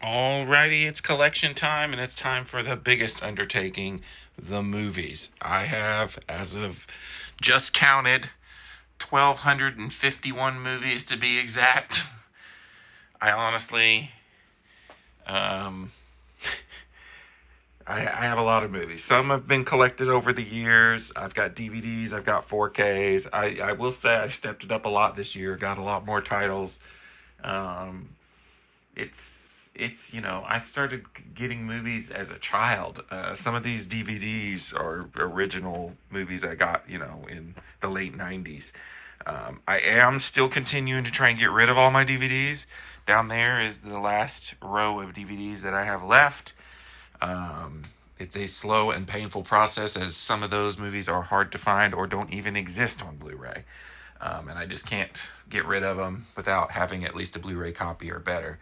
Alrighty, it's collection time, and it's time for the biggest undertaking, the movies. I have, as of just counted, 1,251 movies to be exact. I honestly, um, I have a lot of movies. Some have been collected over the years. I've got DVDs, I've got 4Ks. I will say I stepped it up a lot this year, got a lot more titles. Um, I started getting movies as a child. Some of these DVDs are original movies I got in the late 90s. I am still continuing to try and get rid of all my DVDs. Down there is the last row of DVDs that I have left. um, it's a slow and painful process, as some of those movies are hard to find or don't even exist on Blu-ray. And I just can't get rid of them without having at least a Blu-ray copy or better.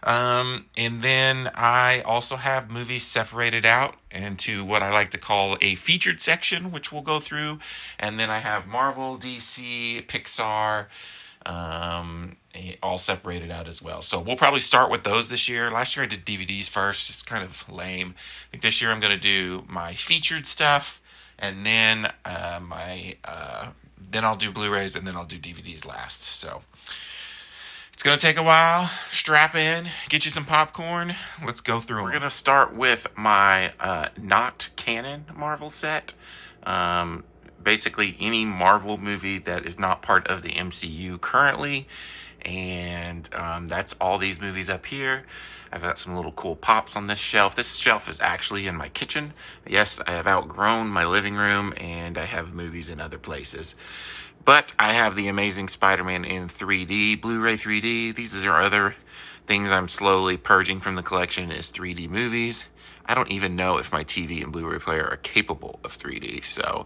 And then I also have movies separated out into what I like to call a featured section, which we'll go through. And then I have Marvel, DC, Pixar, all separated out as well. So we'll probably start with those this year. Last year I did DVDs first. It's kind of lame. I think this year I'm going to do my featured stuff, and then then I'll do Blu-rays, and then I'll do DVDs last. So it's going to take a while. Strap in, get you some popcorn. Let's go through them. We're going to start with my not canon Marvel set. Basically, any Marvel movie that is not part of the MCU currently. And that's all these movies up here. I've got some little cool pops on this shelf. This shelf is actually in my kitchen. Yes, I have outgrown my living room, and I have movies in other places. But I have the Amazing Spider-Man in 3D, Blu-ray 3D. These are other things I'm slowly purging from the collection, is 3D movies. I don't even know if my TV and Blu-ray player are capable of 3D. So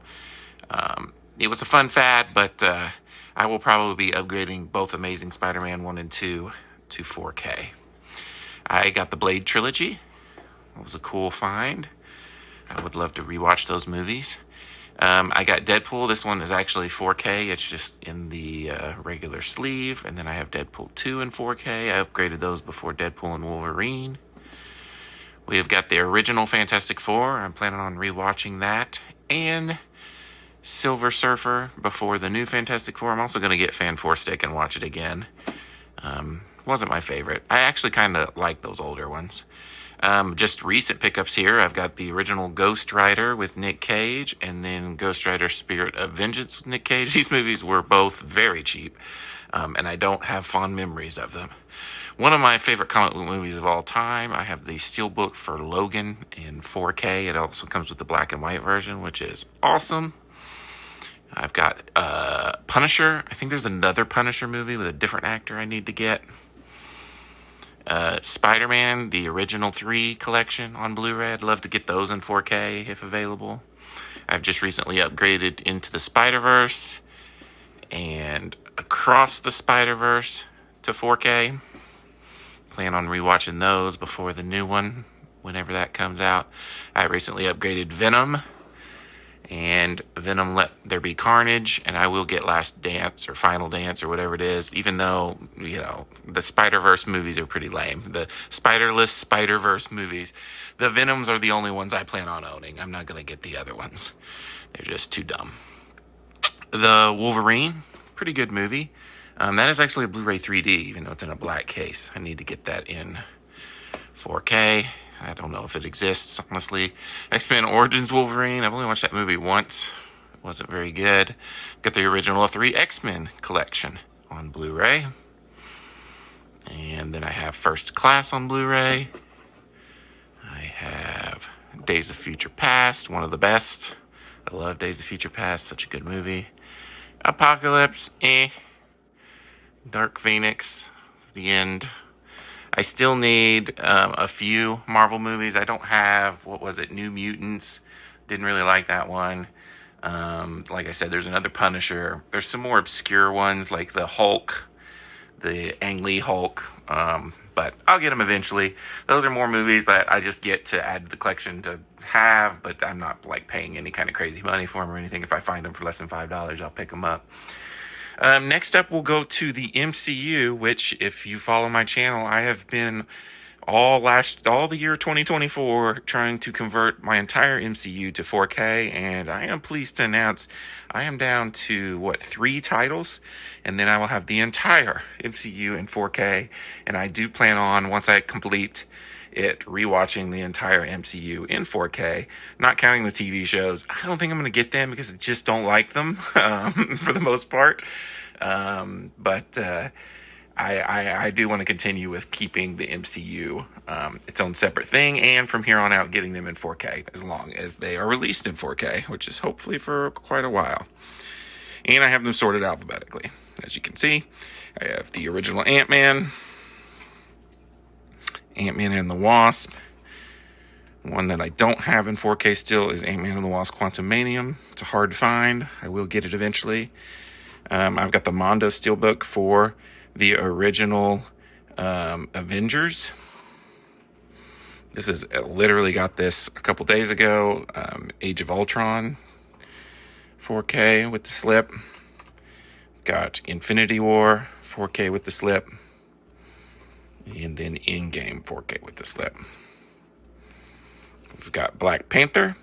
it was a fun fad, but I will probably be upgrading both Amazing Spider-Man 1 and 2 to 4K. I got the Blade trilogy. It was a cool find. I would love to rewatch those movies. I got Deadpool. This one is actually 4K. It's just in the regular sleeve. And then I have Deadpool 2 in 4K. I upgraded those before Deadpool and Wolverine. We have got the original Fantastic Four. I'm planning on rewatching that. And Silver Surfer before the new Fantastic Four. I'm also going to get Fan 4 Stick and watch it again. Wasn't my favorite. I actually kind of like those older ones. Just recent pickups here. I've got the original Ghost Rider with Nick Cage, and then Ghost Rider Spirit of Vengeance with Nick Cage. These movies were both very cheap, and I don't have fond memories of them. One of my favorite comic book movies of all time, I have the Steelbook for Logan in 4K. It also comes with the black and white version, which is awesome. I've got Punisher. I think there's another Punisher movie with a different actor I need to get. Spider-Man, the original 3 collection on Blu-ray. I'd love to get those in 4K if available. I've just recently upgraded Into the Spider-Verse and Across the Spider-Verse to 4K. Plan on rewatching those before the new one, whenever that comes out. I recently upgraded Venom and Venom Let There Be Carnage, and I will get Last Dance or Final Dance or whatever it is, even though, the Spider-Verse movies are pretty lame. The Spiderless Spider-Verse movies, the Venoms are the only ones I plan on owning. I'm not going to get the other ones. They're just too dumb. The Wolverine, pretty good movie. That is actually a Blu-ray 3D, even though it's in a black case. I need to get that in 4K. I don't know if it exists, honestly. X-Men Origins Wolverine. I've only watched that movie once. It wasn't very good. Got the original 3 X-Men collection on Blu-ray. And then I have First Class on Blu-ray. I have Days of Future Past, one of the best. I love Days of Future Past, such a good movie. Apocalypse, Dark Phoenix, the end. I still need a few Marvel movies. I don't have, New Mutants. Didn't really like that one. Like I said, there's another Punisher. There's some more obscure ones like the Hulk, the Ang Lee Hulk. But I'll get them eventually. Those are more movies that I just get to add to the collection to have, but I'm not paying any kind of crazy money for them or anything. If I find them for less than $5, I'll pick them up. Next up, we'll go to the MCU, which, if you follow my channel, I have been all the year 2024 trying to convert my entire MCU to 4K, and I am pleased to announce I am down to 3 titles, and then I will have the entire MCU in 4K. And I do plan on, once I complete it, rewatching the entire MCU in 4K, not counting the TV shows. I don't think I'm going to get them because I just don't like them for the most part. But I do want to continue with keeping the MCU its own separate thing, and from here on out getting them in 4K as long as they are released in 4K, which is hopefully for quite a while. And I have them sorted alphabetically. As you can see, I have the original Ant-Man, Ant-Man and the Wasp. One that I don't have in 4K still is Ant-Man and the Wasp Quantumanium. It's a hard find. I will get it eventually. I've got the Mondo Steelbook for the original Avengers. This is literally got this a couple days ago. Age of Ultron 4K with the slip. Got Infinity War 4K with the slip. And then Endgame 4K with the slip. We've got Black Panther.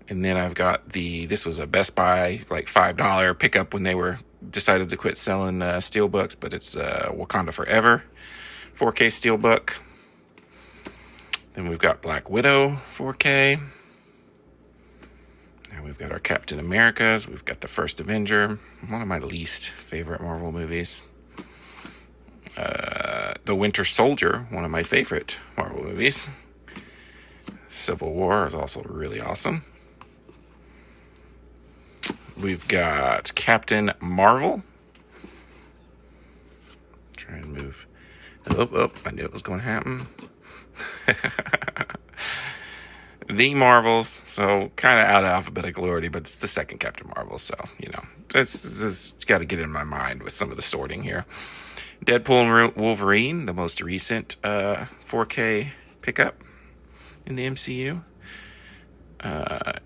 And then I've got this was a Best Buy, like $5 pickup when they decided to quit selling steelbooks, but it's Wakanda Forever 4K steelbook. Then we've got Black Widow 4K. Now we've got our Captain Americas. We've got the First Avenger, one of my least favorite Marvel movies. The Winter Soldier, one of my favorite Marvel movies. Civil War is also really awesome. We've got Captain Marvel. Try and move. Oh, I knew it was going to happen. The Marvels, so kind of out of alphabetical order, but it's the second Captain Marvel, so, it's got to get in my mind with some of the sorting here. Deadpool and Wolverine, the most recent 4K pickup in the MCU.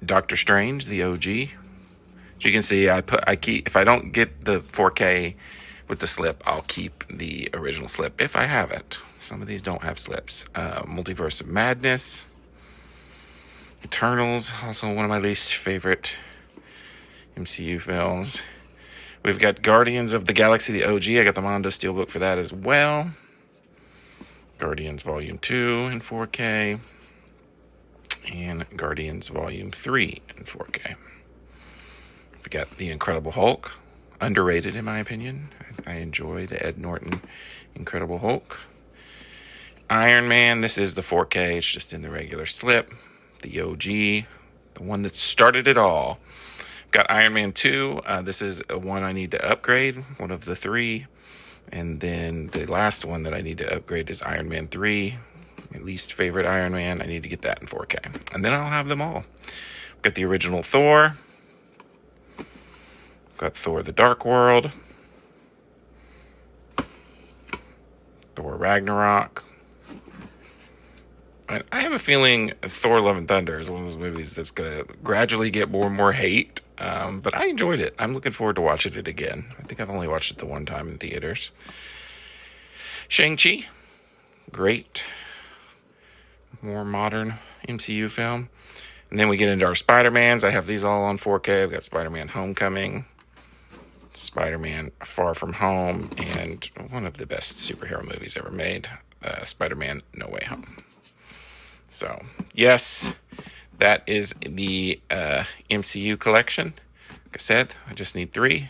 Doctor Strange, the OG. As you can see, if I don't get the 4K with the slip, I'll keep the original slip if I have it. Some of these don't have slips. Multiverse of Madness. Eternals, also one of my least favorite MCU films. We've got Guardians of the Galaxy, the OG. I got the Mondo Steelbook for that as well. Guardians Volume 2 in 4K. And Guardians Volume 3 in 4K. We got the Incredible Hulk. Underrated, in my opinion. I enjoy the Ed Norton Incredible Hulk. Iron Man, this is the 4K. It's just in the regular slip. The OG, the one that started it all. Got Iron Man 2. This is one I need to upgrade, one of the 3. And then the last one that I need to upgrade is Iron Man 3. My least favorite Iron Man. I need to get that in 4K. And then I'll have them all. Got the original Thor. Got Thor the Dark World. Thor Ragnarok. I have a feeling Thor Love and Thunder is one of those movies that's going to gradually get more and more hate. But I enjoyed it. I'm looking forward to watching it again. I think I've only watched it the one time in theaters. Shang-Chi. Great. More modern MCU film. And then we get into our Spider-Mans. I have these all on 4K. I've got Spider-Man Homecoming. Spider-Man Far From Home. And one of the best superhero movies ever made. Spider-Man No Way Home. So, yes, that is the MCU collection. Like I said, I just need 3,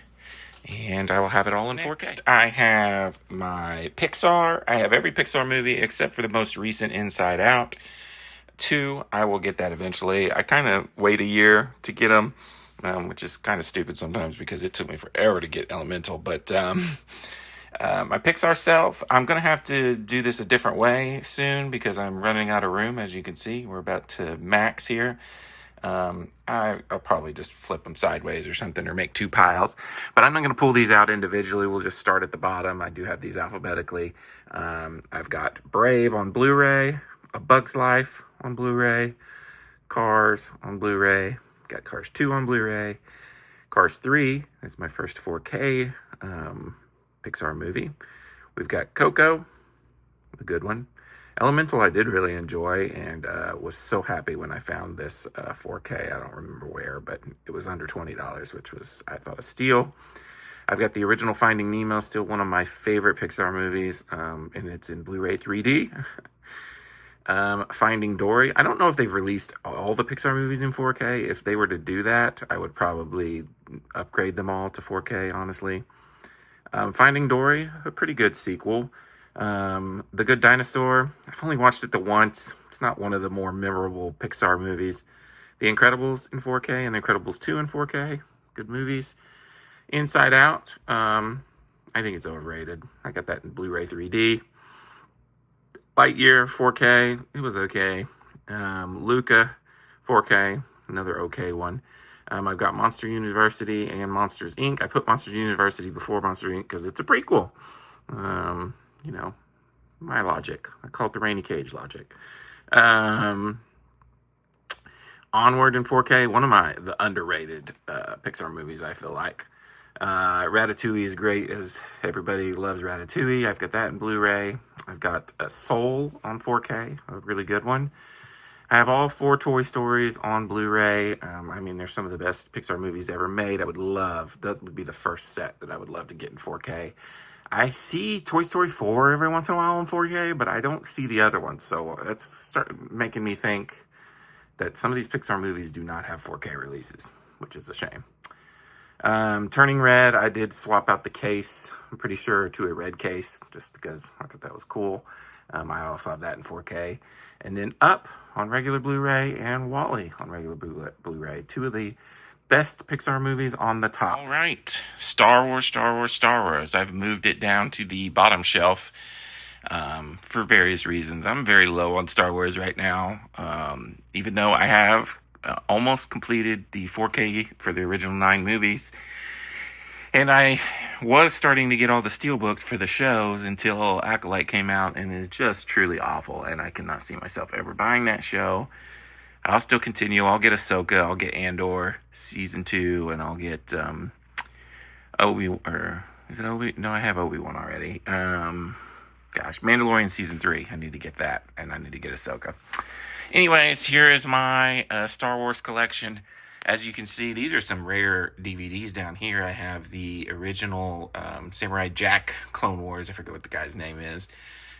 and I will have it all in 4K. Next, I have my Pixar. I have every Pixar movie except for the most recent Inside Out 2. I will get that eventually. I kind of wait a year to get them, which is kind of stupid sometimes because it took me forever to get Elemental, but my Pixar self, I'm going to have to do this a different way soon because I'm running out of room. As you can see, we're about to max here. I'll probably just flip them sideways or something or make 2 piles. But I'm not going to pull these out individually. We'll just start at the bottom. I do have these alphabetically. I've got Brave on Blu-ray, A Bug's Life on Blu-ray, Cars on Blu-ray, got Cars 2 on Blu-ray, Cars 3, that's my first 4K Pixar movie. We've got Coco, a good one. Elemental I did really enjoy, and was so happy when I found this 4K. I don't remember where, but it was under $20, which was, I thought, a steal. I've got the original Finding Nemo, still one of my favorite Pixar movies, and it's in Blu-ray 3D. Finding Dory. I don't know if they've released all the Pixar movies in 4K. If they were to do that, I would probably upgrade them all to 4K, honestly. Finding Dory, a pretty good sequel. The Good Dinosaur, I've only watched it the once. It's not one of the more memorable Pixar movies. The Incredibles in 4K and The Incredibles 2 in 4K, good movies. Inside Out, I think it's overrated. I got that in Blu-ray 3D. Lightyear 4K, it was okay. Luca 4K, another okay one. I've got Monster University and Monsters Inc. I put Monsters University before Monster Inc. because it's a prequel. You know, my logic. I call it the Rainy Cage logic. Onward in 4K, one of the underrated Pixar movies, I feel like. Ratatouille is great, as everybody loves Ratatouille. I've got that in Blu-ray. I've got Soul on 4K, a really good one. I have all 4 Toy Stories on Blu-ray. I mean, they're some of the best Pixar movies ever made. That would be the first set that I would love to get in 4K. I see Toy Story 4 every once in a while in 4K, but I don't see the other ones. So that's start making me think that some of these Pixar movies do not have 4K releases, which is a shame. Turning Red, I did swap out the case, I'm pretty sure, to a red case, just because I thought that was cool. I also have that in 4K. And then Up on regular Blu-ray and Wall-E on regular Blu-ray. 2 of the best Pixar movies on the top. All right, Star Wars. I've moved it down to the bottom shelf for various reasons. I'm very low on Star Wars right now, even though I have almost completed the 4K for the original 9 movies. And I was starting to get all the steelbooks for the shows until Acolyte came out and is just truly awful. And I cannot see myself ever buying that show. I'll still continue. I'll get Ahsoka. I'll get Andor season 2, and I'll get is it Obi? No, I have Obi-Wan already. Mandalorian season 3. I need to get that, and I need to get Ahsoka. Anyways, here is my Star Wars collection. As you can see, these are some rare DVDs down here. I have the original Samurai Jack Clone Wars. I forget what the guy's name is.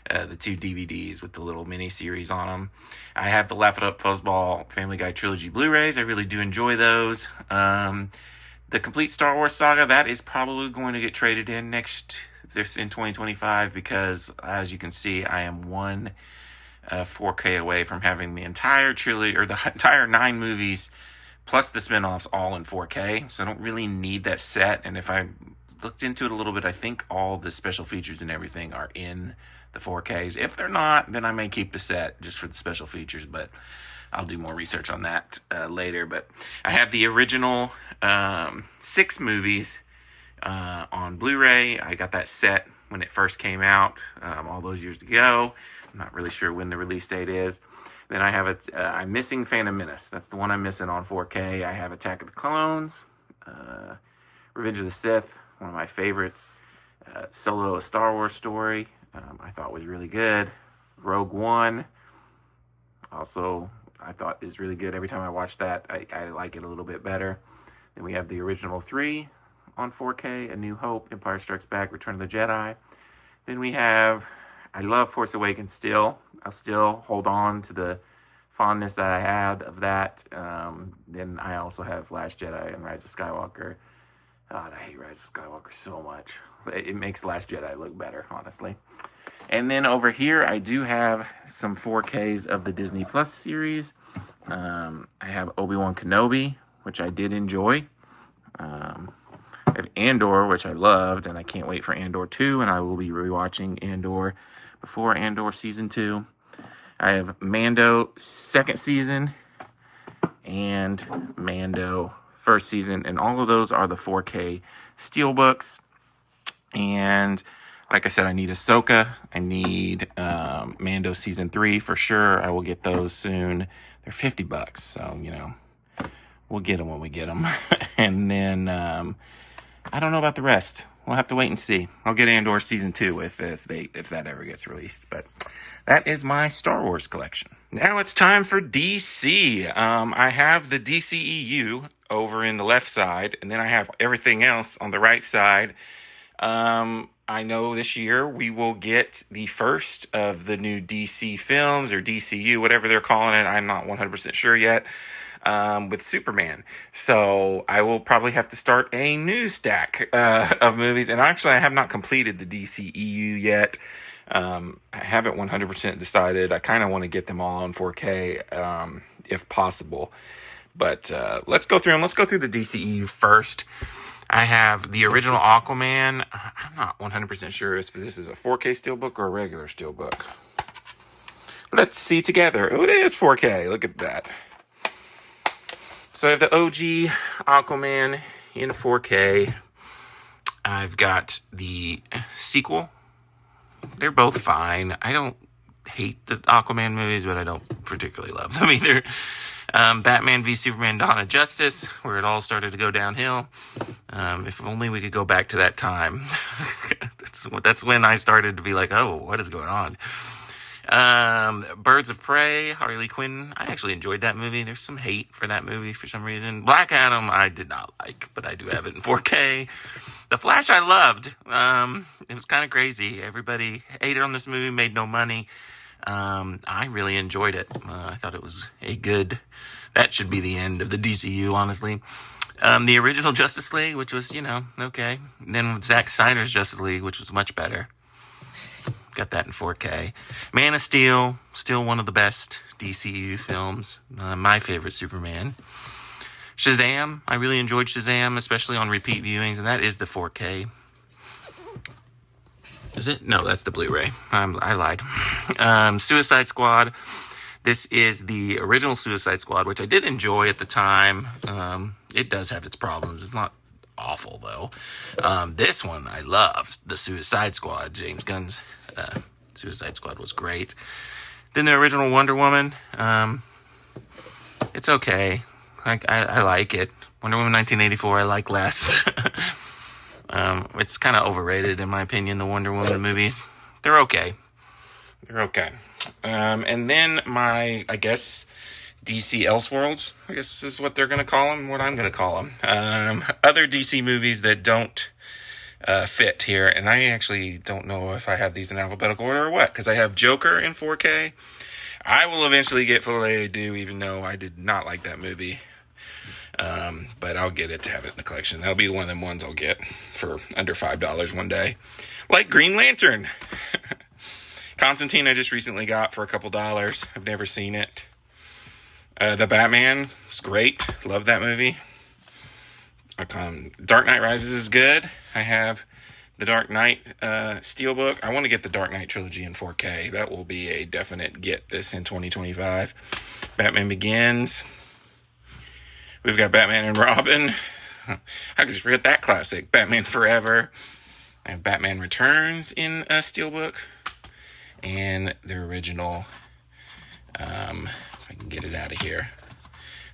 The 2 DVDs with the little mini-series on them. I have the Laugh It Up Fuzzball Family Guy Trilogy Blu-rays. I really do enjoy those. The complete Star Wars saga, that is probably going to get traded in in 2025 because, as you can see, I am one 4K away from having the entire trilogy, or the entire 9 movies, plus the spinoffs, all in 4K. So I don't really need that set. And if I looked into it a little bit, I think all the special features and everything are in the 4Ks. If they're not, then I may keep the set just for the special features, but I'll do more research on that later. But I have the original 6 movies on Blu-ray. I got that set when it first came out all those years ago. I'm not really sure when the release date is. Then I have I'm missing Phantom Menace. That's the one I'm missing on 4K. I have Attack of the Clones, Revenge of the Sith, one of my favorites. Solo, a Star Wars story, I thought was really good. Rogue One, also, I thought is really good. Every time I watch that, I like it a little bit better. Then we have the original 3 on 4K, A New Hope, Empire Strikes Back, Return of the Jedi. Then we have, I love Force Awakens still. I'll still hold on to the fondness that I had of that. Then I also have Last Jedi and Rise of Skywalker. God, I hate Rise of Skywalker so much. It makes Last Jedi look better, honestly. And then over here, I do have some 4Ks of the Disney Plus series. I have Obi-Wan Kenobi, which I did enjoy. I have Andor, which I loved, and I can't wait for Andor 2, and I will be rewatching Andor before Andor Season 2. I have Mando 2nd season and Mando 1st season, and all of those are the 4K steelbooks. And like I said, I need Ahsoka. I need Mando Season 3 for sure. I will get those soon. They're $50, so, we'll get them when we get them. And then I don't know about the rest. We'll have to wait and see. I'll get Andor season 2 if that ever gets released. But that is my Star Wars collection. Now it's time for DC. I have the DCEU over in the left side, and then I have everything else on the right side. I know this year we will get the first of the new DC films, or DCU, whatever they're calling it. I'm not 100% sure yet. With Superman. So I will probably have to start a new stack of movies. And actually, I have not completed the DCEU yet. I haven't 100% decided. I kind of want to get them all on 4K if possible. But let's go through them. Let's go through the DCEU first. I have the original Aquaman. I'm not 100% sure if this is a 4K steelbook or a regular steelbook. Let's see together. Oh, it is 4K. Look at that. So I have the OG Aquaman in 4K. I've got the sequel. They're both fine. I don't hate the Aquaman movies, but I don't particularly love them either. Batman v Superman: Dawn of Justice, where it all started to go downhill. If only we could go back to that time. That's when I started to be like, oh, what is going on? Birds of Prey, Harley Quinn. I actually enjoyed that movie. There's some hate for that movie for some reason. Black Adam, I did not like, but I do have it in 4K. The Flash, I loved. It was kind of crazy. Everybody hated on this movie, made no money. I really enjoyed it. I thought it was that should be the end of the DCU, honestly. The original Justice League, which was, okay. And then Zack Snyder's Justice League, which was much better. Got that in 4K. Man of Steel, still one of the best DCU films. My favorite Superman. Shazam, I really enjoyed Shazam, especially on repeat viewings, and that is the 4K. Is it? No, that's the Blu-ray. I lied. Suicide Squad. This is the original Suicide Squad, which I did enjoy at the time. It does have its problems. It's not awful, though. This one I loved. The Suicide Squad. James Gunn's Suicide Squad was great. Then the original Wonder Woman. It's okay. I like it. Wonder Woman 1984 I like less. It's kind of overrated in my opinion, the Wonder Woman movies. They're okay. And then I guess, DC Elseworlds, I guess this is what they're going to call them, what I'm going to call them. Other DC movies that don't fit here, and I actually don't know if I have these in alphabetical order or what, because I have Joker in 4K. I will eventually get Filet Do, even though I did not like that movie. But I'll get it to have it in the collection. That'll be one of them ones I'll get for under $5 one day. Like Green Lantern. Constantine I just recently got for a couple dollars. I've never seen it. The Batman was great. Love that movie. Dark Knight Rises is good. I have the Dark Knight Steelbook. I want to get the Dark Knight trilogy in 4K. That will be a definite get this in 2025. Batman Begins. We've got Batman and Robin. I could just forget that classic. Batman Forever. I have Batman Returns in a Steelbook. And the original, if I can get it out of here,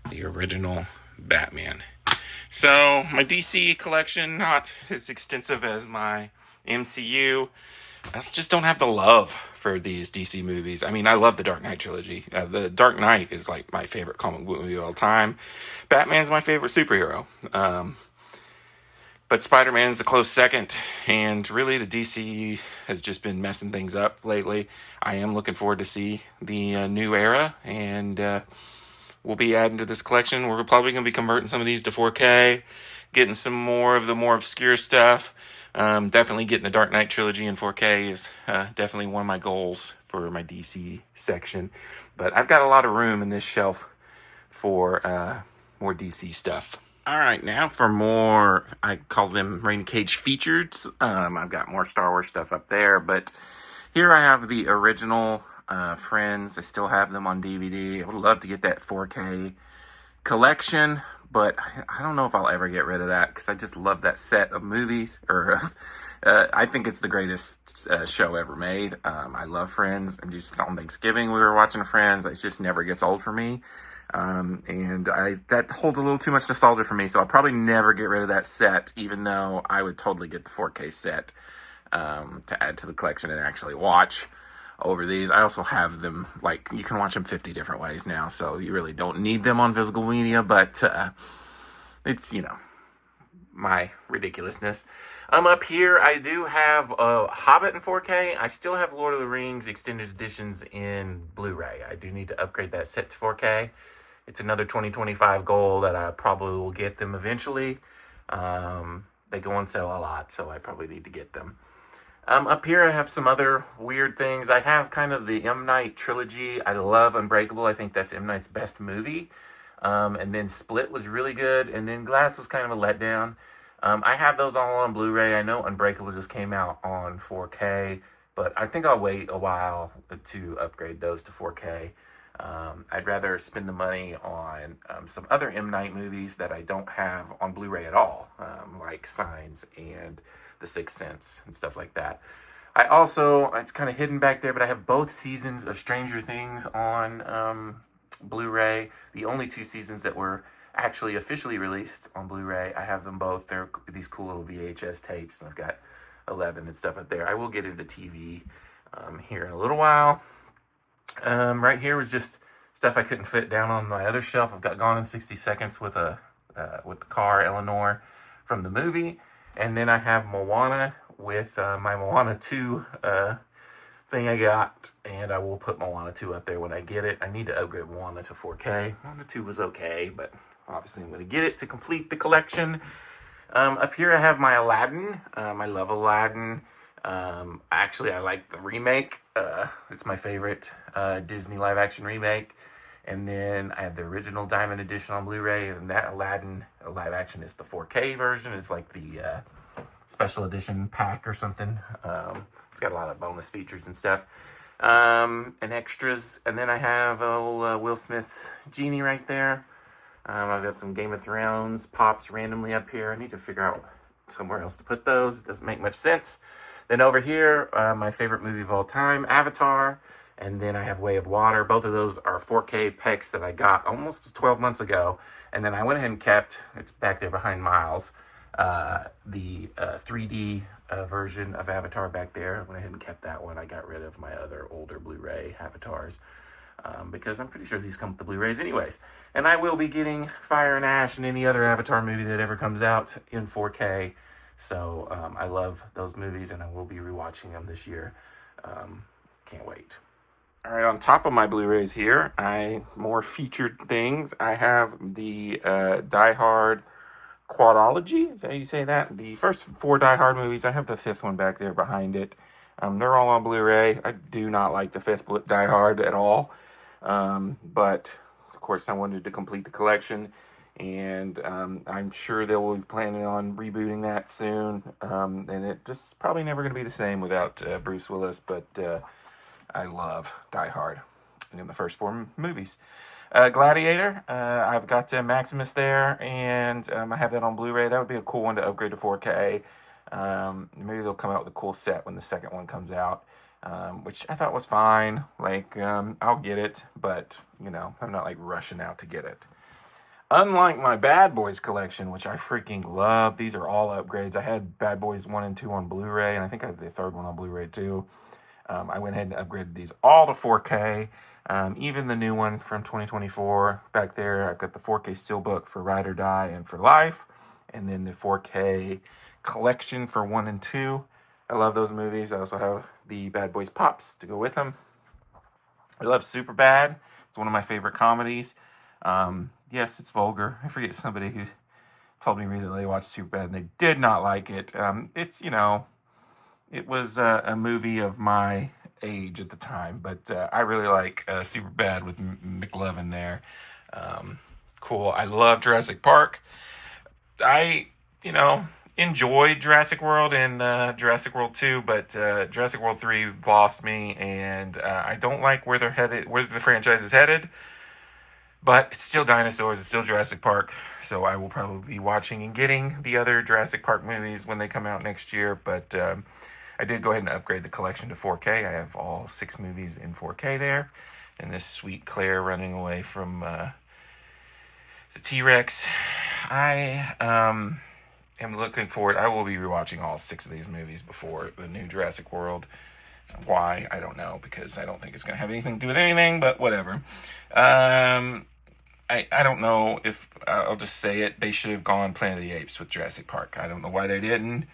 the original Batman. So, my DC collection, not as extensive as my MCU. I just don't have the love for these DC movies. I mean, I love the Dark Knight trilogy. The Dark Knight is like my favorite comic book movie of all time. Batman's my favorite superhero. But Spider-Man's a close second, and really the DC has just been messing things up lately. I am looking forward to see the new era, and we'll be adding to this collection. We're probably going to be converting some of these to 4K, getting some more of the more obscure stuff. Definitely getting the Dark Knight trilogy in 4K is definitely one of my goals for my DC section. But I've got a lot of room in this shelf for more DC stuff. All right, now for more, I call them Rainy Cage features. I've got more Star Wars stuff up there, but here I have the original Friends. I still have them on DVD. I would love to get that 4K collection, but I don't know if I'll ever get rid of that because I just love that set of movies. I think it's the greatest show ever made. I love Friends. I'm just on Thanksgiving we were watching Friends. It just never gets old for me. And that holds a little too much nostalgia for me, so I'll probably never get rid of that set, even though I would totally get the 4K set to add to the collection and actually watch over these. I also have them, like, you can watch them 50 different ways now, so you really don't need them on physical media, but it's, my ridiculousness. Up here, I do have Hobbit in 4K. I still have Lord of the Rings extended editions in Blu-ray. I do need to upgrade that set to 4K. It's another 2025 goal that I probably will get them eventually. They go on sale a lot, so I probably need to get them. Up here, I have some other weird things. I have kind of the M. Night trilogy. I love Unbreakable. I think that's M. Night's best movie. And then Split was really good. And then Glass was kind of a letdown. I have those all on Blu-ray. I know Unbreakable just came out on 4K, but I think I'll wait a while to upgrade those to 4K. I'd rather spend the money on some other M. Night movies that I don't have on Blu-ray at all, like Signs and The Sixth Sense and stuff like that. I also, it's kind of hidden back there, but I have both seasons of Stranger Things on Blu-ray. The only 2 seasons that were actually officially released on Blu-ray. I have them both. They're these cool little VHS tapes, and I've got 11 and stuff up there. I will get into TV here in a little while. Right here was just stuff I couldn't fit down on my other shelf. I've got Gone in 60 Seconds with the car Eleanor from the movie, and then I have Moana with my Moana 2 thing I got, and I will put Moana 2 up there when I get it. I need to upgrade Moana to 4K. Moana 2 was okay, but obviously I'm going to get it to complete the collection. Up here I have my Aladdin. I love Aladdin. Actually, I like the remake. It's my favorite Disney live-action remake. And then I have the original Diamond Edition on Blu-ray, and that Aladdin live-action is the 4K version. It's like the special edition pack or something. It's got a lot of bonus features and stuff. And extras. And then I have Will Smith's Genie right there. I've got some Game of Thrones pops randomly up here. I need to figure out somewhere else to put those. It doesn't make much sense. Then over here, my favorite movie of all time, Avatar. And then I have Way of Water. Both of those are 4K pecs that I got almost 12 months ago. And then I went ahead and kept, it's back there behind Miles, the 3D version of Avatar back there. I went ahead and kept that one. I got rid of my other older Blu-ray Avatars. Because I'm pretty sure these come with the Blu-rays anyways. And I will be getting Fire and Ash and any other Avatar movie that ever comes out in 4K. So I love those movies, and I will be rewatching them this year. Can't wait. All right, on top of my Blu-rays here, more featured things. I have the Die Hard quadology. Is that how you say that? The first 4 Die Hard movies. I have the 5th one back there behind it. They're all on Blu-ray. I do not like the 5th Die Hard at all. But, of course, I wanted to complete the collection. And I'm sure they will be planning on rebooting that soon. And it just probably never going to be the same without Bruce Willis. But I love Die Hard in the first 4 movies. Gladiator, I've got Maximus there, and I have that on Blu-ray. That would be a cool one to upgrade to 4K. Maybe they'll come out with a cool set when the second one comes out, which I thought was fine. Like, I'll get it, but, I'm not, like, rushing out to get it. Unlike my Bad Boys collection, which I freaking love, these are all upgrades. I had Bad Boys 1 and 2 on Blu-ray, and I think I have the 3rd one on Blu-ray, too. I went ahead and upgraded these all to 4K. Even the new one from 2024 back there. I've got the 4K Steelbook for Ride or Die and for Life, and then the 4K collection for 1 and 2. I love those movies. I also have the Bad Boys Pops to go with them. I love Superbad. It's one of my favorite comedies. Yes, it's vulgar. I forget somebody who told me recently they watched Superbad and they did not like it. It's, it was a movie of my age at the time, but I really like Superbad with McLovin there. Cool. I love Jurassic Park. I, enjoyed Jurassic World and Jurassic World 2, but Jurassic World 3 lost me, and I don't like where they're headed, where the franchise is headed. But it's still dinosaurs, it's still Jurassic Park, so I will probably be watching and getting the other Jurassic Park movies when they come out next year, but I did go ahead and upgrade the collection to 4K. I have all 6 movies in 4K there, and this sweet Claire running away from The T-Rex. I am looking forward. I will be rewatching all 6 of these movies before the new Jurassic World. Why? I don't know, because I don't think it's going to have anything to do with anything, but whatever. I don't know if, I'll just say it, they should have gone Planet of the Apes with Jurassic Park. I don't know why they didn't.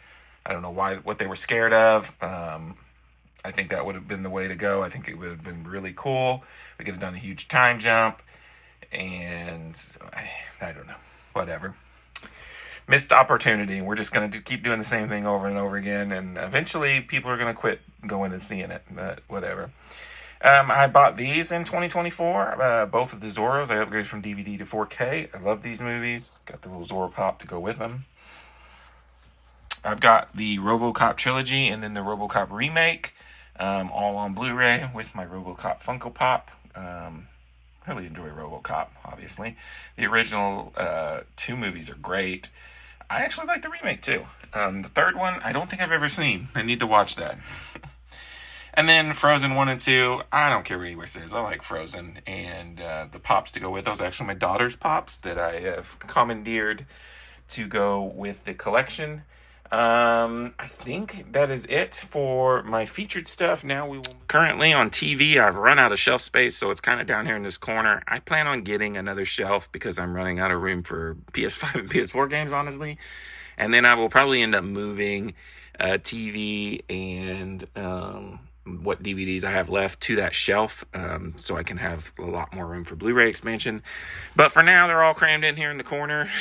I don't know what they were scared of. I think that would have been the way to go. I think it would have been really cool. We could have done a huge time jump. And I don't know. Whatever. Missed opportunity. We're just going to keep doing the same thing over and over again. And eventually people are going to quit going and seeing it. But whatever. I bought these in 2024. Both of the Zorros. I upgraded from DVD to 4K. I love these movies. Got the little Zorro pop to go with them. I've got the RoboCop trilogy and then the RoboCop remake. All on Blu-ray with my RoboCop Funko Pop. Really enjoy RoboCop, obviously. The original 2 movies are great. I actually like the remake too. The third one, I don't think I've ever seen. I need to watch that. And then Frozen 1 and 2, I don't care what anyone says. I like Frozen. And the pops to go with those are actually my daughter's pops that I have commandeered to go with the collection. I think that is it for my featured stuff. Now we will... Currently on TV, I've run out of shelf space, so it's kind of down here in this corner. I plan on getting another shelf because I'm running out of room for PS5 and PS4 games, honestly. And then I will probably end up moving TV and what DVDs I have left to that shelf, so I can have a lot more room for Blu-ray expansion. But for now, they're all crammed in here in the corner.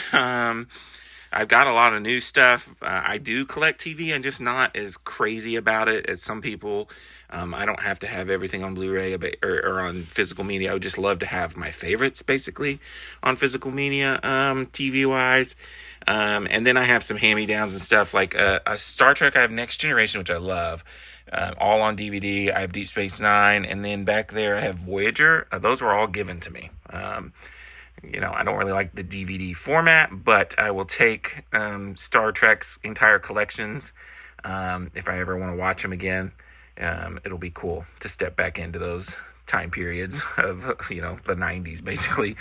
I've got a lot of new stuff. I do collect TV. I'm just not as crazy about it as some people. I don't have to have everything on Blu-ray or on physical media. I would just love to have my favorites, basically, on physical media, TV-wise. And then I have some hand-me-downs and stuff, like a Star Trek. I have Next Generation, which I love. All on DVD. I have Deep Space Nine. And then back there, I have Voyager. Those were all given to me. I don't really like the DVD format, but I will take Star Trek's entire collections if I ever want to watch them again. It'll be cool to step back into those time periods of, the 90s, basically.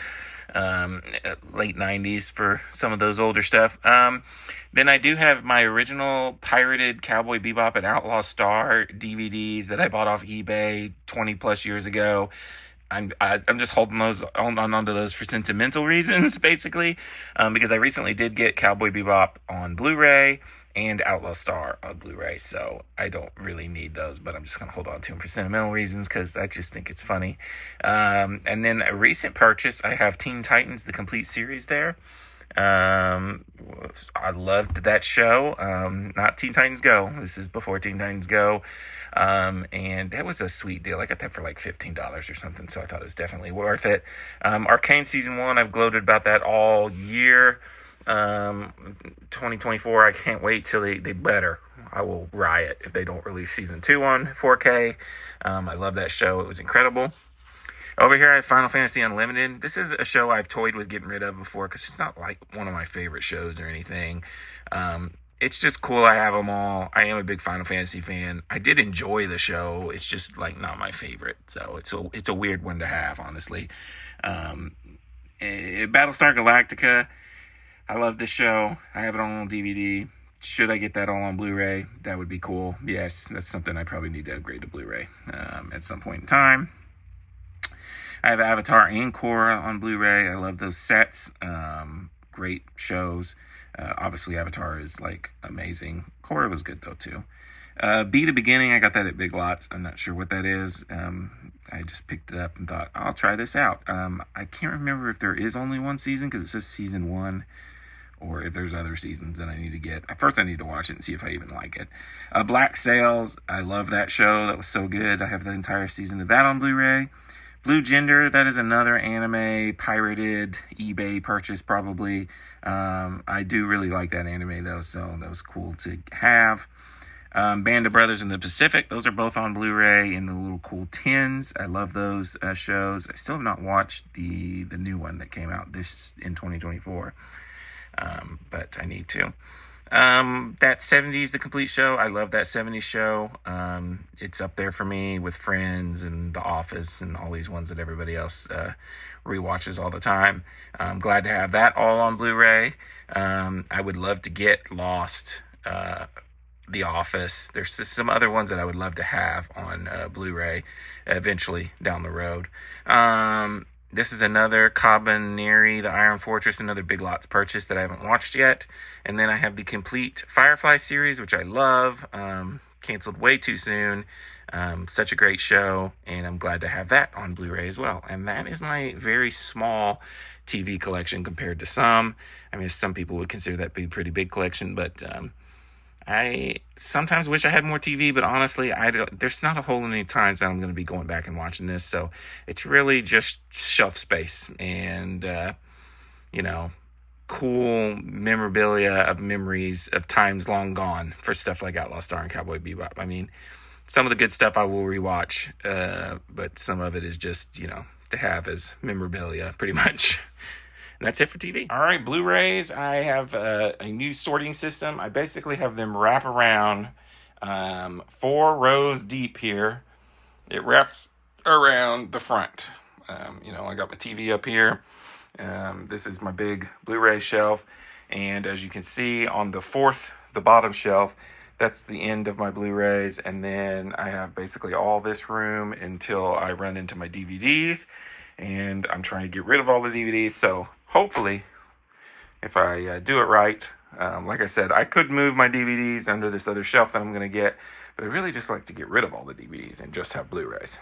Late 90s for some of those older stuff. Then I do have my original pirated Cowboy Bebop and Outlaw Star DVDs that I bought off eBay 20 plus years ago. I'm just holding those onto those for sentimental reasons, basically, because I recently did get Cowboy Bebop on Blu-ray and Outlaw Star on Blu-ray, so I don't really need those, but I'm just going to hold on to them for sentimental reasons because I just think it's funny. And then a recent purchase, I have Teen Titans, the complete series there. I loved that show. Not Teen Titans Go. This is before Teen Titans Go. And that was a sweet deal. I got that for like $15 or something, so I thought it was definitely worth it. Arcane Season 1, I've gloated about that all year. 2024, I can't wait till they better. I will riot if they don't release Season 2 on 4K. I love that show. It was incredible. Over here, I have Final Fantasy Unlimited. This is a show I've toyed with getting rid of before because it's not like one of my favorite shows or anything. It's just cool I have them all. I am a big Final Fantasy fan. I did enjoy the show. It's just like not my favorite. So it's a weird one to have, honestly. Battlestar Galactica. I love this show. I have it all on DVD. Should I get that all on Blu-ray? That would be cool. Yes, that's something I probably need to upgrade to Blu-ray at some point in time. I have Avatar and Korra on Blu-ray. I love those sets. Great shows. Obviously, Avatar is like amazing. Korra was good though too. Be the Beginning. I got that at Big Lots. I'm not sure what that is. I just picked it up and thought I'll try this out. I can't remember if there is only one season because it says season 1, or if there's other seasons that I need to get. First, I need to watch it and see if I even like it. Black Sails. I love that show. That was so good. I have the entire season of that on Blu-ray. Blue Gender, that is another anime pirated eBay purchase probably. I do really like that anime though, so that was cool to have. Band of Brothers in the Pacific, those are both on Blu-ray in the little cool tins. I love those shows. I still have not watched the new one that came out in 2024, but I need to. That 70s The Complete Show. I love that 70s show. It's up there for me with Friends and The Office and all these ones that everybody else rewatches all the time. I'm glad to have that all on Blu-ray. I would love to get Lost, The Office. There's just some other ones that I would love to have on Blu-ray eventually down the road. This is another Cabaneri, The Iron Fortress, another Big Lots purchase that I haven't watched yet. And then I have the complete Firefly series, which I love. Canceled way too soon. Such a great show, and I'm glad to have that on Blu-ray as well. And that is my very small TV collection compared to some. I mean, some people would consider that to be a pretty big collection, but I sometimes wish I had more TV, but honestly, there's not a whole many times that I'm going to be going back and watching this. So it's really just shelf space and, cool memorabilia of memories of times long gone for stuff like Outlaw Star and Cowboy Bebop. I mean, some of the good stuff I will rewatch, but some of it is just, to have as memorabilia pretty much. And that's it for TV. All right, Blu-rays. I have a new sorting system. I basically have them wrap around 4 rows deep here. It wraps around the front. I got my TV up here. This is my big Blu-ray shelf. And as you can see on the bottom shelf, that's the end of my Blu-rays. And then I have basically all this room until I run into my DVDs. And I'm trying to get rid of all the DVDs. So hopefully, if I do it right, like I said, I could move my DVDs under this other shelf that I'm going to get, but I really just like to get rid of all the DVDs and just have Blu-rays.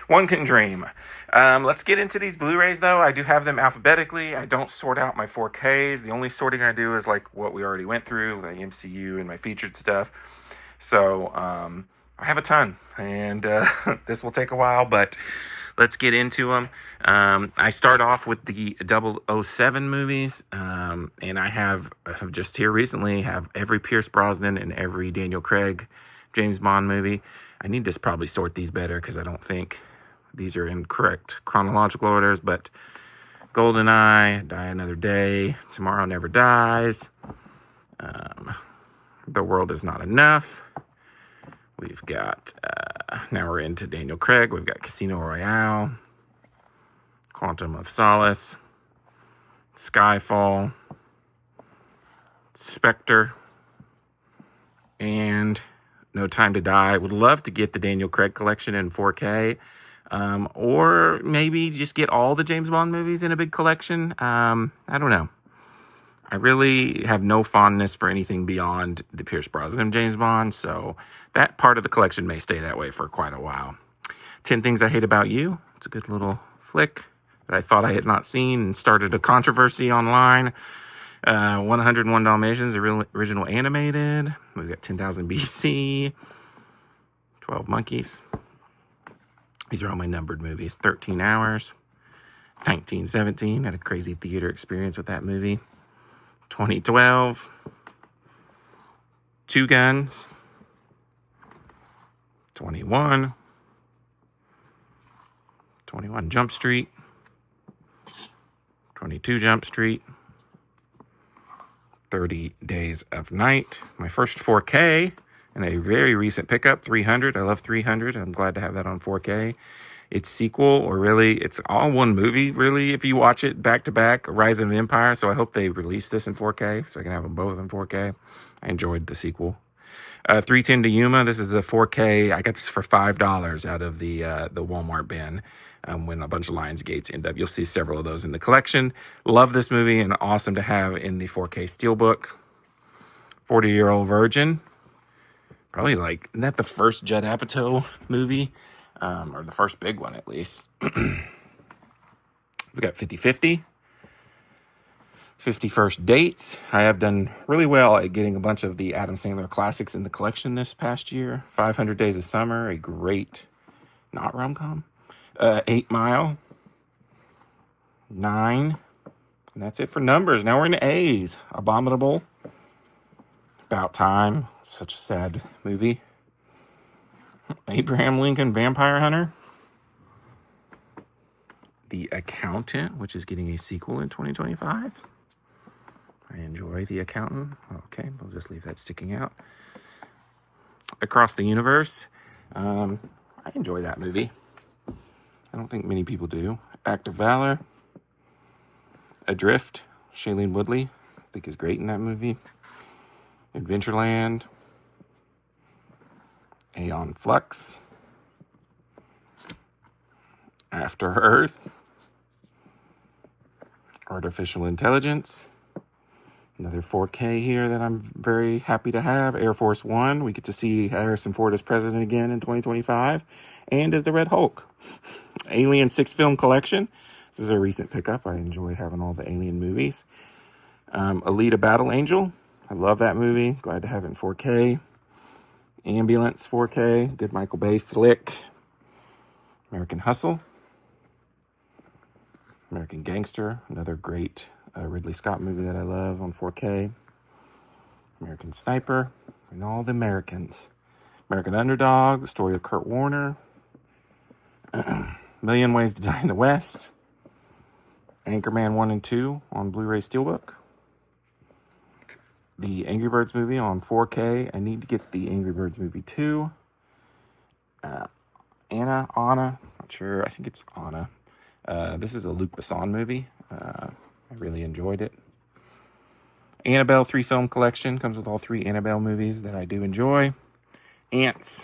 One can dream. Let's get into these Blu-rays, though. I do have them alphabetically. I don't sort out my 4Ks. The only sorting I do is like what we already went through, the MCU and my featured stuff. So I have a ton, and this will take a while, but let's get into them. I start off with the 007 movies, and I have just here recently have every Pierce Brosnan and every Daniel Craig James Bond movie. I need to probably sort these better because I don't think these are in correct chronological orders, but GoldenEye, Die Another Day, Tomorrow Never Dies, The World Is Not Enough. We've got, now we're into Daniel Craig. We've got Casino Royale, Quantum of Solace, Skyfall, Spectre, and No Time to Die. Would love to get the Daniel Craig collection in 4K, or maybe just get all the James Bond movies in a big collection. I don't know. I really have no fondness for anything beyond the Pierce Brosnan James Bond, so that part of the collection may stay that way for quite a while. 10 Things I Hate About You. It's a good little flick that I thought I had not seen and started a controversy online. 101 Dalmatians, the original animated. We've got 10,000 BC. 12 Monkeys. These are all my numbered movies. 13 Hours. 1917. Had a crazy theater experience with that movie. 2012. Two Guns. 21. 21 Jump Street. 22 Jump Street. 30 Days of Night. My first 4K and a very recent pickup, 300. I love 300. I'm glad to have that on 4K. Its sequel, or really, it's all one movie, really, if you watch it back to back, Rise of an Empire. So I hope they release this in 4K so I can have them both in 4K. I enjoyed the sequel. 310 to Yuma. This is a 4K. I got this for $5 out of the Walmart bin. When a bunch of Lionsgates end up. You'll see several of those in the collection. Love this movie and awesome to have in the 4K Steelbook. 40-Year-Old Virgin. Probably isn't that the first Judd Apatow movie? Or the first big one, at least. We got 50-50. 51st Dates. I have done really well at getting a bunch of the Adam Sandler classics in the collection this past year. 500 Days of Summer, a great, not rom-com. 8 Mile. 9. And that's it for numbers. Now we're into A's. Abominable. About Time. Such a sad movie. Abraham Lincoln Vampire Hunter. The Accountant, which is getting a sequel in 2025. I enjoy The Accountant. Okay, we'll just leave that sticking out. Across the Universe. I enjoy that movie. I don't think many people do. Act of Valor. Adrift. Shailene Woodley, I think, is great in that movie. Adventureland. Aeon Flux. After Earth. Artificial Intelligence. Another 4K here that I'm very happy to have. Air Force One. We get to see Harrison Ford as president again in 2025. And as the Red Hulk. Alien 6-film collection. This is a recent pickup. I enjoy having all the Alien movies. Alita Battle Angel. I love that movie. Glad to have it in 4K. Ambulance 4K. Good Michael Bay flick. American Hustle. American Gangster. Another great Ridley Scott movie that I love on 4K. American Sniper. And All the Americans. American Underdog. The Story of Kurt Warner. Million Ways to Die in the West. Anchorman 1 and 2 on Blu-ray Steelbook. The Angry Birds movie on 4K. I need to get the Angry Birds movie 2. Anna, not sure. I think it's Anna. This is a Luc Besson movie. I really enjoyed it. Annabelle 3-film collection. Comes with all 3 Annabelle movies that I do enjoy. Ants.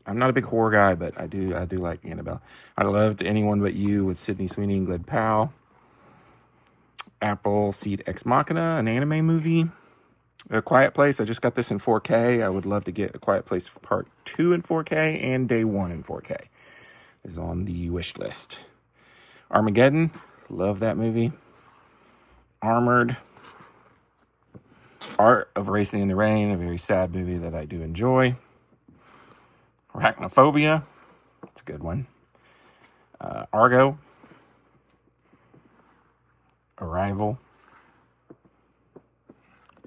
I'm not a big horror guy, but I do like Annabelle. I loved Anyone But You with Sydney Sweeney and Glenn Powell. Appleseed Ex Machina, an anime movie. A Quiet Place. I just got this in 4K. I would love to get A Quiet Place Part 2 in 4K and Day 1 in 4K. Is on the wish list. Armageddon. Love that movie. Armored. Art of Racing in the Rain. A very sad movie that I do enjoy. Arachnophobia. It's a good one. Argo. Arrival.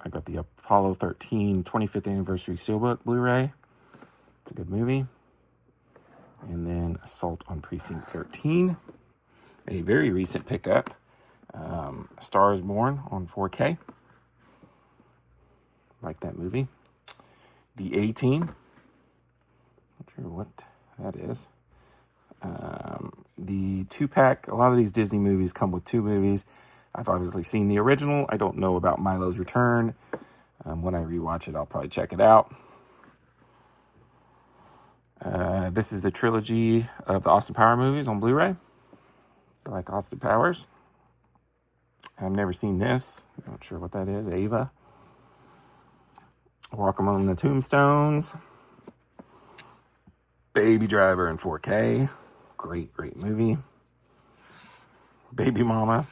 I got the Apollo 13 25th Anniversary Steelbook Blu-ray. It's a good movie. And then Assault on Precinct 13. A very recent pickup. Star is Born on 4K. Like that movie. The A-Team. Not sure what that is. The 2-pack. A lot of these Disney movies come with 2 movies. I've obviously seen the original. I don't know about Milo's Return. When I rewatch it, I'll probably check it out. This is the trilogy of the Austin Powers movies on Blu-ray. I like Austin Powers. I've never seen this. Not sure what that is. Ava. Walk Among the Tombstones. Baby Driver in 4K. Great movie. Baby Mama.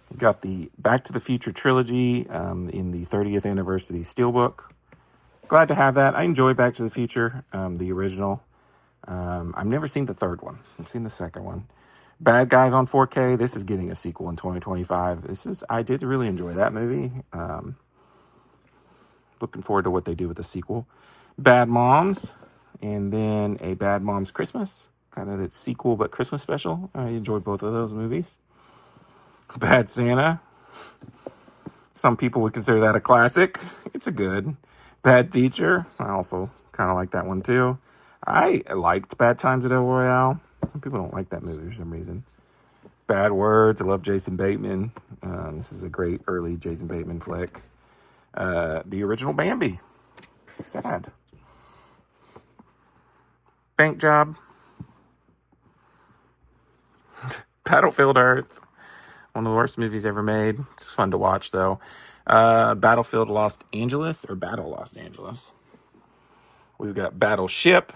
You got the Back to the Future trilogy in the 30th anniversary Steelbook. Glad to have that. I enjoy Back to the Future, the original. I've never seen the third one. I've seen the second one. Bad Guys on 4K. This is getting a sequel in 2025. I did really enjoy that movie. Looking forward to what they do with the sequel. Bad Moms. And then a Bad Moms Christmas. Kind of its sequel but Christmas special. I enjoyed both of those movies. Bad Santa. Some people would consider that a classic. It's a good. Bad Teacher. I also kind of like that one too. I liked Bad Times at El Royale. Some people don't like that movie for some reason. Bad Words. I love Jason Bateman. This is a great early Jason Bateman flick. The original Bambi. Sad. Bank Job. Battlefield Earth. One of the worst movies ever made. It's fun to watch, though. Battlefield Los Angeles, or Battle Los Angeles. We've got Battleship.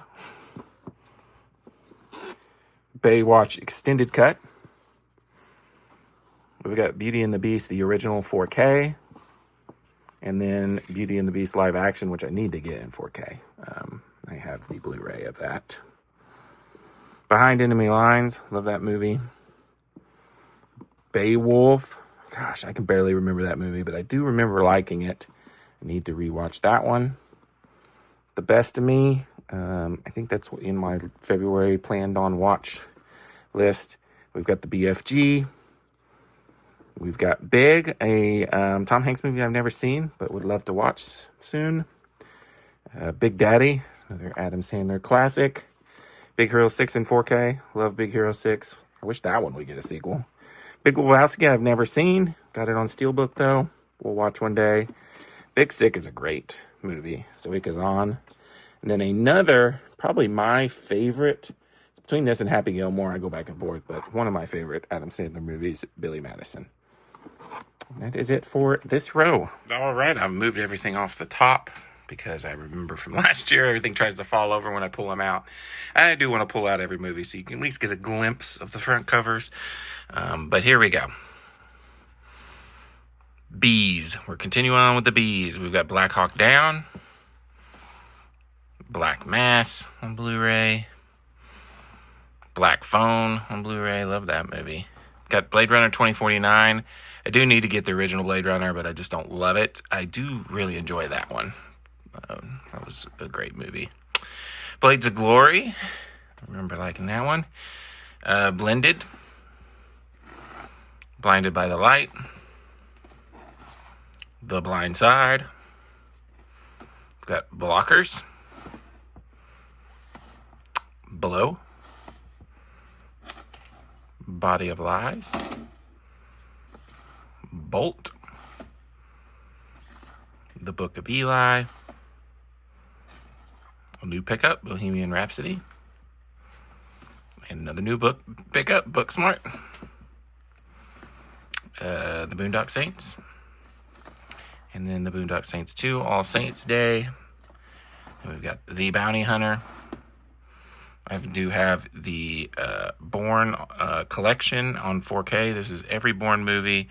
Baywatch Extended Cut. We've got Beauty and the Beast, the original 4K. And then Beauty and the Beast live action, which I need to get in 4K. I have the Blu-ray of that. Behind Enemy Lines. Love that movie. Beowulf. Gosh, I can barely remember that movie, but I do remember liking it. I need to rewatch that one. The Best of Me. I think that's in my February planned on watch list. We've got the BFG. We've got Big, a Tom Hanks movie I've never seen, but would love to watch soon. Big Daddy, another Adam Sandler classic. Big Hero 6 in 4K. Love Big Hero 6. I wish that one would get a sequel. Big Lebowski I've never seen. Got it on Steelbook, though. We'll watch one day. Big Sick is a great movie. Zoe Kazan. And then another, probably my favorite, between this and Happy Gilmore, I go back and forth, but one of my favorite Adam Sandler movies, Billy Madison. And that is it for this row. All right, I've moved everything off the top because I remember from last year, everything tries to fall over when I pull them out. I do want to pull out every movie so you can at least get a glimpse of the front covers. But here we go. Bees. We're continuing on with the bees. We've got Black Hawk Down, Black Mass on Blu-ray, Black Phone on Blu-ray. Love that movie. Got Blade Runner 2049. I do need to get the original Blade Runner, but I just don't love it. I do really enjoy that one. That was a great movie. Blades of Glory. I remember liking that one. Blended. Blinded by the Light. The Blind Side. We've got Blockers. Below. Body of Lies. Bolt. The Book of Eli. A new pickup, Bohemian Rhapsody. And another new book pickup, Booksmart. The Boondock Saints. And then the Boondock Saints 2, All Saints Day. And we've got The Bounty Hunter. I do have the Bourne collection on 4K. This is every Bourne movie.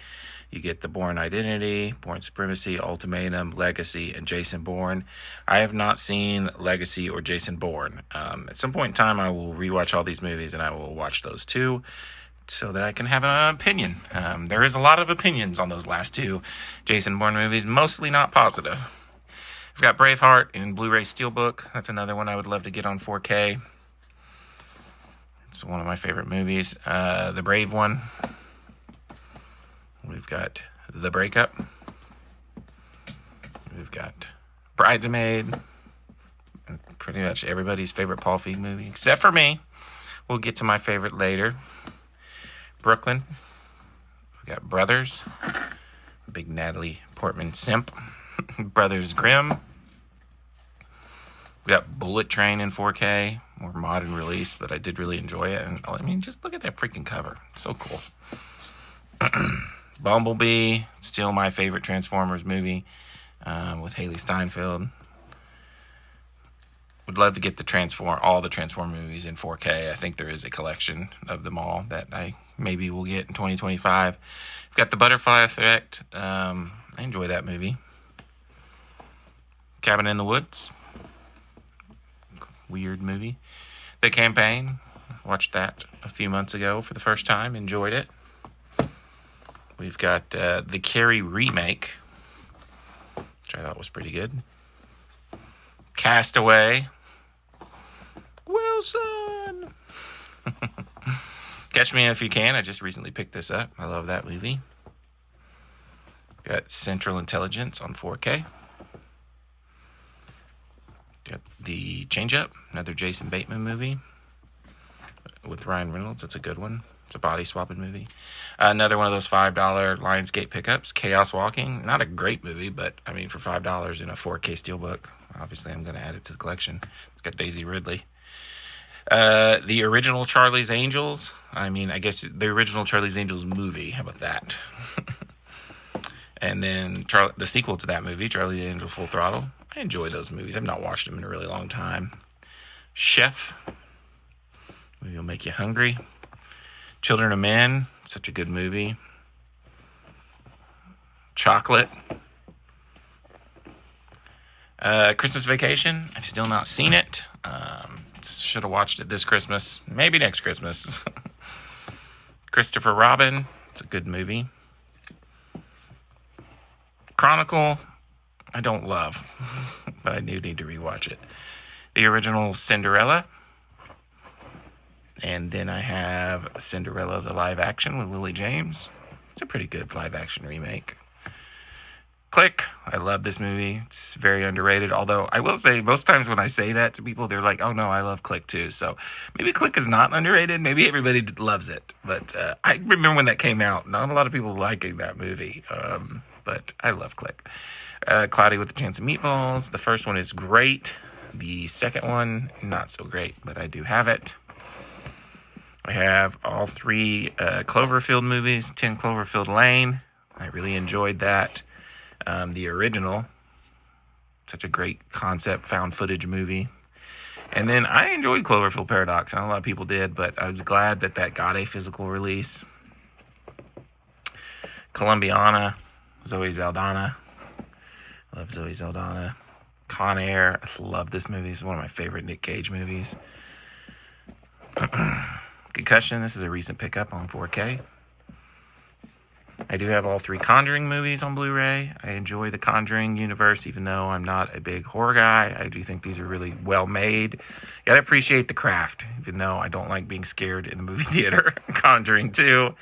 You get the Bourne Identity, Bourne Supremacy, Ultimatum, Legacy, and Jason Bourne. I have not seen Legacy or Jason Bourne. At some point in time, I will rewatch all these movies, and I will watch those too, so that I can have an opinion. There is a lot of opinions on those last two Jason Bourne movies, mostly not positive. I've got Braveheart in Blu-ray Steelbook. That's another one I would love to get on 4K. It's one of my favorite movies. The Brave one. We've got The Breakup. We've got Bridesmaid. Pretty much everybody's favorite Paul Feig movie, except for me. We'll get to my favorite later. Brooklyn. We've got Brothers. Big Natalie Portman simp. Brothers Grimm. We got Bullet Train in 4K, more modern release, but I did really enjoy it. And I mean, just look at that freaking cover. So cool. Bumblebee, still my favorite Transformers movie, with Haley Steinfeld. Would love to get all the Transformer movies in 4K. I think there is a collection of them all that I maybe will get in 2025. We've got The Butterfly Effect. I enjoy that movie. Cabin in the Woods. Weird movie. The Campaign. Watched that a few months ago for the first time. Enjoyed it. We've got the Carrie remake, which I thought was pretty good. Castaway. Wilson. Catch Me If You Can. I just recently picked this up. I love that movie. Got Central Intelligence on 4K. Got The Change Up, another Jason Bateman movie with Ryan Reynolds. That's a good one. It's a body swapping movie. Another one of those $5 Lionsgate pickups, Chaos Walking. Not a great movie, but I mean, for $5 in a 4K steelbook, obviously I'm going to add it to the collection. It's got Daisy Ridley. The original Charlie's Angels. I mean, I guess the original Charlie's Angels movie. How about that? And then the sequel to that movie, Charlie's Angels Full Throttle. I enjoy those movies. I've not watched them in a really long time. Chef. Movie will make you hungry. Children of Men. Such a good movie. Chocolate. Christmas Vacation. I've still not seen it. Should have watched it this Christmas. Maybe next Christmas. Christopher Robin. It's a good movie. Chronicle. I don't love, but I do need to rewatch it. The original Cinderella. And then I have Cinderella, the live action with Lily James. It's a pretty good live-action remake. Click. I love this movie. It's very underrated. Although I will say, most times when I say that to people, they're like, "Oh no, I love Click too." So maybe Click is not underrated. Maybe everybody loves it. But I remember when that came out. Not a lot of people liking that movie. But I love Click. Cloudy with a Chance of Meatballs. The first one is great. The second one, not so great, but I do have it. I have all 3 Cloverfield movies. 10 Cloverfield Lane. I really enjoyed that. The original, such a great concept, found footage movie. And then I enjoyed Cloverfield Paradox. I know a lot of people did, but I was glad that got a physical release. Columbiana, Zoe Saldana. Love Zoe Saldana. Con Air, I love this movie. It's one of my favorite Nick Cage movies. Concussion, this is a recent pickup on 4K. I do have all 3 Conjuring movies on Blu-ray. I enjoy the Conjuring universe, even though I'm not a big horror guy. I do think these are really well made. You gotta appreciate the craft, even though I don't like being scared in the movie theater. Conjuring 2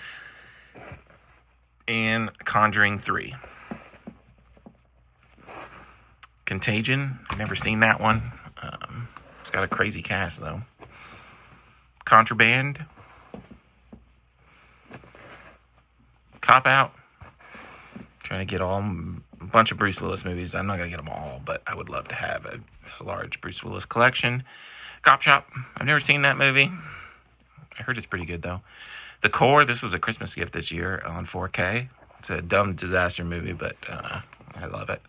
and Conjuring 3. Contagion, I've never seen that one. It's got a crazy cast, though. Contraband. Cop Out. Trying to get a bunch of Bruce Willis movies. I'm not going to get them all, but I would love to have a large Bruce Willis collection. Cop Shop. I've never seen that movie. I heard it's pretty good, though. The Core. This was a Christmas gift this year on 4K. It's a dumb disaster movie, but I love it.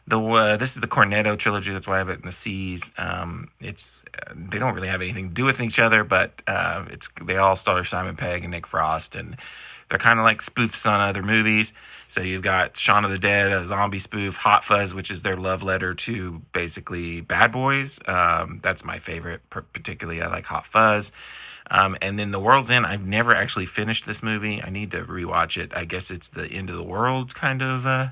This is the Cornetto trilogy. That's why I have it in the C's. They don't really have anything to do with each other, but they all star Simon Pegg and Nick Frost, and they're kind of like spoofs on other movies. So you've got Shaun of the Dead, a zombie spoof, Hot Fuzz, which is their love letter to basically Bad Boys. That's my favorite, particularly I like Hot Fuzz. And then The World's End, I've never actually finished this movie. I need to rewatch it. I guess it's the end of the world kind of,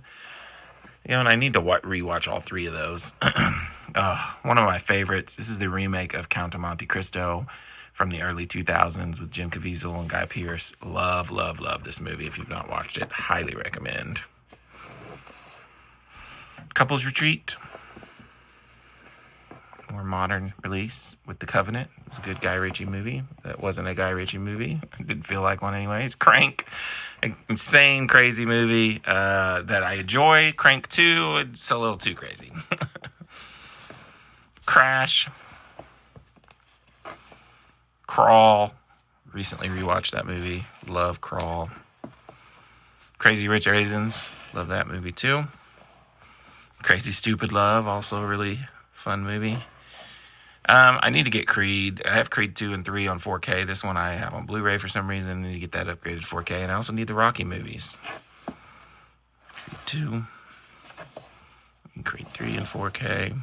and I need to rewatch all 3 of those. One of my favorites. This is the remake of Count of Monte Cristo from the early 2000s with Jim Caviezel and Guy Pearce. Love, love, love this movie. If you've not watched it, highly recommend. Couples Retreat. More modern release with The Covenant. It was a good Guy Ritchie movie. That wasn't a Guy Ritchie movie. I didn't feel like one anyways. Crank. An insane, crazy movie that I enjoy. Crank 2. It's a little too crazy. Crash. Crawl. Recently rewatched that movie. Love Crawl. Crazy Rich Asians. Love that movie too. Crazy Stupid Love. Also a really fun movie. I need to get Creed. I have Creed 2 and 3 on 4K. This one I have on Blu-ray for some reason. I need to get that upgraded to 4K. And I also need the Rocky movies. Creed 2. And Creed 3 in 4K.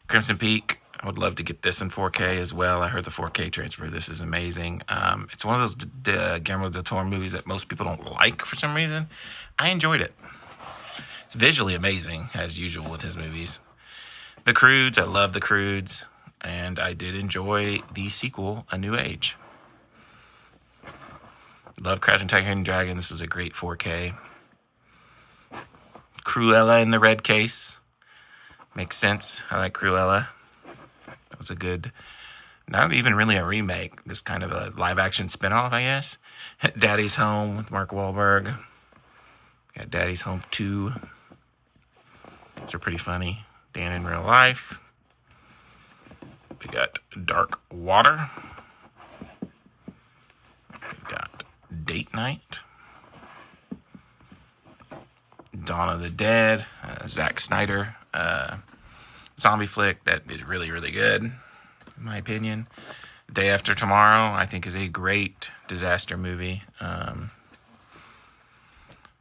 Crimson Peak. I would love to get this in 4K as well. I heard the 4K transfer. This is amazing. It's one of those Guillermo del Toro movies that most people don't like for some reason. I enjoyed it. It's visually amazing, as usual with his movies. The Croods. I love The Croods. And I did enjoy the sequel, A New Age. Love Crouching Tiger, Hidden Dragon. This was a great 4K. Cruella in the red case. Makes sense. I like Cruella. That was a good, not even really a remake, just kind of a live-action spinoff, I guess. Daddy's Home with Mark Wahlberg. Got Daddy's Home 2. These are pretty funny. Dan in Real Life. We got Dark Water. We got Date Night. Dawn of the Dead. Zack Snyder. Zombie flick that is really, really good, in my opinion. Day After Tomorrow, I think, is a great disaster movie.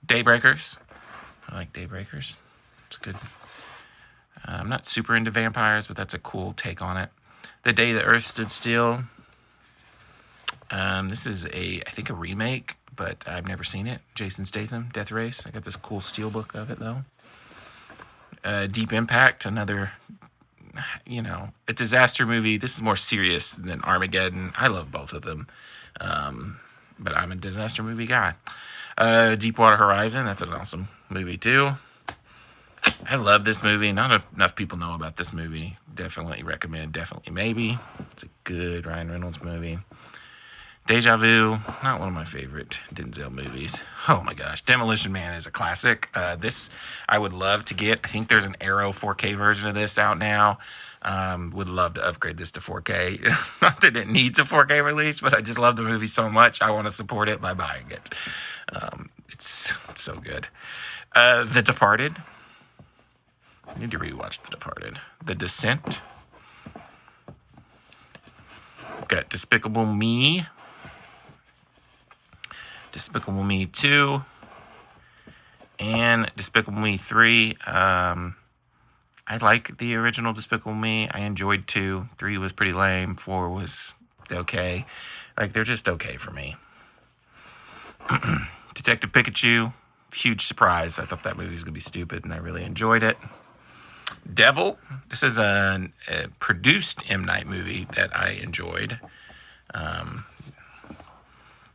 Daybreakers. I like Daybreakers. It's good. I'm not super into vampires, but that's a cool take on it. The Day the Earth Stood Still. This is I think a remake, but I've never seen it. Jason Statham, Death Race. I got this cool steelbook of it, though. Deep Impact, another, a disaster movie. This is more serious than Armageddon. I love both of them. but I'm a disaster movie guy. Deepwater Horizon, that's an awesome movie too. I love this movie. Not enough people know about this movie. Definitely recommend, definitely maybe. It's a good Ryan Reynolds movie. Deja Vu, not one of my favorite Denzel movies. Oh my gosh, Demolition Man is a classic. This I would love to get. I think there's an Arrow 4K version of this out now. Would love to upgrade this to 4K. Not that it needs a 4K release, but I just love the movie so much. I want to support it by buying it. It's so good. The Departed. I need to rewatch The Departed. The Descent. Got Despicable Me. Despicable Me 2. And Despicable Me 3. I like the original Despicable Me. I enjoyed 2. 3 was pretty lame. 4 was okay. Like, they're just okay for me. Detective Pikachu. Huge surprise. I thought that movie was going to be stupid, and I really enjoyed it. Devil. This is a produced M. Night movie that I enjoyed.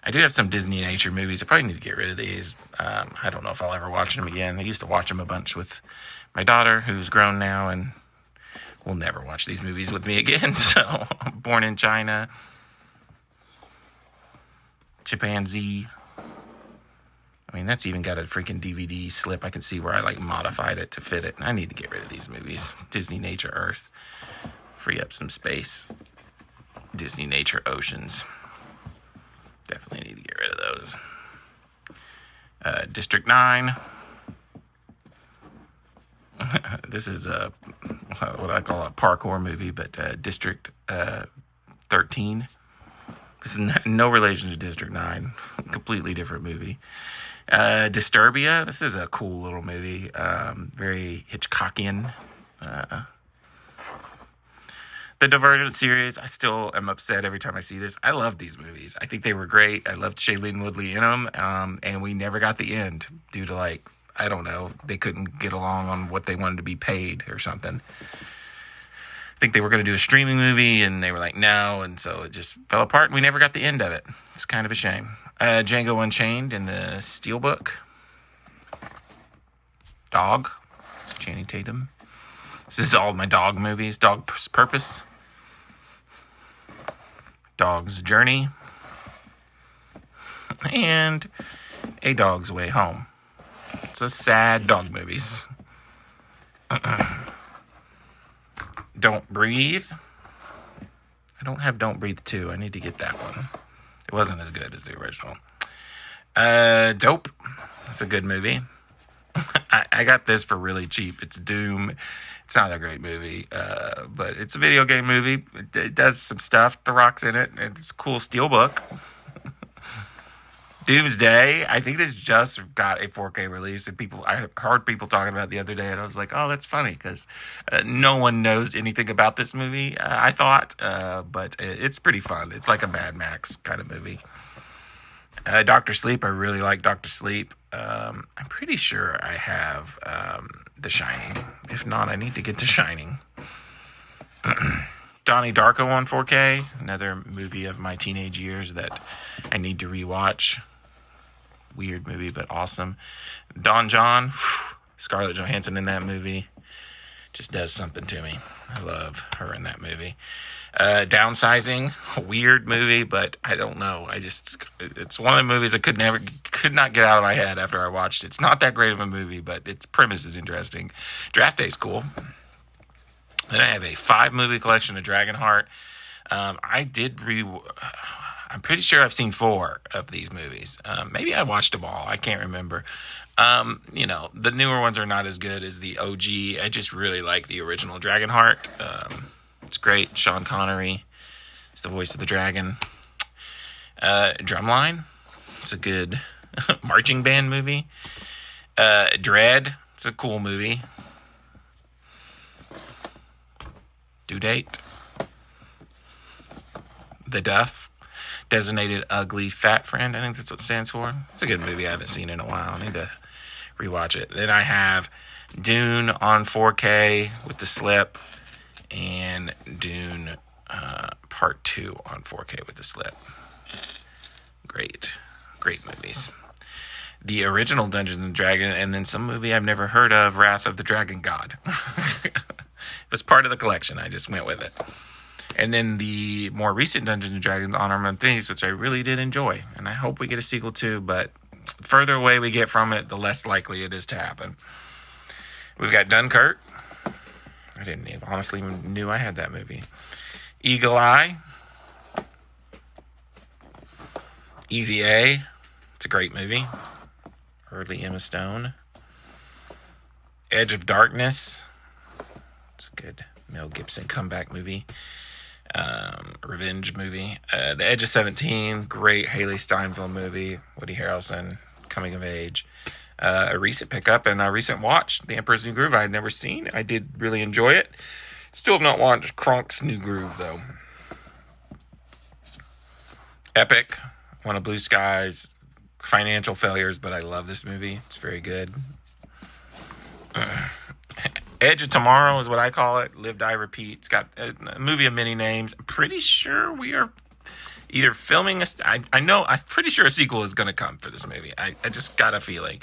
I do have some Disney nature movies. I probably need to get rid of these. I don't know if I'll ever watch them again. I used to watch them a bunch with my daughter, who's grown now, and will never watch these movies with me again. So, Born in China, Chimpanzee. I mean, that's even got a freaking DVD slip. I can see where I modified it to fit it. I need to get rid of these movies. Disney Nature Earth. Free up some space. Disney Nature Oceans. Definitely need to get rid of those. District 9. This is what I call a parkour movie, but District 13. This is no relation to District 9. Completely different movie. Disturbia. This is a cool little movie. Very Hitchcockian. The Divergent series, I still am upset every time I see this. I love these movies. I think they were great. I loved Shailene Woodley in them. And we never got the end due to, I don't know, they couldn't get along on what they wanted to be paid or something. I think they were going to do a streaming movie, and they were like, no, and so it just fell apart, and we never got the end of it. It's kind of a shame. Django Unchained and the Steelbook. Dog. Channing Tatum. This is all my dog movies. Dog's Purpose. Dog's Journey. And A Dog's Way Home. It's a sad dog movies. Don't Breathe. I don't have Don't Breathe 2. I need to get that one. It wasn't as good as the original. Dope. It's a good movie. I got this for really cheap. It's Doom. It's not a great movie, but it's a video game movie. It does some stuff. The Rock's in it. It's a cool steelbook. Doomsday. I think this just got a 4K release, and I heard people talking about it the other day, and I was like, oh, that's funny, because no one knows anything about this movie, I thought, but it's pretty fun. It's like a Mad Max kind of movie. Dr. Sleep. I really like Dr. Sleep. I'm pretty sure I have The Shining. If not, I need to get The Shining. Donnie Darko on 4K. Another movie of my teenage years that I need to rewatch. Weird movie, but awesome. Don John. Scarlett Johansson in that movie just does something to me. I love her in that movie. Downsizing, a weird movie, but I don't know. It's one of the movies I could not get out of my head after I watched it. It's not that great of a movie, but its premise is interesting. Draft Day's cool. Then I have a 5-movie collection of Dragonheart. I'm pretty sure I've seen 4 of these movies. Maybe I watched them all. I can't remember. The newer ones are not as good as the OG. I just really like the original Dragonheart. It's great. Sean Connery is the voice of the dragon. Drumline. It's a good marching band movie. Dread. It's a cool movie. Due Date. The Duff. Designated Ugly Fat Friend. I think that's what it stands for. It's a good movie. I haven't seen it in a while. I need to rewatch it. Then I have Dune on 4K with the slip. And Dune Part 2 on 4K with the slip. Great, great movies. The original Dungeons and Dragons, and then some movie I've never heard of, Wrath of the Dragon God. It was part of the collection. I just went with it. And then the more recent Dungeons and Dragons Honor Among Thieves, which I really did enjoy. And I hope we get a sequel too, but the further away we get from it, the less likely it is to happen. We've got Dunkirk. I didn't even honestly knew I had that movie. Eagle Eye. Easy A. It's a great movie. Early Emma Stone. Edge of Darkness. It's a good Mel Gibson comeback movie. Revenge movie. The Edge of 17. Great Haley Steinfeld movie. Woody Harrelson. Coming of age. A recent pickup and a recent watch. The Emperor's New Groove I had never seen. I did really enjoy it. Still have not watched Kronk's New Groove though. Epic. One of Blue Sky's financial failures, but I love this movie. It's very good. Edge of Tomorrow is what I call it. Live, Die, Repeat. It's got a movie of many names. I'm pretty sure we are either filming I'm pretty sure a sequel is going to come for this movie. I just got a feeling.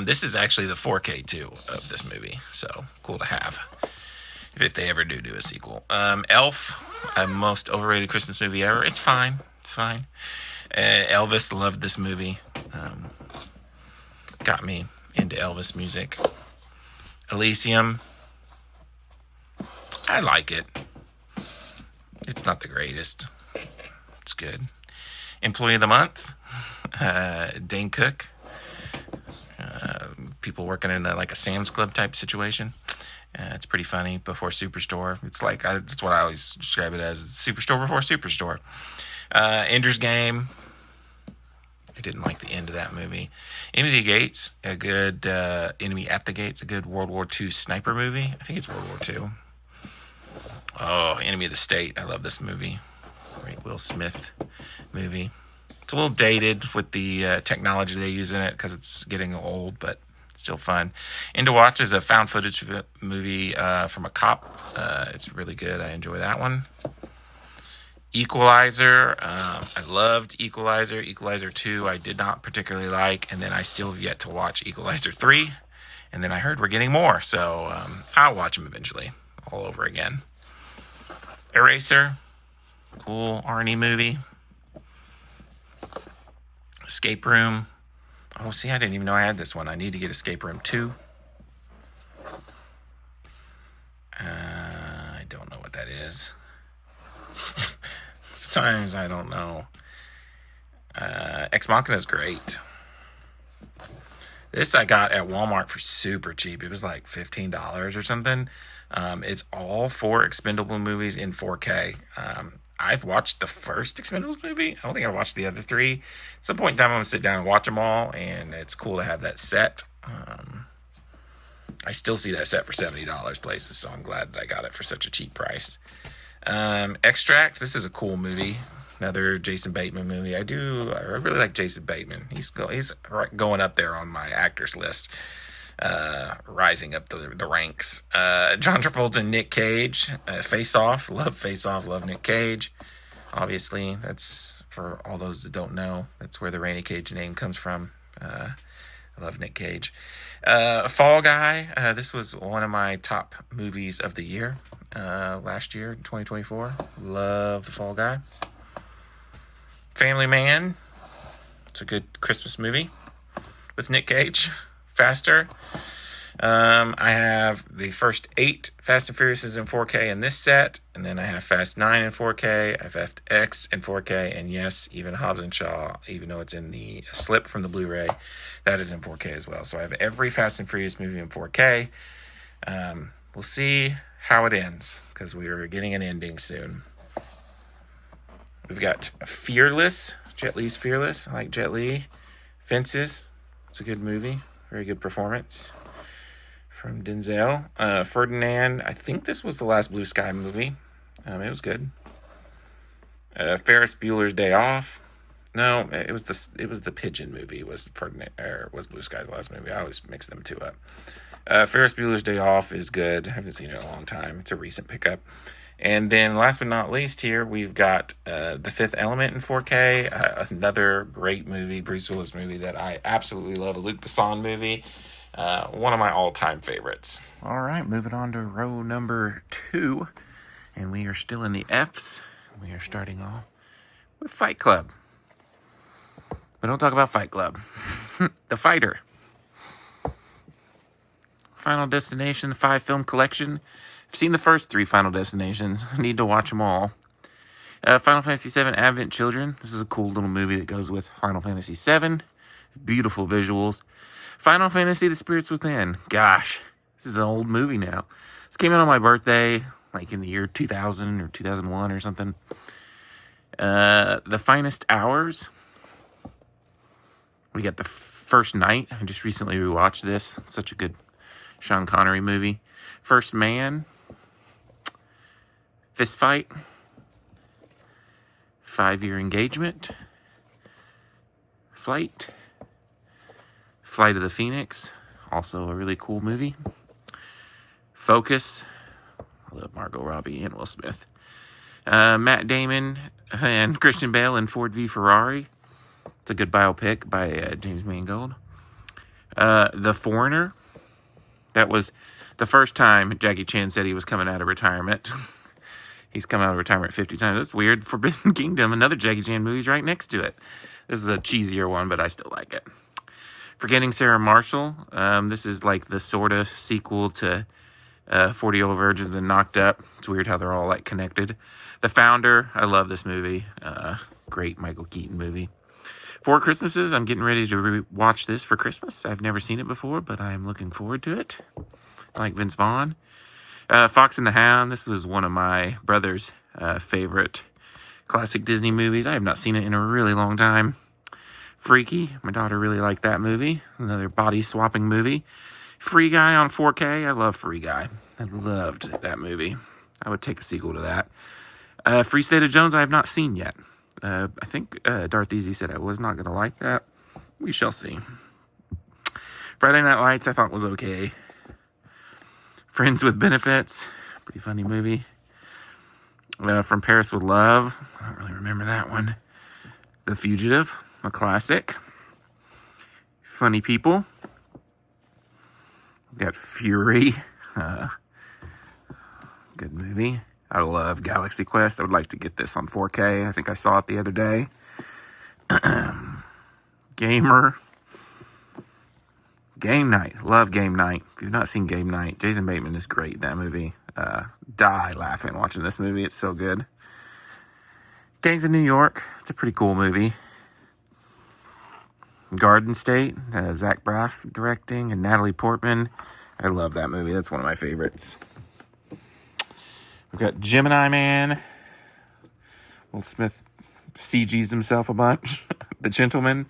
This is actually the 4K too of this movie. So cool to have if they ever do a sequel. Elf, most overrated Christmas movie ever. It's fine. It's fine. Elvis, loved this movie. Got me into Elvis music. Elysium, I like it. It's not the greatest. It's good. Employee of the Month, Dane Cook. People working in a Sam's Club type situation. It's pretty funny. Before Superstore. It's that's what I always describe it as. Superstore before Superstore. Ender's Game. I didn't like the end of that movie. Enemy at the Gates, a good Enemy at the Gates, a good World War II sniper movie. I think it's World War II. Oh, Enemy of the State. I love this movie. Great Will Smith movie. It's a little dated with the technology they use in it because it's getting old, but still fun. And to watch is a found footage movie from a cop. It's really good. I enjoy that one. Equalizer. I loved Equalizer. Equalizer 2 I did not particularly like. And then I still have yet to watch Equalizer 3. And then I heard we're getting more. So I'll watch them eventually. All over again. Eraser. Cool Arnie movie. Escape Room. Oh, see, I didn't even know I had this one. I need to get Escape Room 2. I don't know what that is. Sometimes I don't know. Ex Machina is great. This I got at Walmart for super cheap. It was like $15 or something. It's all 4 Expendable movies in 4K. I've watched the first Expendables movie. I don't think I watched the other 3. At some point in time, I'm going to sit down and watch them all, and it's cool to have that set. I still see that set for $70 places, so I'm glad that I got it for such a cheap price. Extract. This is a cool movie. Another Jason Bateman movie. I really like Jason Bateman. He's going up there on my actors list. Rising up the ranks. John Travolta and Nick Cage. Face Off. Love Face Off. Love Nick Cage. Obviously, that's for all those that don't know. That's where the Rainy Cage name comes from. I love Nick Cage. Fall Guy. This was one of my top movies of the year. Last year, 2024. Love The Fall Guy. Family Man. It's a good Christmas movie with Nick Cage. Faster. I have the first 8 Fast and Furiouses in 4K in this set, and then I have Fast 9 in 4K, I have FX in 4K, and yes, even Hobbs and Shaw, even though it's in the slip from the Blu-ray, that is in 4K as well. So I have every Fast and Furious movie in 4K. We'll see how it ends, because we are getting an ending soon. We've got Fearless, Jet Li's Fearless. I like Jet Li. Fences, it's a good movie. Very good performance from Denzel. Ferdinand, I think this was the last Blue Sky movie. It was good. Ferris Bueller's Day Off. No, it was the Pigeon movie. Was Blue Sky's last movie? I always mix them two up. Ferris Bueller's Day Off is good. I haven't seen it in a long time. It's a recent pickup. And then last but not least here, we've got The Fifth Element in 4K, another great movie, Bruce Willis movie that I absolutely love, a Luc Besson movie, one of my all-time favorites. All right, moving on to row number 2, and we are still in the Fs. We are starting off with Fight Club. But don't talk about Fight Club. The Fighter. Final Destination, the 5-film collection. I've seen the first 3 Final Destinations. I need to watch them all. Final Fantasy VII Advent Children. This is a cool little movie that goes with Final Fantasy VII. Beautiful visuals. Final Fantasy The Spirits Within. Gosh, this is an old movie now. This came out on my birthday, like in the year 2000 or 2001 or something. The Finest Hours. We got The First Night. I just recently rewatched this. Such a good Sean Connery movie. First Man. Fist Fight. 5-Year Engagement. Flight of the Phoenix. Also a really cool movie. Focus. I love Margot Robbie and Will Smith. Matt Damon and Christian Bale in Ford v Ferrari. It's a good biopic by James Mangold. The Foreigner. That was the first time Jackie Chan said he was coming out of retirement. He's come out of retirement 50 times. That's weird. Forbidden Kingdom, another Jackie Chan movie, is right next to it. This is a cheesier one, but I still like it. Forgetting Sarah Marshall. This is like the sort of sequel to 40-Year-Old Virgins and Knocked Up. It's weird how they're all like connected. The Founder. I love this movie. Great Michael Keaton movie. Four Christmases. I'm getting ready to watch this for Christmas. I've never seen it before, but I'm looking forward to it. I like Vince Vaughn. Fox and the Hound. This was one of my brother's favorite classic Disney movies. I have not seen it in a really long time. Freaky. My daughter really liked that movie. Another body swapping movie. Free Guy on 4K. I love Free Guy. I loved that movie. I would take a sequel to that. Free State of Jones I have not seen yet. I think Darth Easy said I was not going to like that. We shall see. Friday Night Lights I thought was okay. Friends with Benefits. Pretty funny movie. From Paris with Love. I don't really remember that one. The Fugitive. A classic. Funny People. We got Fury. Good movie. I love Galaxy Quest. I would like to get this on 4K. I think I saw it the other day. Gamer. Game Night. Love Game Night. If you've not seen Game Night, Jason Bateman is great in that movie. Die laughing watching this movie. It's so good. Gangs of New York. It's a pretty cool movie. Garden State. Zach Braff directing and Natalie Portman. I love that movie. That's one of my favorites. We've got Gemini Man. Will Smith CGs himself a bunch. The Gentleman.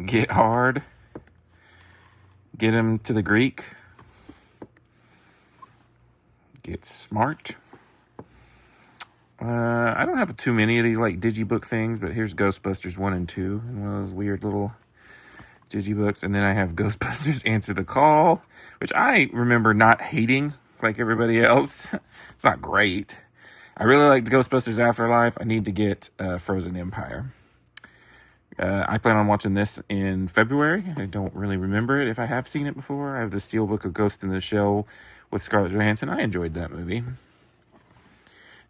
Get Hard. Get Him to the Greek. Get Smart. I don't have too many of these like digibook things, but here's Ghostbusters 1 and 2. And one of those weird little digibooks. And then I have Ghostbusters Answer the Call, which I remember not hating like everybody else. It's not great. I really liked Ghostbusters Afterlife. I need to get Frozen Empire. I plan on watching this in February. I don't really remember it if I have seen it before. I have the Steelbook of Ghost in the Shell with Scarlett Johansson. I enjoyed that movie.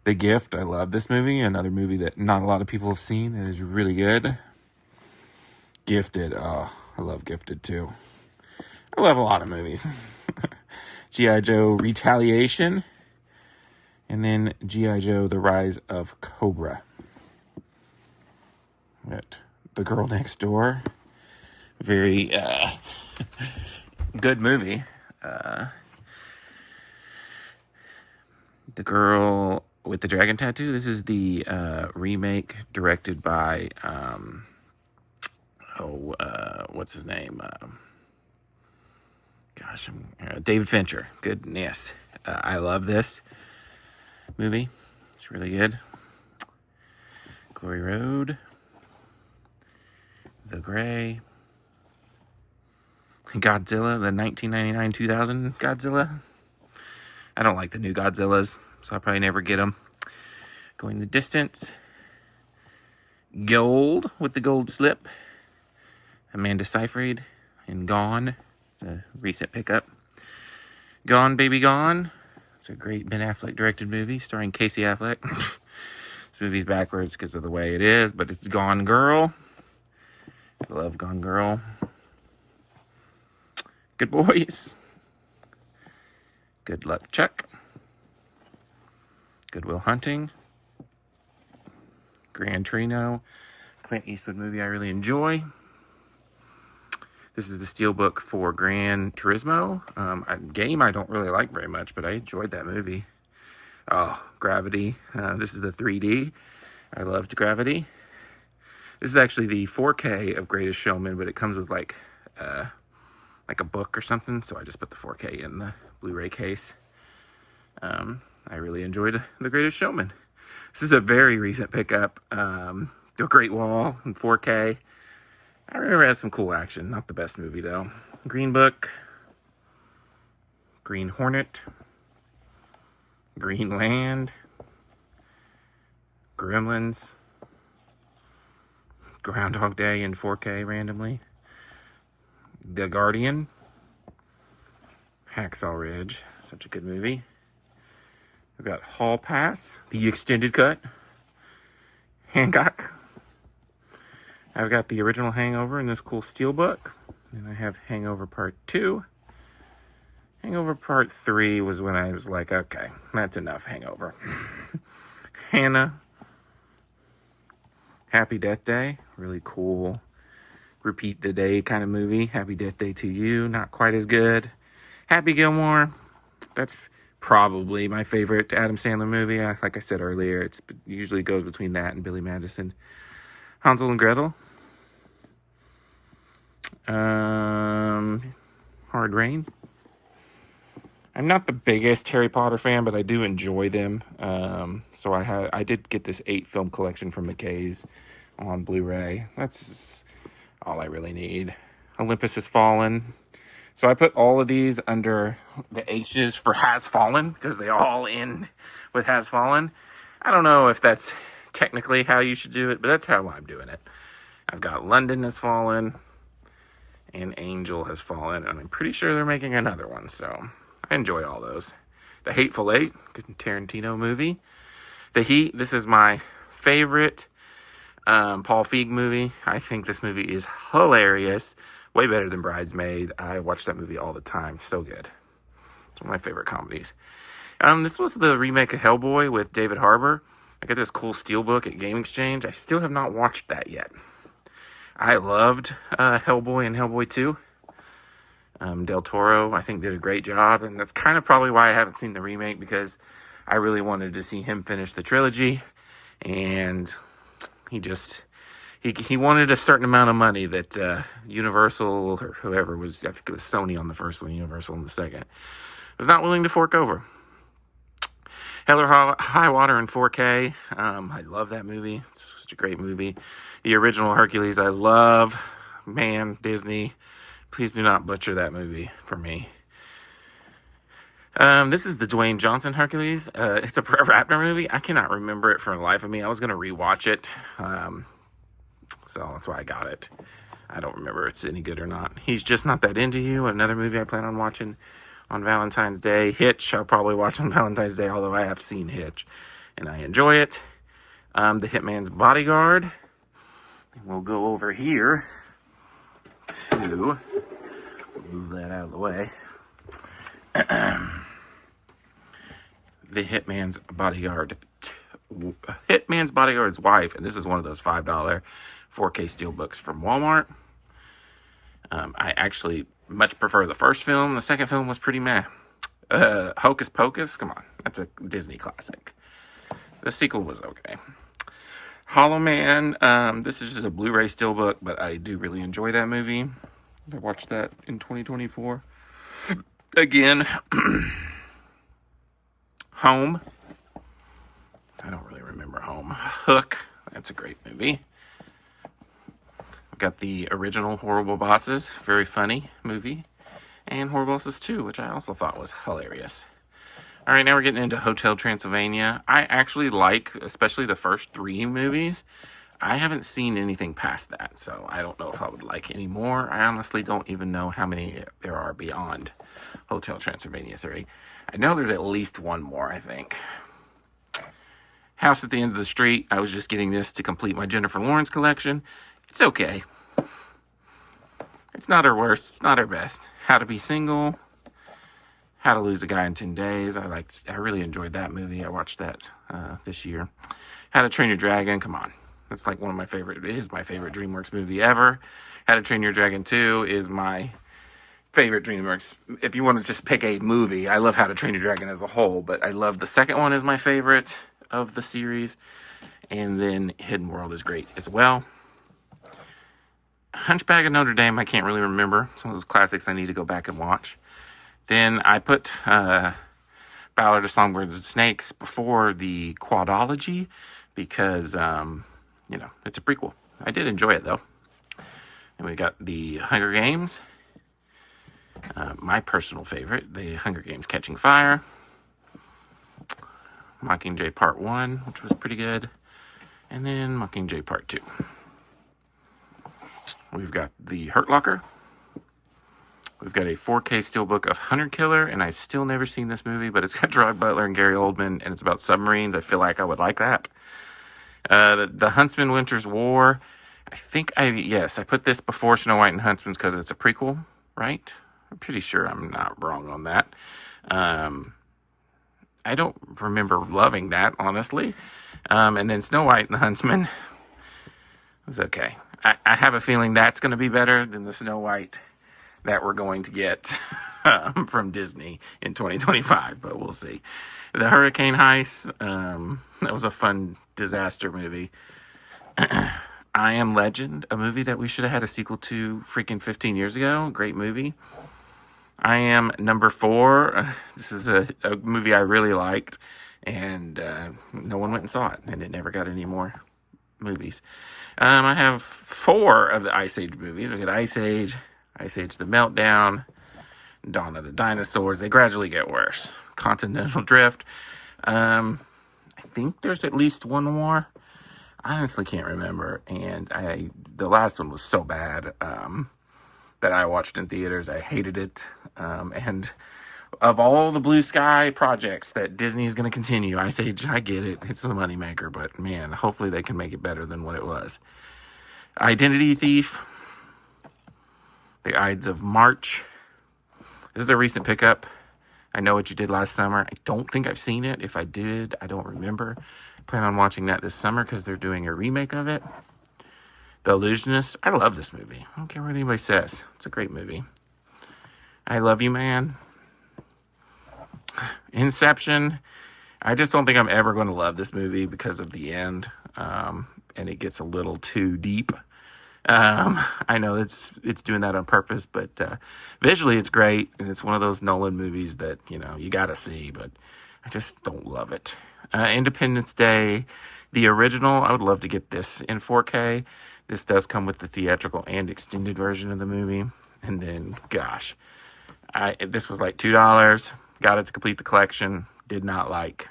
The Gift. I love this movie. Another movie that not a lot of people have seen. It is really good. Gifted. Oh, I love Gifted too. I love a lot of movies. G.I. Joe Retaliation. And then G.I. Joe The Rise of Cobra. But The Girl Next Door. Very good movie. The Girl with the Dragon Tattoo. This is the remake directed by what's his name? David Fincher. Goodness. I love this movie. It's really good. Glory Road. The Gray. Godzilla, the 1999-2000 Godzilla. I don't like the new Godzillas, so I'll probably never get them. Going the Distance. Gold with the gold slip. Amanda Seyfried in Gone. It's a recent pickup. Gone, Baby Gone. It's a great Ben Affleck directed movie starring Casey Affleck. This movie's backwards because of the way it is, but it's Gone Girl. I love Gone Girl. Good Boys. Good Luck Chuck. Good Will Hunting. Gran Torino. Clint Eastwood movie I really enjoy. This is the steelbook for Gran Turismo. A game I don't really like very much, but I enjoyed that movie. Oh, Gravity. This is the 3D. I loved Gravity. This is actually the 4K of Greatest Showman, but it comes with like a book or something, so I just put the 4K in the Blu-ray case. I really enjoyed The Greatest Showman. This is a very recent pickup. The Great Wall in 4K. I remember it had some cool action. Not the best movie, though. Green Book. Green Hornet. Greenland. Gremlins. Groundhog Day in 4K randomly. The Guardian. Hacksaw Ridge. Such a good movie. We've got Hall Pass. The extended cut. Hancock. I've got the original Hangover in this cool steelbook. And I have Hangover Part 2. Hangover Part 3 was when I was like, okay, that's enough Hangover. Hannah. Happy Death Day. Really cool. Repeat the day kind of movie. Happy Death Day to You. Not quite as good. Happy Gilmore. That's probably my favorite Adam Sandler movie. Like I said earlier, it usually goes between that and Billy Madison. Hansel and Gretel. Hard Rain. I'm not the biggest Harry Potter fan, but I do enjoy them. So I did get this 8-film collection from McKay's on Blu-ray. That's all I really need. Olympus Has Fallen. So I put all of these under the H's for Has Fallen, because they all end with Has Fallen. I don't know if that's technically how you should do it, but that's how I'm doing it. I've got London Has Fallen and Angel Has Fallen, and I'm pretty sure they're making another one, so I enjoy all those. The Hateful Eight, good Tarantino movie. The Heat, this is my favorite Paul Feig movie. I think this movie is hilarious. Way better than Bridesmaid. I watch that movie all the time. So good. It's one of my favorite comedies. This was the remake of Hellboy with David Harbour. I got this cool steelbook at Game Exchange. I still have not watched that yet. I loved Hellboy and Hellboy 2. Del Toro, I think, did a great job. And that's kind of probably why I haven't seen the remake, because I really wanted to see him finish the trilogy. And he wanted a certain amount of money that Universal or whoever was, I think it was Sony on the first one, Universal on the second, was not willing to fork over. Hell or High Water in 4K. I love that movie. It's such a great movie. The original Hercules, I love. Man, Disney, please do not butcher that movie for me. This is the Dwayne Johnson Hercules. It's a Brett Ratner movie. I cannot remember it for the life of me. I was going to rewatch it. So that's why I got it. I don't remember if it's any good or not. He's Just Not That Into You, another movie I plan on watching on Valentine's Day. Hitch, I'll probably watch on Valentine's Day, although I have seen Hitch, and I enjoy it. The Hitman's Bodyguard. And we'll go over here to move that out of the way. The Hitman's Bodyguard. Hitman's Bodyguard's Wife, and this is one of those $5 4K steelbooks from Walmart. I actually much prefer the first film. The second film was pretty meh. Hocus Pocus, come on, that's a Disney classic. The sequel was okay. Hollow Man, this is just a Blu-ray steelbook, but I do really enjoy that movie. I watched that in 2024. Again, Home. I don't really remember Home. Hook, that's a great movie. I've got the original Horrible Bosses, very funny movie. And Horrible Bosses 2, which I also thought was hilarious. All right, now we're getting into Hotel Transylvania. I actually like, especially the first 3 movies. I haven't seen anything past that, so I don't know if I would like any more. I honestly don't even know how many there are beyond Hotel Transylvania 3. I know there's at least one more, I think. House at the End of the Street. I was just getting this to complete my Jennifer Lawrence collection. It's okay. It's not her worst. It's not her best. How to Be Single. How to Lose a Guy in 10 Days. I really enjoyed that movie. I watched that this year. How to Train Your Dragon. Come on. That's like one of my favorite. It is my favorite DreamWorks movie ever. How to Train Your Dragon 2 is my favorite DreamWorks. If you want to just pick a movie, I love How to Train Your Dragon as a whole, but I love the second one is my favorite of the series. And then Hidden World is great as well. Hunchback of Notre Dame, I can't really remember. Some of those classics I need to go back and watch. Then I put Ballad of Songbirds and Snakes before the quadology because, it's a prequel. I did enjoy it, though. And we got the Hunger Games. My personal favorite, the Hunger Games Catching Fire. Mockingjay Part 1, which was pretty good. And then Mockingjay Part 2. We've got The Hurt Locker. We've got a 4K steelbook of Hunter Killer, and I've still never seen this movie, but it's got Gerard Butler and Gary Oldman, and it's about submarines. I feel like I would like that. The Huntsman Winter's War. I put this before Snow White and Huntsman because it's a prequel, right? I'm pretty sure I'm not wrong on that. I don't remember loving that, honestly. And then Snow White and the Huntsman was okay. I have a feeling that's going to be better than the Snow White that we're going to get from Disney in 2025, but we'll see. The Hurricane Heist, that was a fun disaster movie. I Am Legend, a movie that we should have had a sequel to freaking 15 years ago. Great movie. I Am Number 4. This is a movie I really liked, and no one went and saw it, and it never got any more movies. I have 4 of the Ice Age movies. I got Ice Age The Meltdown, Dawn of the Dinosaurs. They gradually get worse. Continental Drift. I think there's at least one more. I honestly can't remember. And the last one was so bad that I watched in theaters. I hated it. And of all the blue sky projects that Disney is going to continue, Ice Age, I get it. It's a moneymaker. But man, hopefully they can make it better than what it was. Identity Thief. The Ides of March. This is a recent pickup. I Know What You Did Last Summer. I don't think I've seen it. If I did, I don't remember. I plan on watching that this summer because they're doing a remake of it. The Illusionist. I love this movie. I don't care what anybody says. It's a great movie. I Love You, Man. Inception. I just don't think I'm ever going to love this movie because of the end. And it gets a little too deep. I know it's doing that on purpose, but visually it's great, and it's one of those Nolan movies that you gotta see, but I just don't love it. Independence Day, the original. I would love to get this in 4K. This does come with the theatrical and extended version of the movie, and then gosh, this was like $2. Got it to complete the collection. Did not like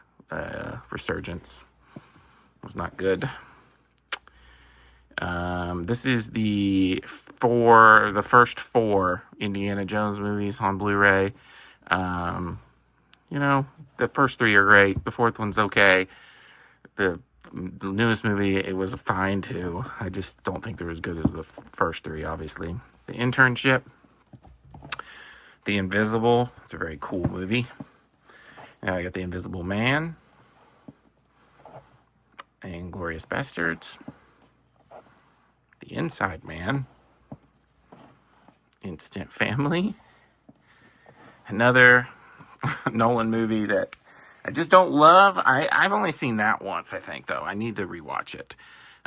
Resurgence. Was not good. This is the first 4 Indiana Jones movies on Blu-ray. The first 3 are great. The 4th one's okay. The newest movie, it was fine too. I just don't think they're as good as the first 3, obviously. The Internship. The Invisible. It's a very cool movie. Now I got The Invisible Man. And Glorious Bastards. The Inside Man. Instant Family. Another Nolan movie that I just don't love. I've only seen that once, I think, though. I need to rewatch it.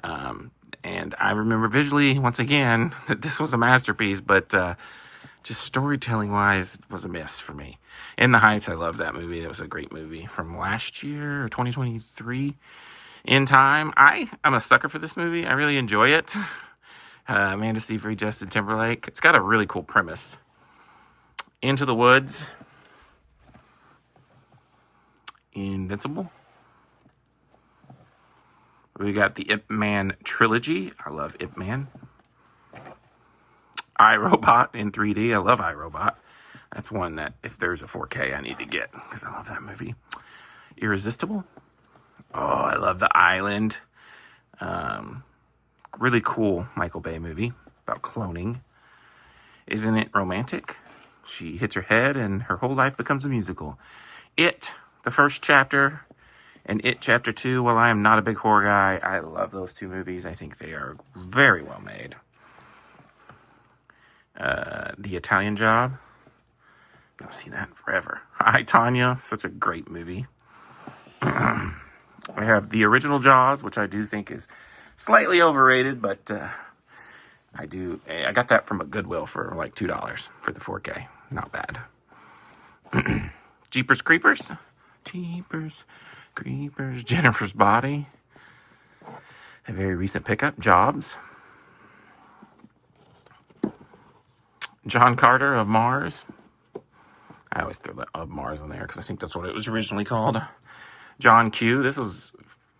And I remember visually, once again, that this was a masterpiece, but just storytelling-wise was a miss for me. In the Heights, I love that movie. That was a great movie from last year, or 2023. In Time, I'm a sucker for this movie. I really enjoy it. Amanda Seyfried, Justin Timberlake. It's got a really cool premise. Into the Woods. Invincible. We got the Ip Man trilogy. I love Ip Man. iRobot in 3D. I love iRobot. That's one that if there's a 4K I need to get because I love that movie. Irresistible. Oh, I love The Island. Really cool Michael Bay movie about cloning. Isn't it romantic? She hits her head and her whole life becomes a musical. It, the first chapter, and It Chapter 2. While I am not a big horror guy, I love those two movies. I think they are very well made. The Italian Job. I've seen that forever. Hi, Tanya. Such a great movie. I have the original Jaws, which I do think is slightly overrated, but I got that from a Goodwill for like $2 for the 4K. Not bad. Jeepers Creepers. Jeepers Creepers. Jennifer's Body. A very recent pickup. Jobs. John Carter of Mars. I always throw that of Mars in there because I think that's what it was originally called. John Q. This was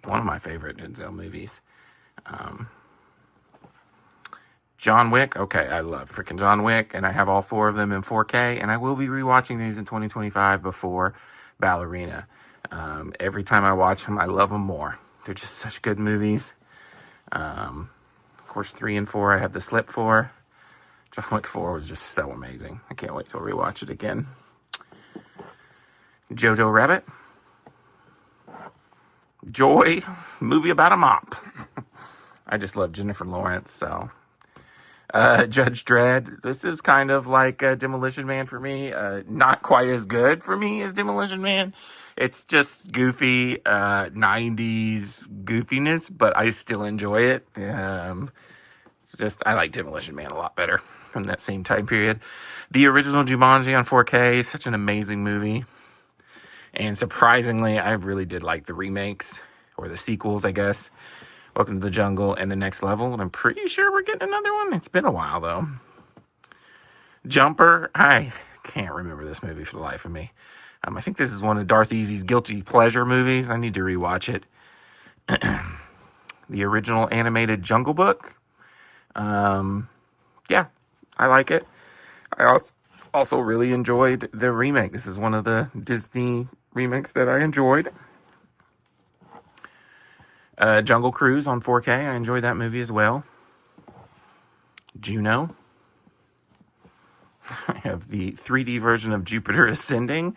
one of my favorite Denzel movies. John Wick. Okay, I love freaking John Wick, and I have all 4 of them in 4K, and I will be rewatching these in 2025 before Ballerina. Every time I watch them, I love them more. They're just such good movies. Of course, 3 and 4 I have the slip for. John Wick 4 was just so amazing. I can't wait to rewatch it again. Jojo Rabbit. Joy, movie about a mop. I just love Jennifer Lawrence, so. Judge Dredd. This is kind of like Demolition Man for me. Not quite as good for me as Demolition Man. It's just goofy, 90s goofiness, but I still enjoy it. I like Demolition Man a lot better from that same time period. The original Jumanji on 4K is such an amazing movie. And surprisingly, I really did like the remakes, or the sequels, I guess. Welcome to the Jungle and The Next Level. And I'm pretty sure we're getting another one. It's been a while, though. Jumper. I can't remember this movie for the life of me. I think this is one of Darth Easy's guilty pleasure movies. I need to rewatch it. The original animated Jungle Book. Yeah, I like it. I also really enjoyed the remake. This is one of the Disney remakes that I enjoyed. Jungle Cruise on 4K. I enjoyed that movie as well. Juno. I have the 3D version of Jupiter Ascending.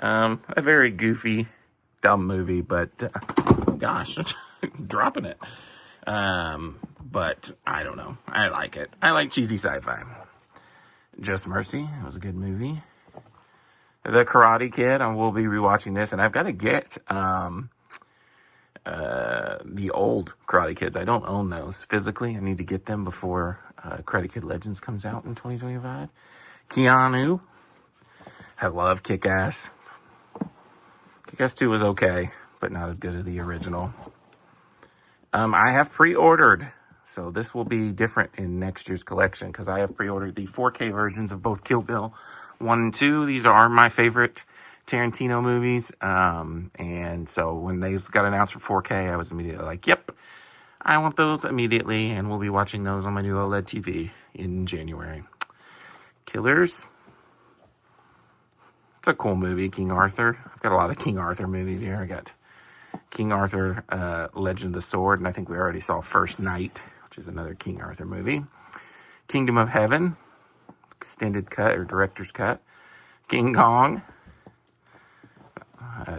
A very goofy, dumb movie, but gosh, dropping it. But I don't know. I like it. I like cheesy sci-fi. Just Mercy. It was a good movie. The Karate Kid. I will be rewatching this, and I've got to get the old Karate Kids. I don't own those physically. I need to get them before Karate Kid Legends comes out in 2025. Keanu. I love Kick-Ass. Kick-Ass 2 was okay, but not as good as the original. I have pre-ordered, so this will be different in next year's collection because I have pre-ordered the 4K versions of both Kill Bill 1 and 2. These are my favorite Tarantino movies, and so when these got announced for 4K, I was immediately like, yep, I want those immediately, and we'll be watching those on my new OLED TV in January. Killers. It's a cool movie, King Arthur. I've got a lot of King Arthur movies here. I got King Arthur, Legend of the Sword, and I think we already saw First Night, which is another King Arthur movie. Kingdom of Heaven, extended cut or director's cut. King Kong.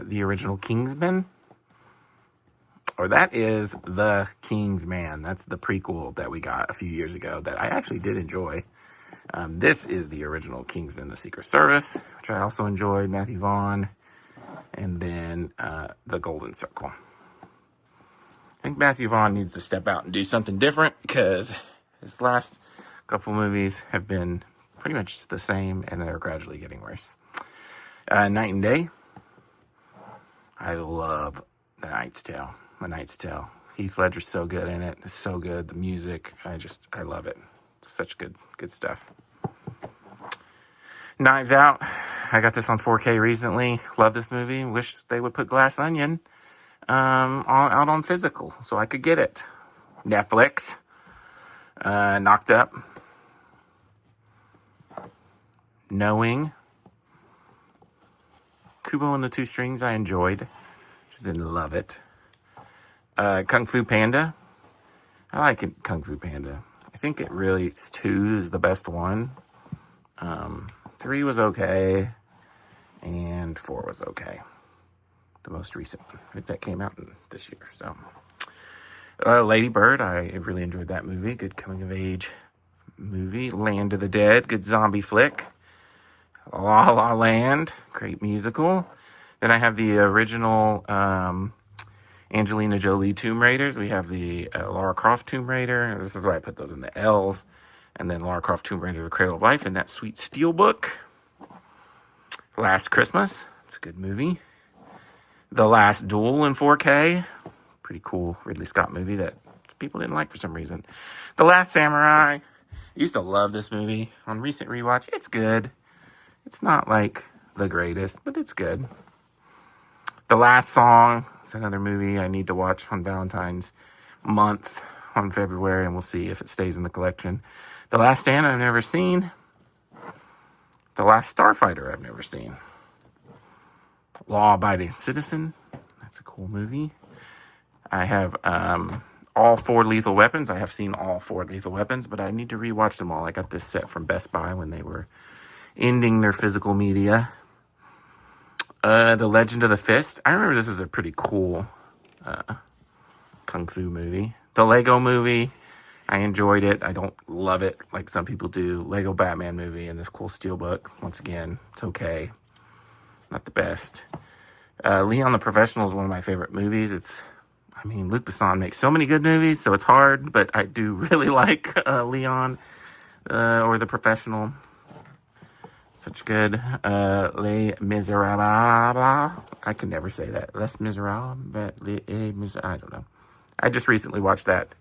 The original Kingsman. Or that is The Kingsman. That's the prequel that we got a few years ago that I actually did enjoy. This is the original Kingsman, The Secret Service, which I also enjoyed. Matthew Vaughn. And then The Golden Circle. I think Matthew Vaughn needs to step out and do something different because his last couple movies have been pretty much the same and they're gradually getting worse. Night and Day. I love The Knight's Tale. The Knight's Tale. Heath Ledger's so good in it. It's so good. The music, I love it. It's such good stuff. Knives Out. I got this on 4K recently. Love this movie. Wish they would put Glass Onion out on physical so I could get it. Netflix. Knocked Up. Knowing. Kubo and the Two Strings I enjoyed. Just didn't love it. Kung Fu Panda. I like it, Kung Fu Panda. I think it really, 2 is the best one. 3 was okay. And 4 was okay. The most recent one. I think that came out this year. So, Lady Bird, I really enjoyed that movie. Good coming of age movie. Land of the Dead, good zombie flick. La La Land, great musical. Then I have the original Angelina Jolie Tomb Raiders. We have the Lara Croft Tomb Raider. This is why I put those in the L's. And then Lara Croft Tomb Raider, The Cradle of Life, and that sweet steel book. Last Christmas. It's a good movie. The Last Duel in 4K. Pretty cool Ridley Scott movie that people didn't like for some reason. The Last Samurai. I used to love this movie. On recent rewatch, it's good. It's not like the greatest, but it's good. The Last Song. It's another movie I need to watch on Valentine's month on February, and we'll see if it stays in the collection. The Last Stand I've never seen. The Last Starfighter I've never seen. Law Abiding Citizen. That's a cool movie. I have all 4 Lethal Weapons. I have seen all 4 Lethal Weapons, but I need to rewatch them all. I got this set from Best Buy when they were ending their physical media. The Legend of the Fist. I remember this is a pretty cool Kung Fu movie. The Lego Movie. I enjoyed it. I don't love it like some people do. Lego Batman movie and this cool steelbook. Once again, it's okay. Not the best. Leon the Professional is one of my favorite movies. Luc Besson makes so many good movies, so it's hard, but I do really like Leon or The Professional. Such good. Les Miserables. I can never say that. Les Miserables. I don't know. I just recently watched that.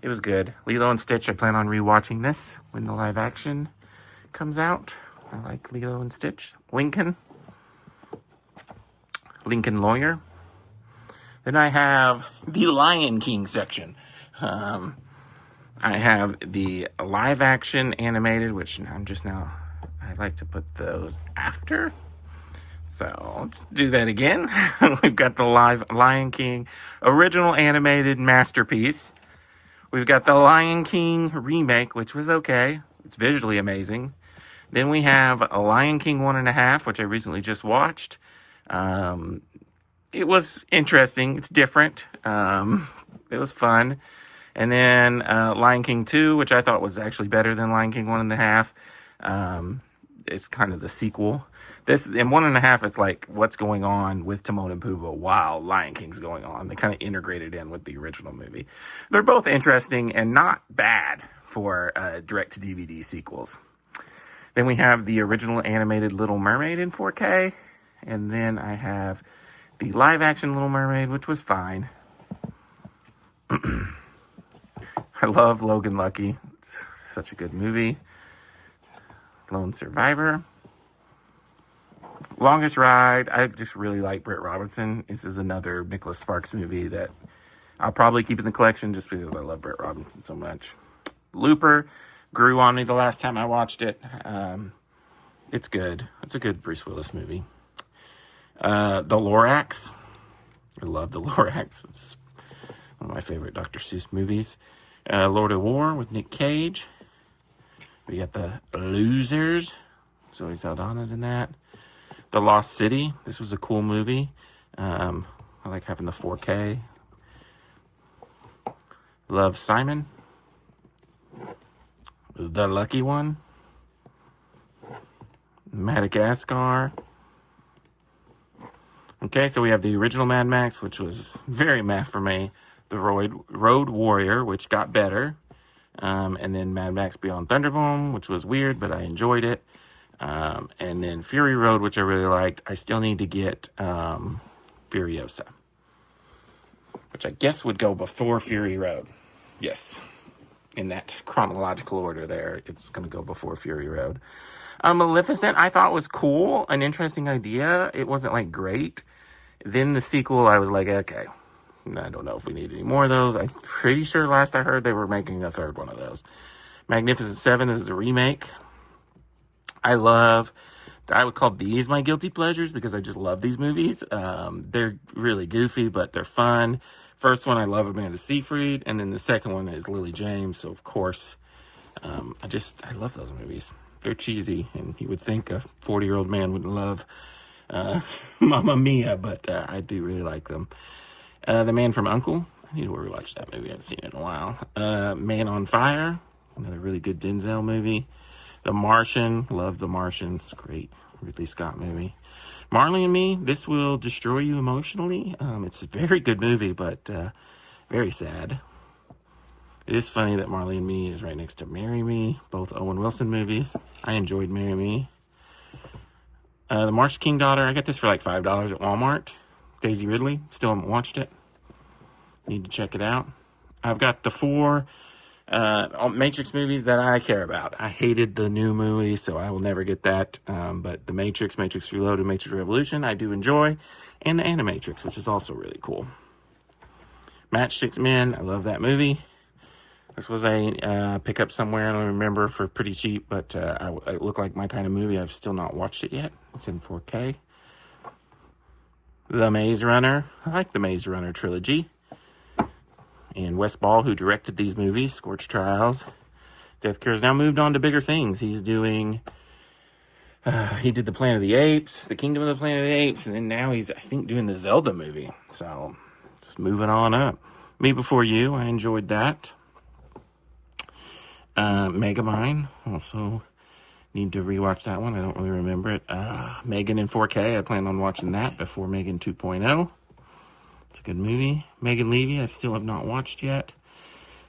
It was good. Lilo and Stitch, I plan on rewatching this when the live action comes out. I like Lilo and Stitch. Lincoln Lawyer. Then I have the Lion King section. I have the live action animated, which I like to put those after. So let's do that again. We've got the Lion King original animated masterpiece. We've got the Lion King remake, which was okay. It's visually amazing. Then we have a Lion King 1.5, which I recently just watched. It was interesting. It's different. It was fun. And then Lion King 2, which I thought was actually better than Lion King 1.5. It's kind of the sequel. This in 1.5, it's like what's going on with Timon and Pumbaa while Lion King's going on. They kind of integrated in with the original movie. They're both interesting and not bad for direct-to-DVD sequels. Then we have the original animated Little Mermaid in 4K. And then I have the live-action Little Mermaid, which was fine. I love Logan Lucky. It's such a good movie. Lone Survivor. Longest Ride. I just really like Britt Robinson. This is another Nicholas Sparks movie that I'll probably keep in the collection just because I love Britt Robinson so much. Looper grew on me the last time I watched it. It's good. It's a good Bruce Willis movie. The Lorax. I love The Lorax. It's one of my favorite Dr. Seuss movies. Lord of War with Nick Cage. We got The Losers. Zoe Saldana's in that. The Lost City. This was a cool movie. I like having the 4K. Love, Simon. The Lucky One. Madagascar. Okay, so we have the original Mad Max, which was very meh for me. The Road Warrior, which got better. And then Mad Max Beyond Thunderdome, which was weird, but I enjoyed it. And then Fury Road, which I really liked. I still need to get Furiosa, which I guess would go before Fury Road. Yes, in that chronological order there, it's going to go before Fury Road. Maleficent, I thought was cool, an interesting idea. It wasn't like great. Then the sequel, I was like, okay, I don't know if we need any more of those. I'm pretty sure last I heard they were making a third one of those. Magnificent Seven, this is a remake. I would call these my guilty pleasures because I just love these movies. They're really goofy, but they're fun. First one, I love Amanda Seyfried, and then the second one is Lily James. So of course, I love those movies. They're cheesy, and you would think a 40-year-old man would love Mamma Mia, but I do really like them. The Man from U.N.C.L.E. I need to rewatch that movie. I haven't seen it in a while. Man on Fire, another really good Denzel movie. The Martian, love The Martian. It's a great Ridley Scott movie. Marley and Me, this will destroy you emotionally. It's a very good movie, but very sad. It is funny that Marley and Me is right next to Marry Me, both Owen Wilson movies. I enjoyed Marry Me. The March King Daughter, I got this for like $5 at Walmart. Daisy Ridley, still haven't watched it. Need to check it out. I've got the 4 Matrix movies that I care about. I hated the new movie, so I will never get that. But the Matrix, Matrix Reloaded, Matrix Revolution, I do enjoy. And the Animatrix, which is also really cool. Matchstick Men, I love that movie. This was a pickup somewhere, I don't remember, for pretty cheap, but it looked like my kind of movie. I've still not watched it yet. It's in 4K. The Maze Runner. I like the Maze Runner trilogy. And Wes Ball, who directed these movies, Scorched Trials, Death Cure, has now moved on to bigger things. He's doing, he did the Planet of the Apes, the Kingdom of the Planet of the Apes, and then now he's, I think, doing the Zelda movie. So, just moving on up. Me Before You, I enjoyed that. Megamind, also need to rewatch that one. I don't really remember it. Megan in 4K, I plan on watching that before Megan 2.0. It's a good movie. Megan Levy, I still have not watched yet.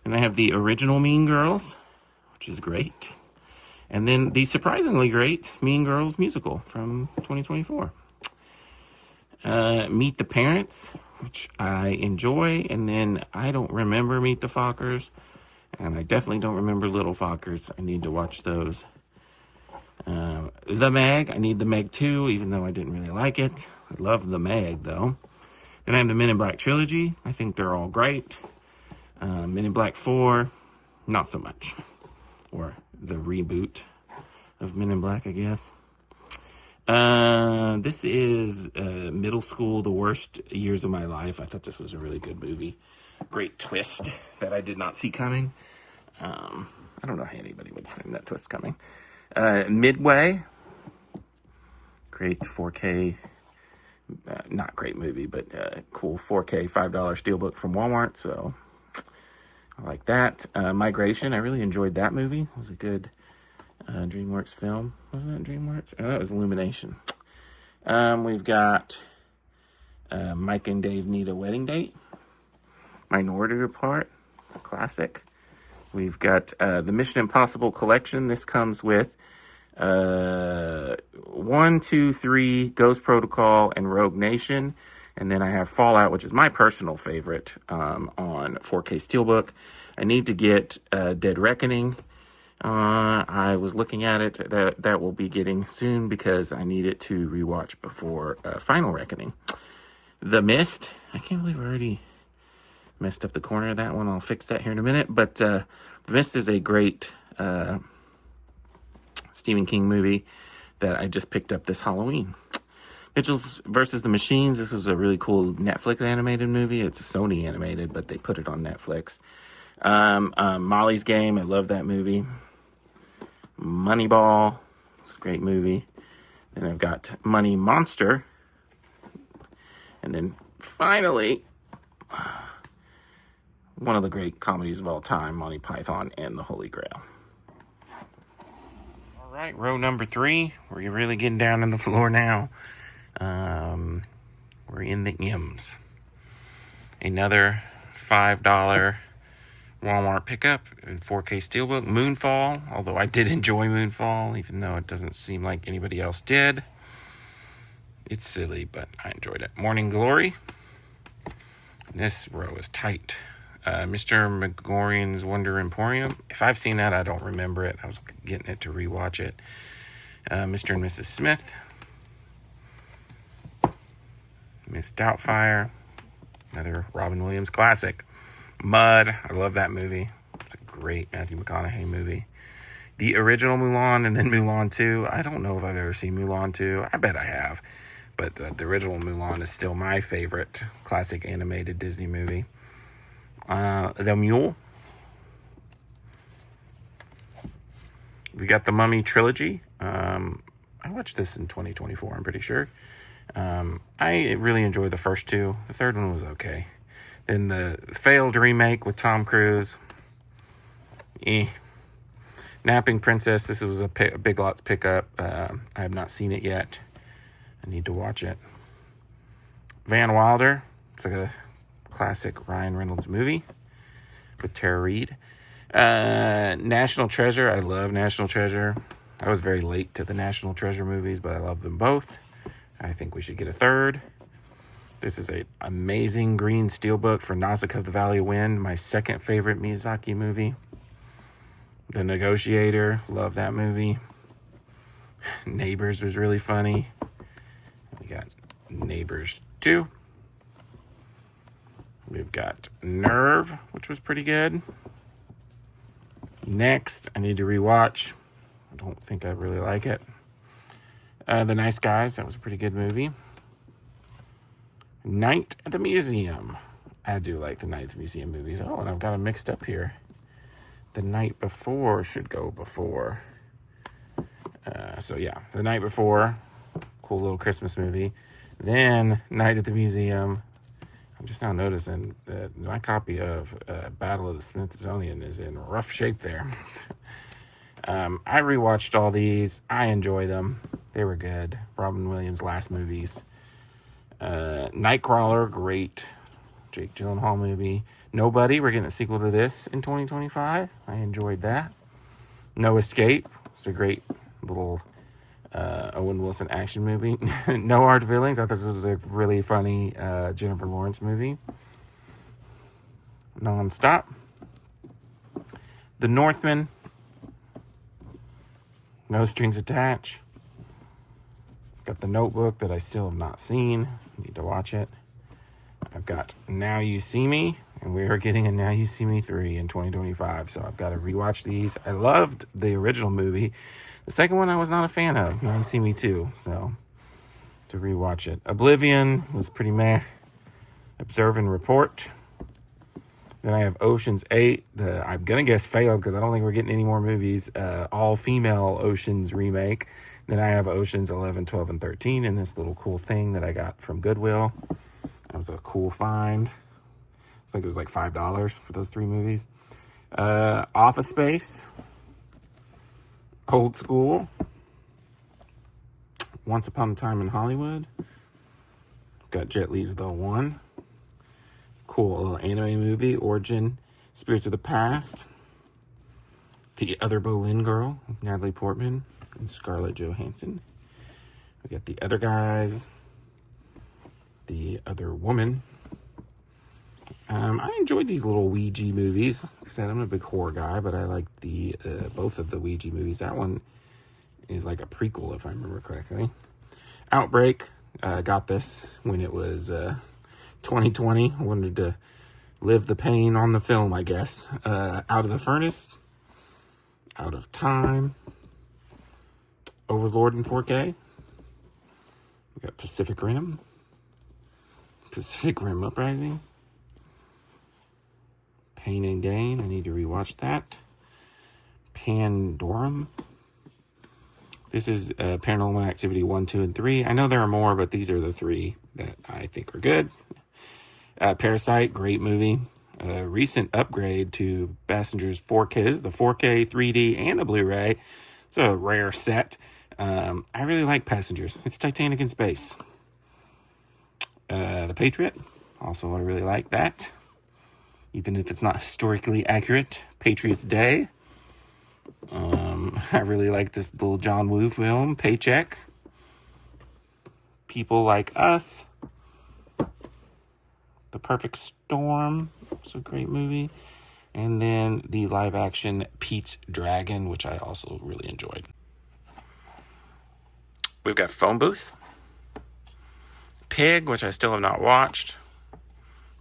And I have the original Mean Girls, which is great. And then the surprisingly great Mean Girls musical from 2024. Meet the Parents, which I enjoy. And then I don't remember Meet the Fockers. And I definitely don't remember Little Fockers. I need to watch those. The Meg, I need the Meg 2, even though I didn't really like it. I love the Meg, though. Then I have the Men in Black trilogy. I think they're all great. Men in Black 4, not so much. Or the reboot of Men in Black, I guess. This is Middle School, The Worst Years of My Life. I thought this was a really good movie. Great twist that I did not see coming. I don't know how anybody would see that twist coming. Midway. Great 4K. Not great movie, but cool 4K $5 steelbook from Walmart. So I like that. Migration. I really enjoyed that movie. It was a good DreamWorks film. Wasn't that DreamWorks? Oh, that was Illumination. We've got Mike and Dave Need a Wedding Date. Minority Report. It's a classic. We've got the Mission Impossible collection. This comes with 1, 2, 3, Ghost Protocol, and Rogue Nation. And then I have Fallout, which is my personal favorite, on 4K Steelbook. I need to get Dead Reckoning. I was looking at it. That will be getting soon because I need it to rewatch before Final Reckoning. The Mist. I can't believe I already messed up the corner of that one. I'll fix that here in a minute. But The Mist is a great Stephen King movie that I just picked up this Halloween. Mitchell's versus the Machines. This was a really cool Netflix animated movie. It's a Sony animated, but they put it on Netflix. Molly's Game. I love that movie. Moneyball. It's a great movie. Then I've got Money Monster. And then finally, one of the great comedies of all time, Monty Python and the Holy Grail. All right, row number 3. We're really getting down on the floor now. We're in the M's. Another $5 Walmart pickup in 4K Steelbook. Moonfall, although I did enjoy Moonfall, even though it doesn't seem like anybody else did. It's silly, but I enjoyed it. Morning Glory. This row is tight. Mr. Megorian's Wonder Emporium. If I've seen that, I don't remember it. I was getting it to rewatch it. Mr. and Mrs. Smith, Miss Doubtfire, another Robin Williams classic. Mud, I love that movie. It's a great Matthew McConaughey movie. The original Mulan and then Mulan 2. I don't know if I've ever seen Mulan 2. I bet I have. But the original Mulan is still my favorite classic animated Disney movie. The Mule. We got the Mummy trilogy. I watched this in 2024, I'm pretty sure. I really enjoyed the first two. The third one was okay. Then the failed remake with Tom Cruise. Napping Princess. This was a Big Lots pickup. I have not seen it yet. I need to watch it. Van Wilder. It's like a classic Ryan Reynolds movie with Tara Reid. National Treasure. I love National Treasure. I was very late to the National Treasure movies, but I love them both. I think we should get a third. This is an amazing green steelbook for Nausicaa of the Valley of Wind, my second favorite Miyazaki movie. The Negotiator, love that movie. Neighbors was really funny. We got Neighbors 2. We've got Nerve, which was pretty good. Next, I need to rewatch. I don't think I really like it. The Nice Guys, that was a pretty good movie. Night at the Museum. I do like the Night at the Museum movies. Oh, and I've got them mixed up here. The Night Before should go before. So yeah, The Night Before. Cool little Christmas movie. Then Night at the Museum. I'm just now noticing that my copy of Battle of the Smithsonian is in rough shape there. I rewatched all these. I enjoy them. They were good. Robin Williams' last movies. Nightcrawler, great Jake Gyllenhaal movie. Nobody, we're getting a sequel to this in 2025. I enjoyed that. No Escape, it's a great little Owen Wilson action movie. No Hard Feelings, I thought this was a really funny Jennifer Lawrence movie. Nonstop. The Northman. No Strings Attached. Got The Notebook that I still have not seen. Need to watch it. I've got Now You See Me, and we are getting a Now You See Me 3 in 2025, so I've got to rewatch these. I loved the original movie. The second one I was not a fan of, Now You See Me 2, so to rewatch it. Oblivion was pretty meh. Observe and Report. Then I have Ocean's 8. I'm going to guess failed because I don't think we're getting any more movies. All-female Ocean's remake. Then I have Oceans 11, 12, and 13 and this little cool thing that I got from Goodwill. That was a cool find. I think it was like $5 for those three movies. Office Space. Old School. Once Upon a Time in Hollywood. Got Jet Li's The One. Cool little anime movie. Origin. Spirits of the Past. The Other Boleyn Girl. Natalie Portman and Scarlett Johansson. We got The Other Guys. The Other Woman. I enjoyed these little Ouija movies. Like I said, I'm a big horror guy, but I like the both of the Ouija movies. That one is like a prequel, if I remember correctly. Outbreak. Got this when it was 2020. Wanted to live the pain on the film, I guess. Out of the Furnace. Out of Time. Overlord in 4K. We got Pacific Rim. Pacific Rim Uprising. Pain and Gain. I need to rewatch that. Pandorum. This is Paranormal Activity 1, 2, and 3. I know there are more, but these are the three that I think are good. Parasite, great movie. Recent upgrade to Passengers 4Ks, the 4K, 3D, and the Blu-ray. It's a rare set. I really like Passengers. It's Titanic in space. The Patriot. Also, I really like that. Even if it's not historically accurate. Patriots Day. I really like this little John Woo film. Paycheck. People Like Us. The Perfect Storm. It's a great movie. And then the live action Pete's Dragon, which I also really enjoyed. We've got Phone Booth, Pig, which I still have not watched.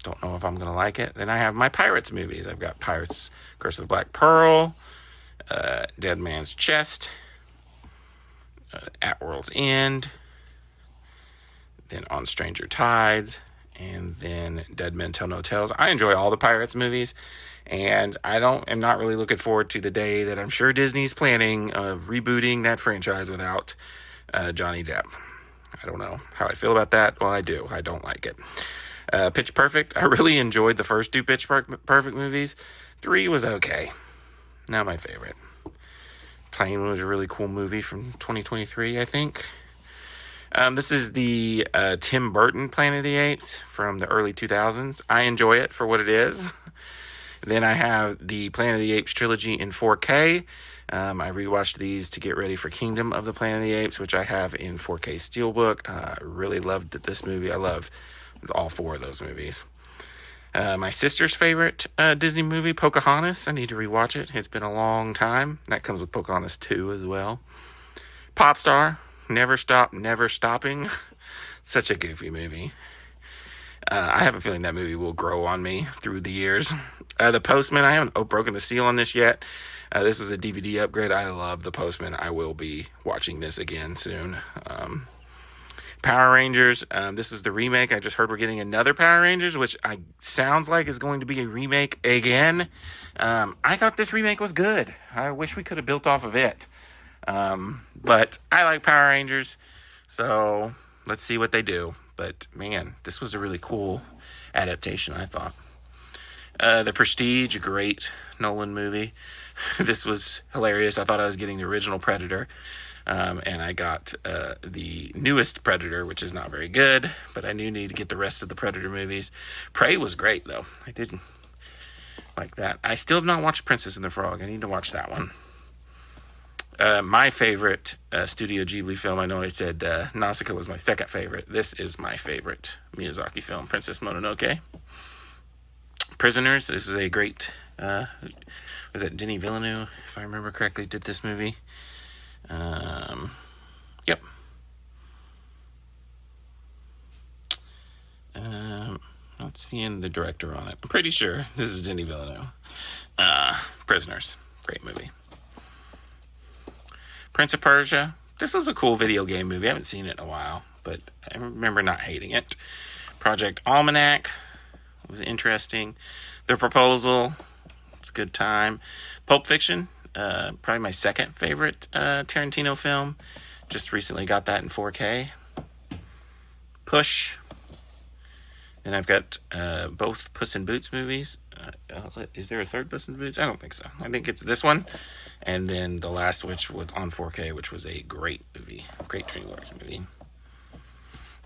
Don't know if I'm going to like it. Then I have my Pirates movies. I've got Pirates, Curse of the Black Pearl, Dead Man's Chest, At World's End, then On Stranger Tides, and then Dead Men Tell No Tales. I enjoy all the Pirates movies, and am not really looking forward to the day that I'm sure Disney's planning of rebooting that franchise without Johnny Depp. I don't know how I feel about that. Well, I do. I don't like it. Pitch Perfect. I really enjoyed the first two Pitch Perfect movies. 3 was okay. Not my favorite. Plane was a really cool movie from 2023, I think. This is the Tim Burton Planet of the Apes from the early 2000s. I enjoy it for what it is. Then I have the Planet of the Apes trilogy in 4K. I rewatched these to get ready for Kingdom of the Planet of the Apes, which I have in 4K Steelbook. I really loved this movie. I love all 4 of those movies. My sister's favorite Disney movie, Pocahontas. I need to rewatch it. It's been a long time. That comes with Pocahontas 2 as well. Popstar, Never Stop, Never Stopping. Such a goofy movie. I have a feeling that movie will grow on me through the years. The Postman, I haven't broken the seal on this yet. This was a DVD upgrade. I love The Postman. I will be watching this again soon. Power Rangers, this was the remake. I just heard we're getting another Power Rangers, which sounds like is going to be a remake again. I thought this remake was good. I wish we could have built off of it. But I like Power Rangers, so let's see what they do. But man, this was a really cool adaptation, I thought. The Prestige, a great Nolan movie. This was hilarious. I thought I was getting the original Predator. And I got the newest Predator, which is not very good, but I do need to get the rest of the Predator movies. Prey was great, though. I didn't like that. I still have not watched Princess and the Frog. I need to watch that one. My favorite Studio Ghibli film, I know I said Nausicaa was my second favorite. This is my favorite Miyazaki film, Princess Mononoke. Prisoners, this is a great, was it Denis Villeneuve, if I remember correctly, did this movie. Yep. Not seeing the director on it. I'm pretty sure this is Denis Villeneuve. Prisoners, great movie. Prince of Persia. This is a cool video game movie. I haven't seen it in a while, but I remember not hating it. Project Almanac was interesting. The Proposal. It's a good time. Pulp Fiction. Probably my second favorite Tarantino film. Just recently got that in 4K. Push. And I've got both Puss in Boots movies. Is there a third Puss in Boots? I don't think so. I think it's this one. And then the last, which was on 4K, which was a great movie. Great DreamWorks movie.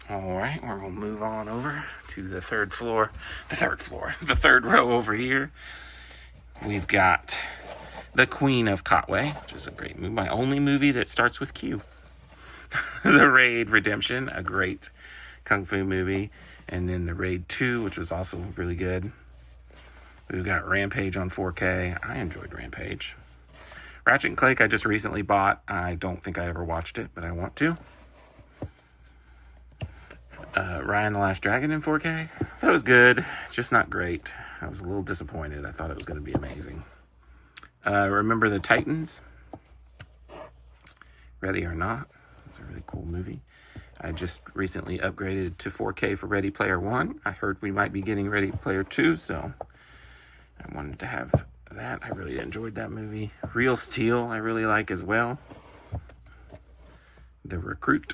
All right, we're going to move on over to the third floor. The third row over here. We've got The Queen of Katwe, which is a great movie. My only movie that starts with Q. The Raid Redemption, a great kung fu movie. And then The Raid 2, which was also really good. We've got Rampage on 4K. I enjoyed Rampage. Ratchet and Clank I just recently bought. I don't think I ever watched it, but I want to. Ryan the Last Dragon in 4K. I thought it was good, just not great. I was a little disappointed. I thought it was going to be amazing. Remember the Titans? Ready or Not. It's a really cool movie. I just recently upgraded to 4K for Ready Player One. I heard we might be getting Ready Player Two, so I wanted to have that. I really enjoyed that movie. Real Steel I really like as well. The Recruit.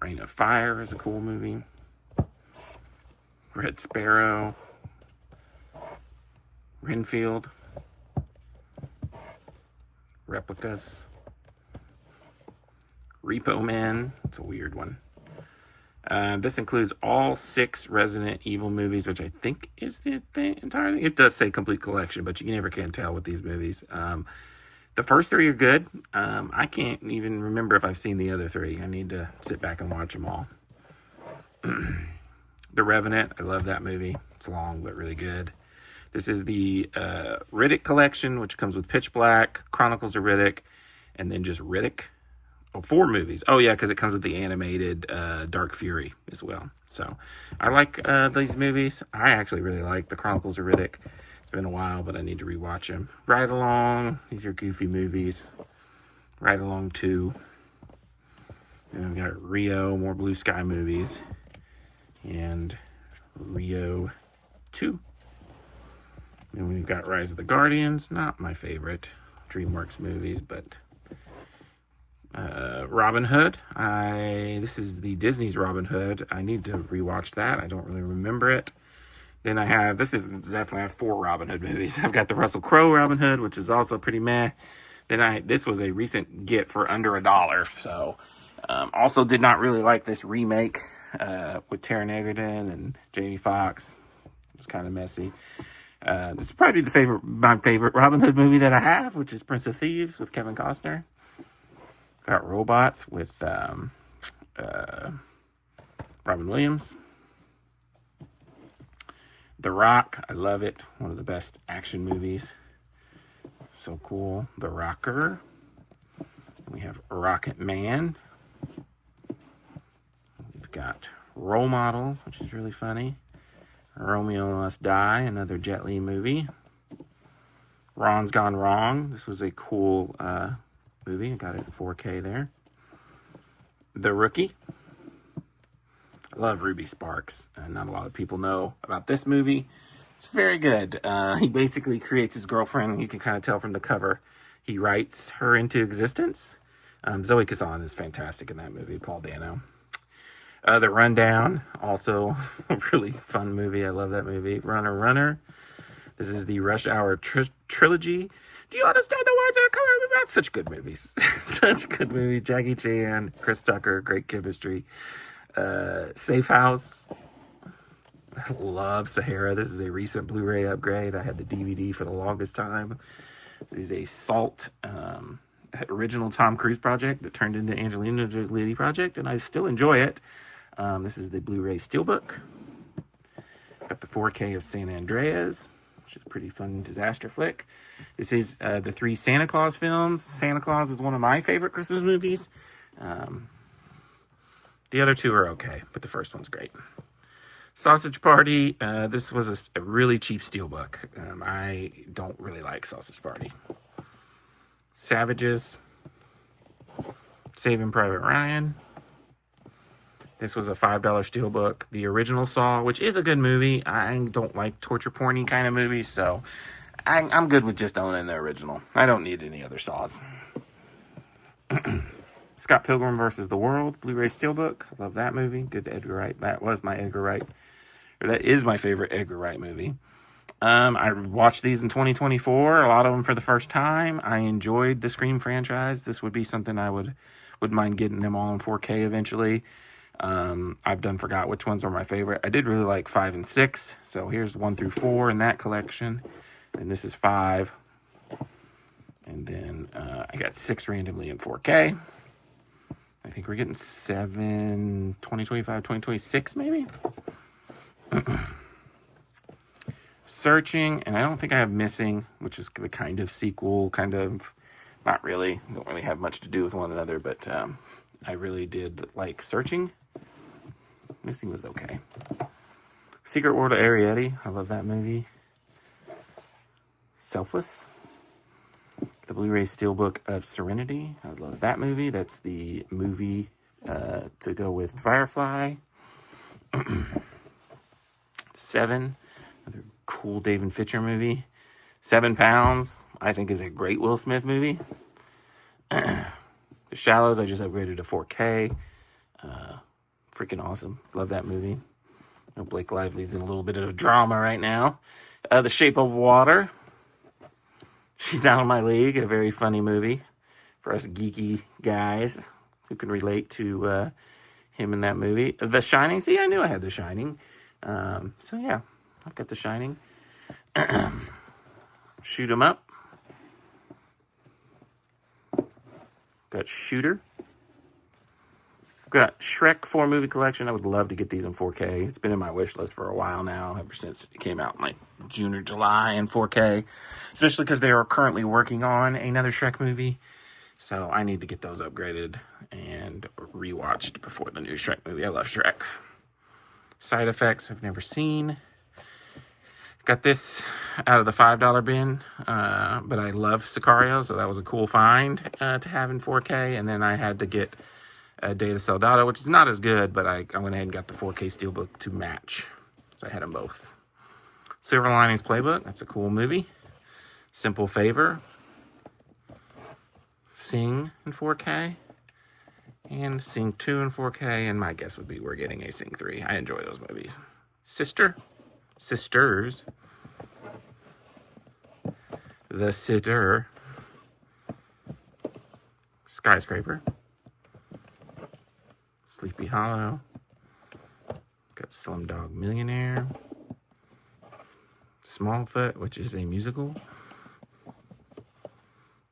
Reign of Fire is a cool movie. Red Sparrow. Renfield. Replicas. Repo Man. It's a weird one. This includes all 6 Resident Evil movies, which I think is the entire thing. It does say complete collection, but you never can tell with these movies. The first 3 are good. I can't even remember if I've seen the other 3. I need to sit back and watch them all. The Revenant. I love that movie. It's long, but really good. This is the Riddick collection, which comes with Pitch Black, Chronicles of Riddick, and then just Riddick. Oh, 4 movies. Oh, yeah, because it comes with the animated Dark Fury as well. So I like these movies. I actually really like The Chronicles of Riddick. It's been a while, but I need to rewatch them. Ride Along. These are goofy movies. Ride Along 2. And we've got Rio, more blue sky movies. And Rio 2. And we've got Rise of the Guardians. Not my favorite DreamWorks movies, but Robin Hood. This is the Disney's Robin Hood. I need to rewatch that. I don't really remember it. Then I have, I have 4 Robin Hood movies. I've got the Russell Crowe Robin Hood, which is also pretty meh. Then this was a recent get for under $1. So, also did not really like this remake, with Taron Egerton and Jamie Foxx. It was kind of messy. This is probably my favorite Robin Hood movie that I have, which is Prince of Thieves with Kevin Costner. Got Robots with Robin Williams. The Rock, I love it. One of the best action movies. So cool. The Rocker. We have Rocket Man. We've got Role Models, which is really funny. Romeo Must Die, another Jet Li movie. Ron's Gone Wrong. This was a cool movie. I got it in 4K there. The Rookie. I love Ruby Sparks. Not a lot of people know about this movie. It's very good. He basically creates his girlfriend. You can kind of tell from the cover. He writes her into existence. Zoe Kazan is fantastic in that movie. Paul Dano. The Rundown, also a really fun movie. I love that movie. Runner, Runner. This is the Rush Hour trilogy. Do you understand the words that come out? That's such good movies. Such good movie. Jackie Chan, Chris Tucker, great chemistry. Safe House. I love Sahara. This is a recent Blu-ray upgrade. I had the DVD for the longest time. This is a Salt original Tom Cruise project that turned into Angelina Jolie project, and I still enjoy it. This is the Blu-ray Steelbook. Got the 4K of San Andreas, which is a pretty fun disaster flick. This is the 3 Santa Claus films. Santa Claus is one of my favorite Christmas movies. The other 2 are okay, but the first one's great. Sausage Party. This was a really cheap steelbook. I don't really like Sausage Party. Savages. Saving Private Ryan. This was a $5 steelbook. The original Saw, which is a good movie. I don't like torture porny kind of movies, so I'm good with just owning the original. I don't need any other Saws. Scott Pilgrim vs. the World, Blu-ray Steelbook. Love that movie. Good Edgar Wright. That is my favorite Edgar Wright movie. I watched these in 2024, a lot of them for the first time. I enjoyed the Scream franchise. This would be something I would mind getting them all in 4K eventually. I've forgot which ones are my favorite. I did really like 5 and 6. So here's 1 through 4 in that collection. And this is 5. And then I got 6 randomly in 4K. I think we're getting 7, 2025, 2026 maybe? Searching, and I don't think I have Missing, which is the kind of sequel, not really. Don't really have much to do with one another, but I really did like Searching. Missing was okay. Secret World of Arrietty, I love that movie. Selfless. The Blu-ray Steelbook of Serenity, I love that movie. That's the movie to go with Firefly. 7, another cool David Fincher movie. 7 Pounds, I think is a great Will Smith movie. The Shallows, I just upgraded to 4K. Freaking awesome. Love that movie. Blake Lively's in a little bit of drama right now. The Shape of Water. She's out of my league. A very funny movie for us geeky guys who can relate to him in that movie. The Shining. See, I knew I had The Shining. So yeah, I've got The Shining. Shoot 'em Up. Got Shooter. Got Shrek 4 movie collection. I would love to get these in 4K. It's been in my wish list for a while now, ever since it came out in like June or July in 4K. Especially because they are currently working on another Shrek movie. So I need to get those upgraded and rewatched before the new Shrek movie. I love Shrek. Side Effects I've never seen. Got this out of the $5 bin, but I love Sicario, so that was a cool find to have in 4K. And then I had to get Day of the Soldado, which is not as good, but I went ahead and got the 4K Steelbook to match. So I had them both. Silver Linings Playbook, that's a cool movie. Simple Favor. Sing in 4K. And Sing 2 in 4K. And my guess would be we're getting a Sing 3. I enjoy those movies. Sisters. The Sitter. Skyscraper. Sleepy Hollow. Got Slumdog Millionaire. Smallfoot, which is a musical.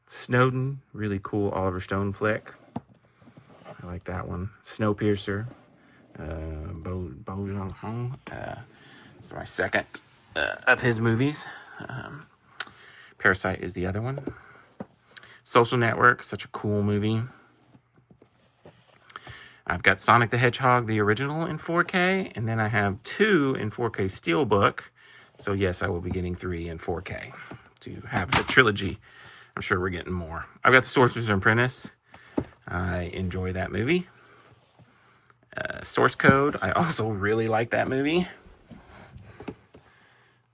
Snowden, really cool Oliver Stone flick. I like that one. Snowpiercer. Bo Jong-hong. It's my second of his movies. Parasite is the other one. Social Network, such a cool movie. I've got Sonic the Hedgehog, the original, in 4K, and then I have 2 in 4K Steelbook. So yes, I will be getting 3 in 4K to have the trilogy. I'm sure we're getting more. I've got The Sorcerer's Apprentice. I enjoy that movie. Source Code, I also really like that movie.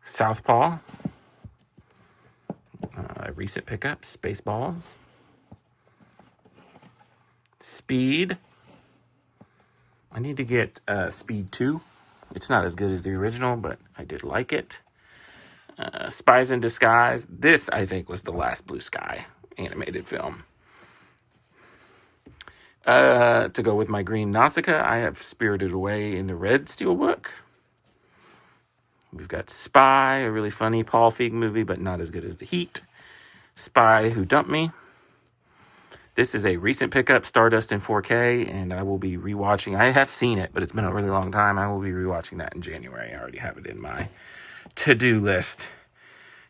Southpaw. Recent pickup, Spaceballs. Speed. I need to get Speed 2. It's not as good as the original, but I did like it. Spies in Disguise. This, I think, was the last Blue Sky animated film. To go with my green Nausicaa, I have Spirited Away in the red Steelbook. We've got Spy, a really funny Paul Feig movie, but not as good as The Heat. Spy Who Dumped Me. This is a recent pickup, Stardust in 4K, and I will be rewatching. I have seen it, but it's been a really long time. I will be rewatching that in January. I already have it in my to-do list.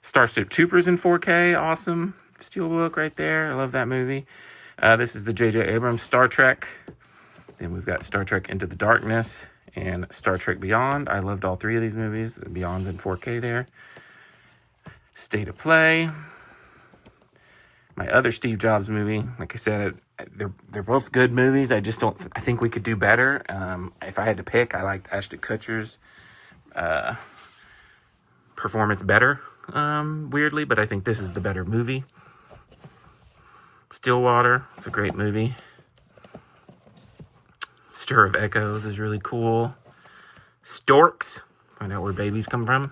Starship Troopers in 4K, awesome. Steelbook right there. I love that movie. This is the J.J. Abrams Star Trek. Then we've got Star Trek Into the Darkness and Star Trek Beyond. I loved all 3 of these movies. The Beyond's in 4K there. State of Play. My other Steve Jobs movie, like I said, they're both good movies. I think we could do better. If I had to pick, I liked Ashton Kutcher's performance better, weirdly, but I think this is the better movie. Stillwater, it's a great movie. Stir of Echoes is really cool. Storks, find out where babies come from.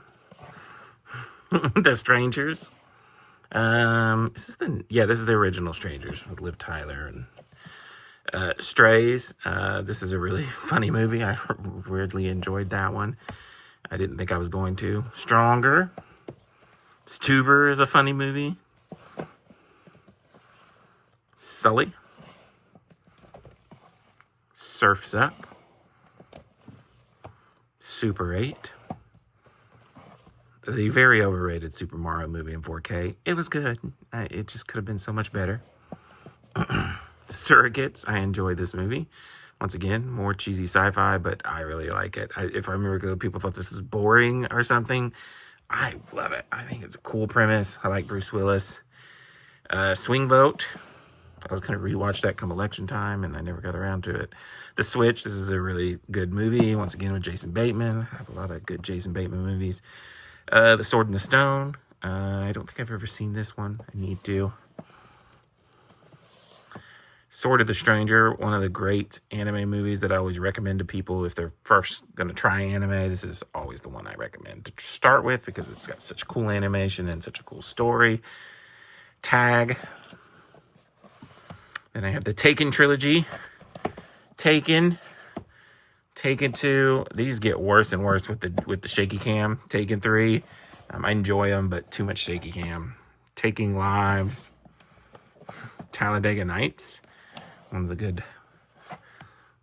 The Strangers. This is the original Strangers with Liv Tyler and Strays. This is a really funny movie. I weirdly enjoyed that one. I didn't think I was going to. Stronger. Stuber is a funny movie. Sully. Surf's Up. Super 8. The very overrated Super Mario movie in 4K. It was good. It just could have been so much better. Surrogates. I enjoyed this movie. Once again, more cheesy sci-fi, but I really like it. If I remember ago, people thought this was boring or something. I love it. I think it's a cool premise. I like Bruce Willis. Swing Vote. I was going to rewatch that come election time, and I never got around to it. The Switch. This is a really good movie. Once again, with Jason Bateman. I have a lot of good Jason Bateman movies. The Sword and the Stone. I don't think I've ever seen this one. I need to. Sword of the Stranger, one of the great anime movies that I always recommend to people if they're first going to try anime. This is always the one I recommend to start with because it's got such cool animation and such a cool story. Tag. Then I have the Taken trilogy. Taken 2. These get worse and worse with the shaky cam. Taken 3. I enjoy them, but too much shaky cam. Taking Lives. Talladega Nights. One of the good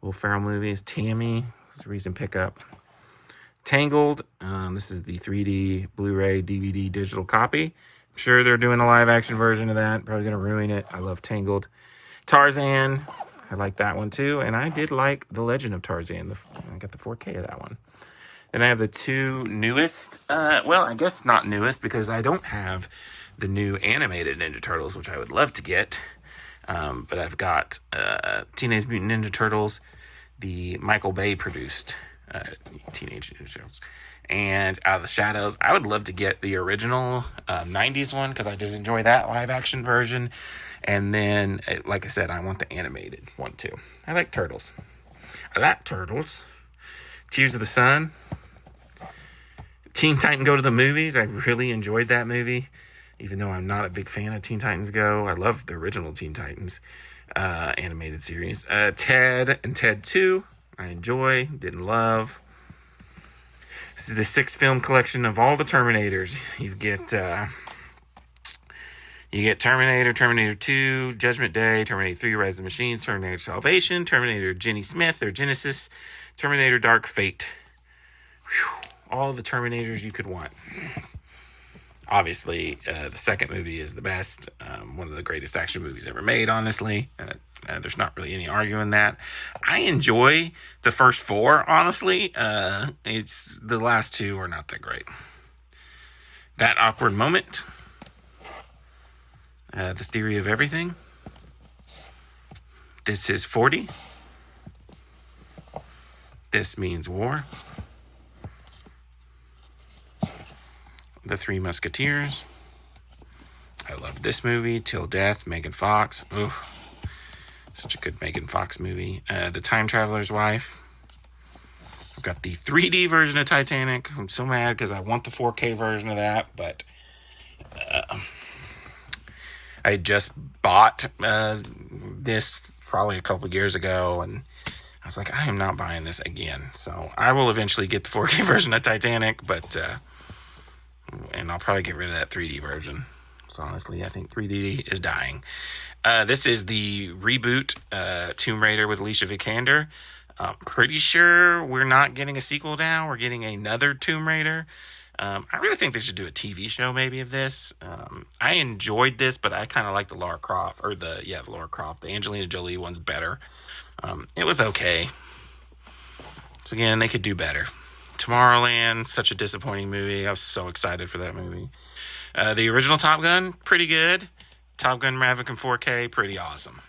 Will Ferrell movies. Tammy. It's a recent pickup. Tangled. This is the 3D Blu-ray DVD digital copy. I'm sure they're doing a live action version of that. Probably going to ruin it. I love Tangled. Tarzan. I like that one too. And I did like The Legend of Tarzan. I got the 4K of that one. And I have the two newest, well, I guess not newest because I don't have the new animated Ninja Turtles, which I would love to get. But I've got Teenage Mutant Ninja Turtles, the Michael Bay produced Teenage Ninja Turtles, and Out of the Shadows. I would love to get the original 90s one because I did enjoy that live action version. And then, like I said, I want the animated one too. I like Turtles. Tears of the Sun. Teen Titan Go to the Movies. I really enjoyed that movie, even though I'm not a big fan of Teen Titans Go. I love the original Teen Titans animated series. Ted and Ted 2. I enjoy, didn't love. This is the 6 film collection of all the Terminators. You get Terminator, Terminator 2, Judgment Day, Terminator 3, Rise of the Machines, Terminator Salvation, Terminator Jenny Smith or Genesis, Terminator Dark Fate. Whew. All the Terminators you could want. Obviously, the second movie is the best. One of the greatest action movies ever made, honestly. There's not really any arguing that. I enjoy the first 4, honestly. It's the last 2 are not that great. That Awkward Moment. The Theory of Everything. This is 40. This Means War. The Three Musketeers. I love this movie. Till Death. Megan Fox. Ooh, such a good Megan Fox movie. The Time Traveler's Wife. I've got the 3D version of Titanic. I'm so mad because I want the 4K version of that, but I just bought this probably a couple years ago, and I was like, I am not buying this again. So I will eventually get the 4K version of Titanic, but and I'll probably get rid of that 3D version. So honestly, I think 3D is dying. This is the reboot Tomb Raider with Alicia Vikander. Pretty sure we're not getting a sequel now. We're getting another Tomb Raider. I really think they should do a TV show maybe of this. I enjoyed this, but I kind of like the Lara Croft, the Lara Croft. The Angelina Jolie one's better. It was okay. So again, they could do better. Tomorrowland, such a disappointing movie. I was so excited for that movie. The original Top Gun, pretty good. Top Gun Maverick in 4K, pretty awesome.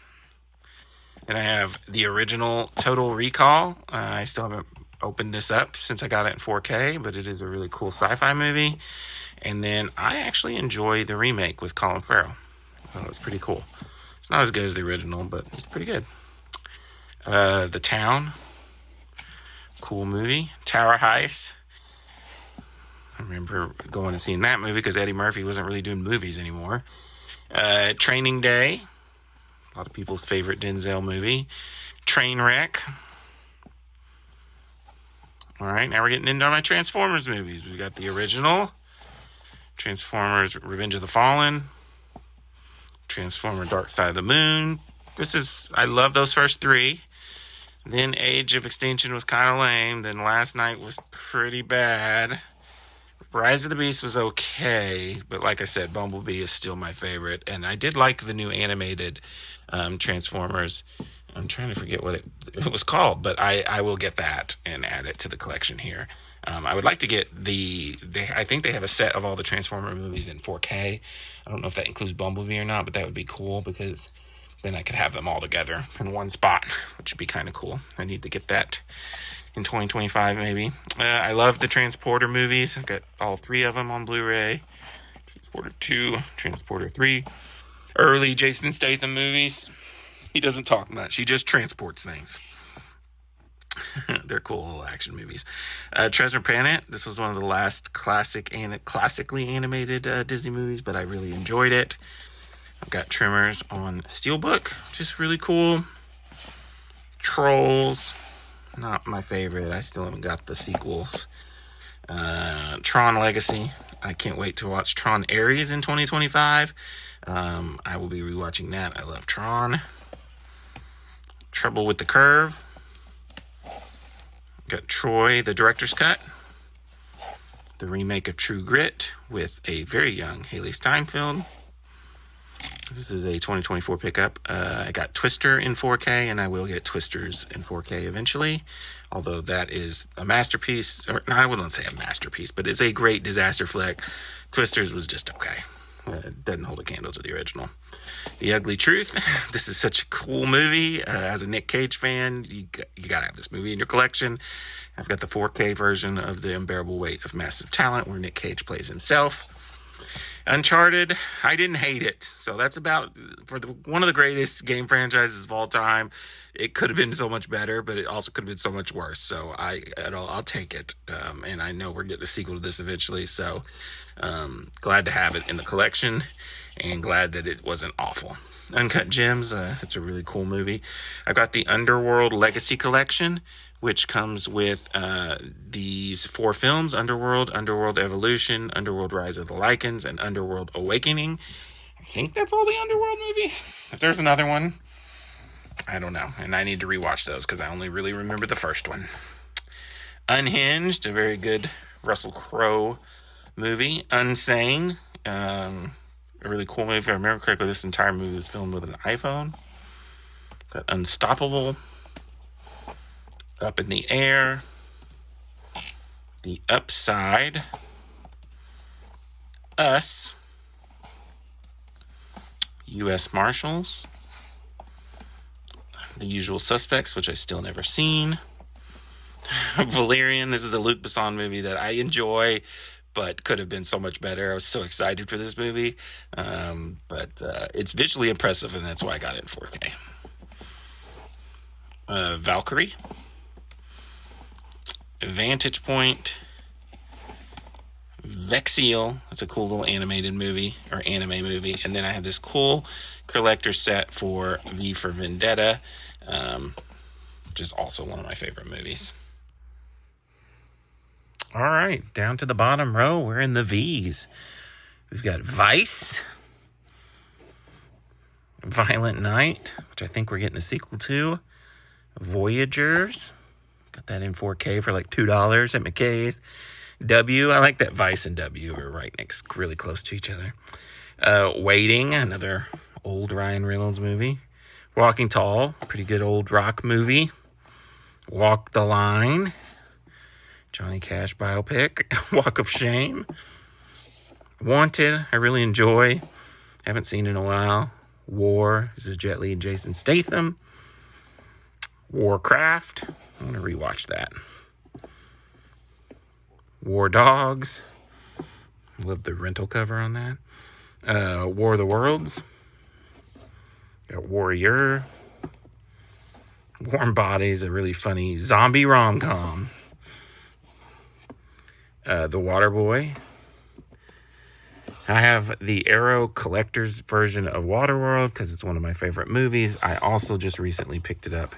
And I have the original Total Recall. I still haven't opened this up since I got it in 4K, but it is a really cool sci-fi movie. And then I actually enjoy the remake with Colin Farrell. It was pretty cool. It's not as good as the original, but it's pretty good. The Town. Cool movie. Tower Heist. I remember going and seeing that movie because Eddie Murphy wasn't really doing movies anymore. Training Day. A lot of people's favorite Denzel movie. Trainwreck. All right, now we're getting into my Transformers movies. We got the original. Transformers Revenge of the Fallen. Transformer Dark Side of the Moon. I love those first 3. Then Age of Extinction was kind of lame. Then Last Night was pretty bad. Rise of the Beast was okay. But like I said, Bumblebee is still my favorite. And I did like the new animated Transformers. I'm trying to forget what it was called. But I will get that and add it to the collection here. I would like to get I think they have a set of all the Transformer movies in 4K. I don't know if that includes Bumblebee or not, but that would be cool because then I could have them all together in one spot, which would be kind of cool. I need to get that in 2025 maybe. I love the Transporter movies. I've got all 3 of them on Blu-ray. Transporter 2, Transporter 3. Early Jason Statham movies. He doesn't talk much. He just transports things. They're cool little action movies. Treasure Planet. This was one of the last classically animated Disney movies, but I really enjoyed it. I've got Tremors on Steelbook, just really cool. Trolls, not my favorite. I still haven't got the sequels. Tron Legacy. I can't wait to watch Tron Ares in 2025. I will be rewatching that. I love Tron. Trouble with the Curve. Got Troy, the director's cut. The remake of True Grit with a very young Haley Steinfeld. This is a 2024 pickup. I got Twister in 4K, and I will get Twisters in 4K eventually. Although that is a masterpiece, or no, I wouldn't say a masterpiece, but it's a great disaster flick. Twisters was just okay. It doesn't hold a candle to the original. The Ugly Truth. This is such a cool movie. As a Nick Cage fan, you gotta have this movie in your collection. I've got the 4K version of The Unbearable Weight of Massive Talent, where Nick Cage plays himself. Uncharted, I didn't hate it. So that's about, for one of the greatest game franchises of all time. It could have been so much better, but it also could have been so much worse. So I'll take it. And I know we're getting a sequel to this eventually. So glad to have it in the collection, and glad that it wasn't awful. Uncut Gems, it's a really cool movie. I've got the Underworld Legacy Collection, which comes with these 4 films: Underworld, Underworld Evolution, Underworld Rise of the Lycans, and Underworld Awakening. I think that's all the Underworld movies. If there's another one, I don't know. And I need to rewatch those because I only really remember the first one. Unhinged, a very good Russell Crowe movie. Unsane, a really cool movie. If I remember correctly, this entire movie was filmed with an iPhone. Got Unstoppable, Up in the Air, The Upside, Us, U.S. Marshals, The Usual Suspects, which I still never seen, Valerian. This is a Luc Besson movie that I enjoy, but could have been so much better. I was so excited for this movie, but it's visually impressive, and that's why I got it in 4K. Valkyrie, Vantage Point, Vexiel. It's a cool little animated movie, or anime movie. And then I have this cool collector set for V for Vendetta, which is also one of my favorite movies. All right, down to the bottom row, we're in the V's. We've got Vice, Violent Night, which I think we're getting a sequel to, Voyagers. Got that in 4K for like $2 at McKay's. W, I like that Vice and W are right next, really close to each other. Waiting, another old Ryan Reynolds movie. Walking Tall, pretty good old rock movie. Walk the Line, Johnny Cash biopic. Walk of Shame. Wanted, I really enjoy. Haven't seen in a while. War, this is Jet Li and Jason Statham. Warcraft, I'm going to rewatch that. War Dogs, love the rental cover on that. War of the Worlds. Got Warrior. Warm Bodies, a really funny zombie rom-com. The Waterboy. I have the Arrow Collector's version of Waterworld because it's one of my favorite movies. I also just recently picked it up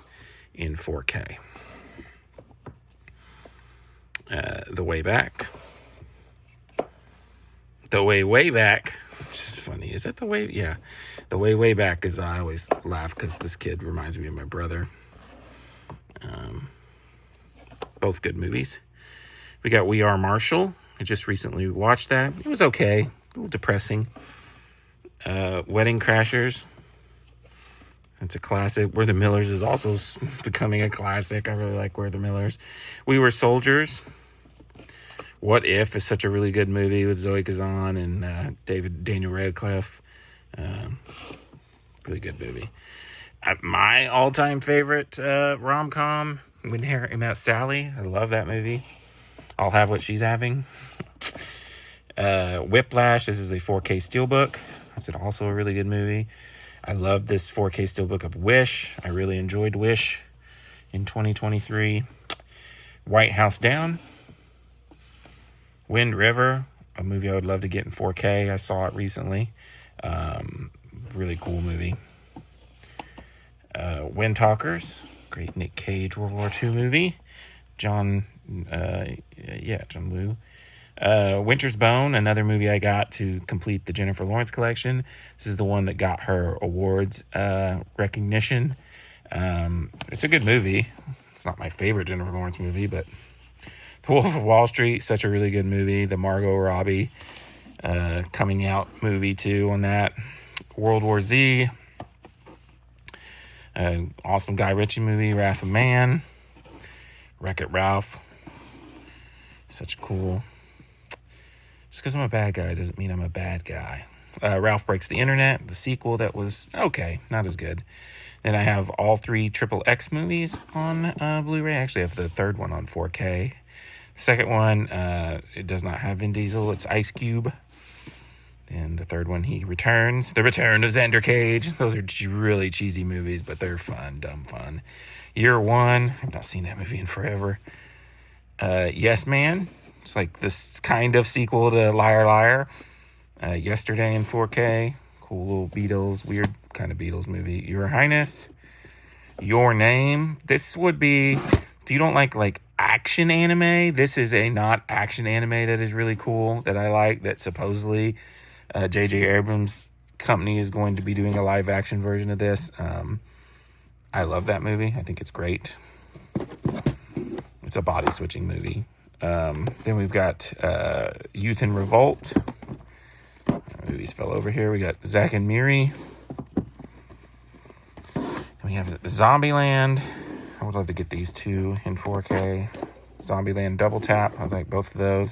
in 4K. The Way Back. The Way Back, which is funny. Is that The Way? Yeah. The Way Back is, I always laugh because this kid reminds me of my brother. Both good movies. We got We Are Marshall. I just recently watched that. It was okay. A little depressing. Wedding Crashers. It's a classic. We're the Millers is also becoming a classic. I really like We're the Millers. We Were Soldiers. What If is such a really good movie with Zoe Kazan and Daniel Radcliffe. Really good movie. My all-time favorite rom-com, When Harry Met Sally. I love that movie. I'll Have What She's Having. Whiplash. This is a 4K steelbook. That's also a really good movie. I love this 4K steelbook of Wish. I really enjoyed Wish in 2023. White House Down. Wind River, a movie I would love to get in 4K. I saw it recently. Really cool movie. Wind Talkers, great Nick Cage World War II movie. John Woo. Winter's Bone, another movie I got to complete the Jennifer Lawrence collection. This is the one that got her awards recognition. It's a good movie. It's not my favorite Jennifer Lawrence movie, but The Wolf of Wall Street, such a really good movie. The Margot Robbie coming out movie too on that. World War Z. Awesome Guy Ritchie movie, Wrath of Man. Wreck-It Ralph. Such cool. Just because I'm a bad guy doesn't mean I'm a bad guy. Ralph Breaks the Internet, the sequel that was okay, not as good. Then I have all 3 Triple X movies on Blu-ray. I actually have the third one on 4K. Second one, it does not have Vin Diesel. It's Ice Cube. And the third one, he returns. The Return of Xander Cage. Those are really cheesy movies, but they're fun, dumb fun. Year One. I've not seen that movie in forever. Yes Man. It's like this kind of sequel to Liar Liar. Yesterday in 4K. Cool little Beatles, weird kind of Beatles movie. Your Highness. Your Name. This would be, if you don't like action anime, this is a not action anime that is really cool, that I like, that supposedly J.J. Abrams' company is going to be doing a live action version of this. I love that movie. I think it's great. It's a body switching movie. Then we've got Youth in Revolt. Movies fell over here. We got Zack and Miri. And we have Zombieland. I would love to get these 2 in 4K. Zombieland Double Tap. I like both of those.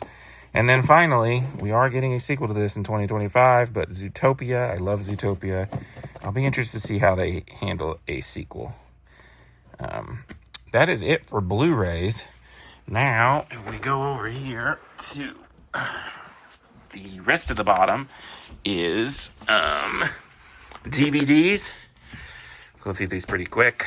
And then finally, we are getting a sequel to this in 2025, but Zootopia. I love Zootopia. I'll be interested to see how they handle a sequel. That is it for Blu-rays. Now, if we go over here to the rest of the bottom is DVDs. Go through these pretty quick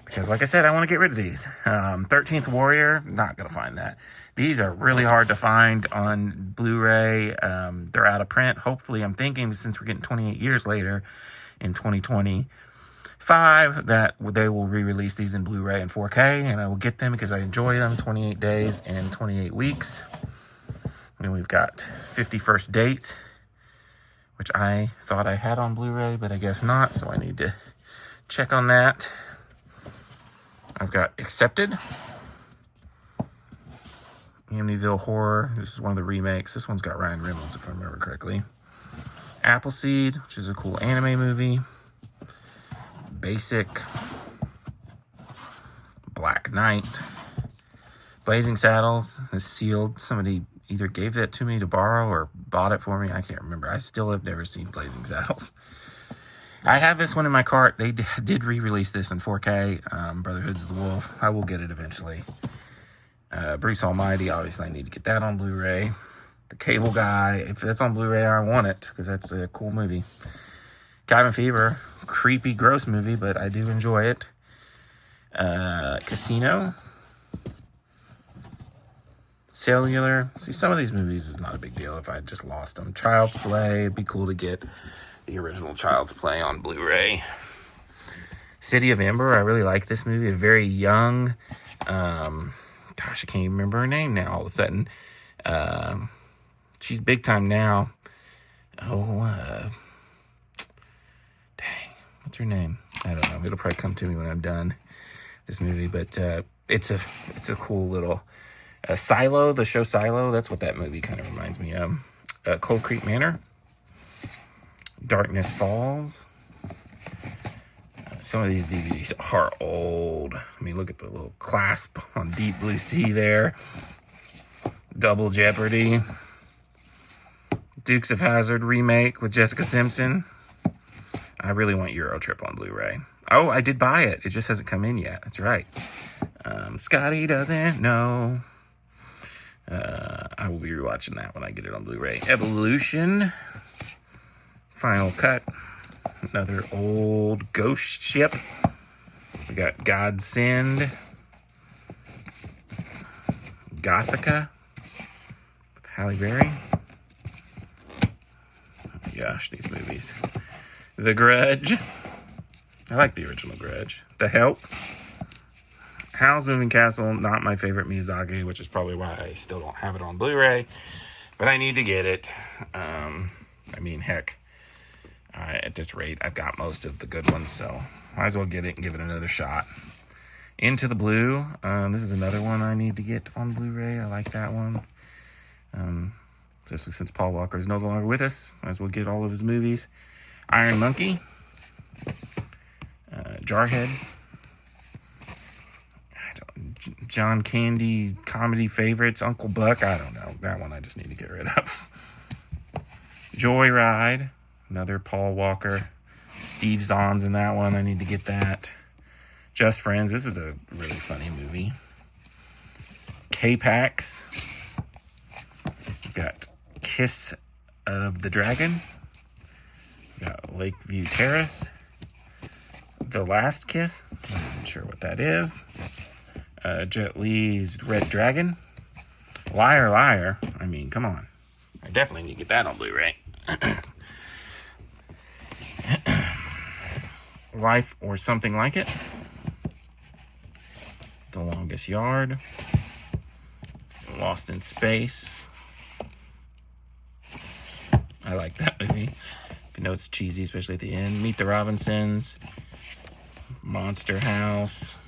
because, like I said, I want to get rid of these. 13th Warrior, not going to find that. These are really hard to find on Blu-ray. They're out of print. Hopefully, I'm thinking, since we're getting 28 years later in 2025, that they will re-release these in Blu-ray and 4K, and I will get them because I enjoy them. 28 days and 28 weeks. And we've got 51st Dates, which I thought I had on Blu-ray, but I guess not, so I need to check on that. I've got Accepted. Amityville Horror. This is one of the remakes. This one's got Ryan Reynolds, if I remember correctly. Appleseed, which is a cool anime movie. Basic. Black Knight. Blazing Saddles is sealed. Somebody either gave that to me to borrow or bought it for me. I can't remember. I still have never seen Blazing Saddles. I have this one in my cart. They did re-release this in 4K. Brotherhoods of the Wolf. I will get it eventually. Bruce Almighty. Obviously, I need to get that on Blu-ray. The Cable Guy. If that's on Blu-ray, I want it because that's a cool movie. Cabin Fever. Creepy, gross movie, but I do enjoy it. Casino. Cellular. See, some of these movies is not a big deal if I just lost them. Child's Play. It'd be cool to get the original Child's Play on Blu-ray. City of Ember. I really like this movie. A very young, gosh, I can't even remember her name now all of a sudden. She's big time now. Dang. What's her name? I don't know. It'll probably come to me when I'm done this movie, but it's a cool little Silo, the show Silo. That's what that movie kind of reminds me of. Cold Creek Manor. Darkness Falls. Some of these DVDs are old. I mean, look at the little clasp on Deep Blue Sea there. Double Jeopardy. Dukes of Hazzard remake with Jessica Simpson. I really want Euro Trip on Blu-ray. Oh, I did buy it. It just hasn't come in yet. That's right. Scotty doesn't know. I will be rewatching that when I get it on Blu-ray. Evolution. Final Cut. Another old ghost ship. We got Godsend. Gothica. With Halle Berry. Oh my gosh, these movies. The Grudge. I like the original Grudge. The Help. Howl's Moving Castle, not my favorite Miyazaki, which is probably why I still don't have it on Blu-ray. But I need to get it. I mean, heck. At this rate, I've got most of the good ones, so might as well get it and give it another shot. Into the Blue. This is another one I need to get on Blu-ray. I like that one. Especially since Paul Walker is no longer with us. Might as well get all of his movies. Iron Monkey, Jarhead, John Candy comedy favorites, Uncle Buck. I don't know. That one I just need to get rid of. Joyride, another Paul Walker. Steve Zahn's in that one. I need to get that. Just Friends. This is a really funny movie. K-Pax. We've got Kiss of the Dragon. We've got Lakeview Terrace. The Last Kiss. I'm not sure what that is. Jet Li's Red Dragon. Liar Liar. I mean, come on. I definitely need to get that on Blu-ray. Life or Something Like It. The Longest Yard. Lost in Space. I like that movie. I know it's cheesy, especially at the end. Meet the Robinsons. Monster House.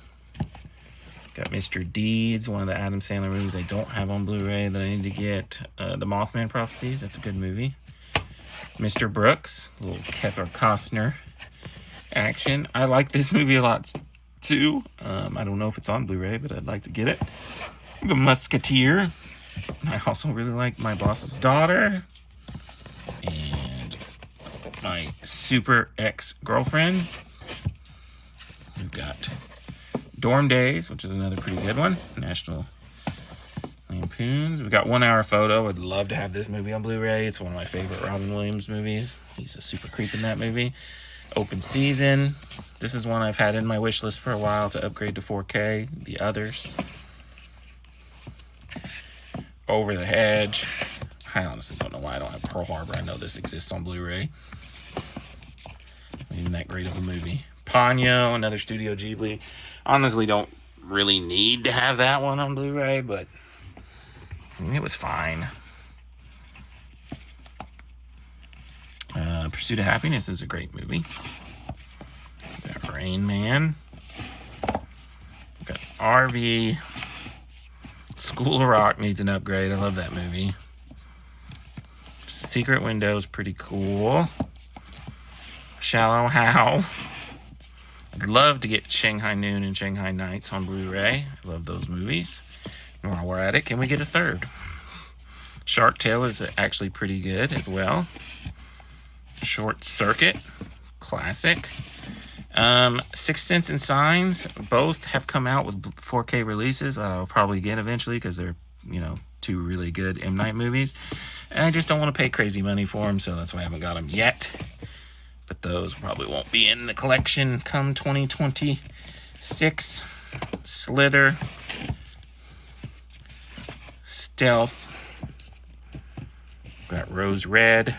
Got Mr. Deeds, one of the Adam Sandler movies I don't have on Blu-ray that I need to get. The Mothman Prophecies, that's a good movie. Mr. Brooks, a little Kevin Costner action. I like this movie a lot too. I don't know if it's on Blu-ray, but I'd like to get it. The Musketeer. I also really like My Boss's Daughter. And My Super Ex-Girlfriend. We've got Dorm Days, which is another pretty good one. National Lampoons. We've got 1 Hour Photo. I'd love to have this movie on Blu-ray. It's one of my favorite Robin Williams movies. He's a super creep in that movie. Open Season. This is one I've had in my wish list for a while to upgrade to 4K. The Others. Over the Hedge. I honestly don't know why I don't have Pearl Harbor. I know this exists on Blu-ray. Not even that great of a movie. Ponyo, another Studio Ghibli. Honestly, don't really need to have that one on Blu-ray, but it was fine. Pursuit of Happiness is a great movie. Got Rain Man. Got RV. School of Rock needs an upgrade. I love that movie. Secret Window is pretty cool. Shallow Hal. I'd love to get Shanghai Noon and Shanghai Nights on Blu-ray. I love those movies. And while we're at it, can we get a third? Shark Tale is actually pretty good as well. Short Circuit, classic. Sixth Sense and Signs, both have come out with 4K releases that I'll probably get eventually because they're, two really good M. Night movies. And I just don't want to pay crazy money for them, so that's why I haven't got them yet. But those probably won't be in the collection come 2026. Slither. Stealth. Got Rose Red.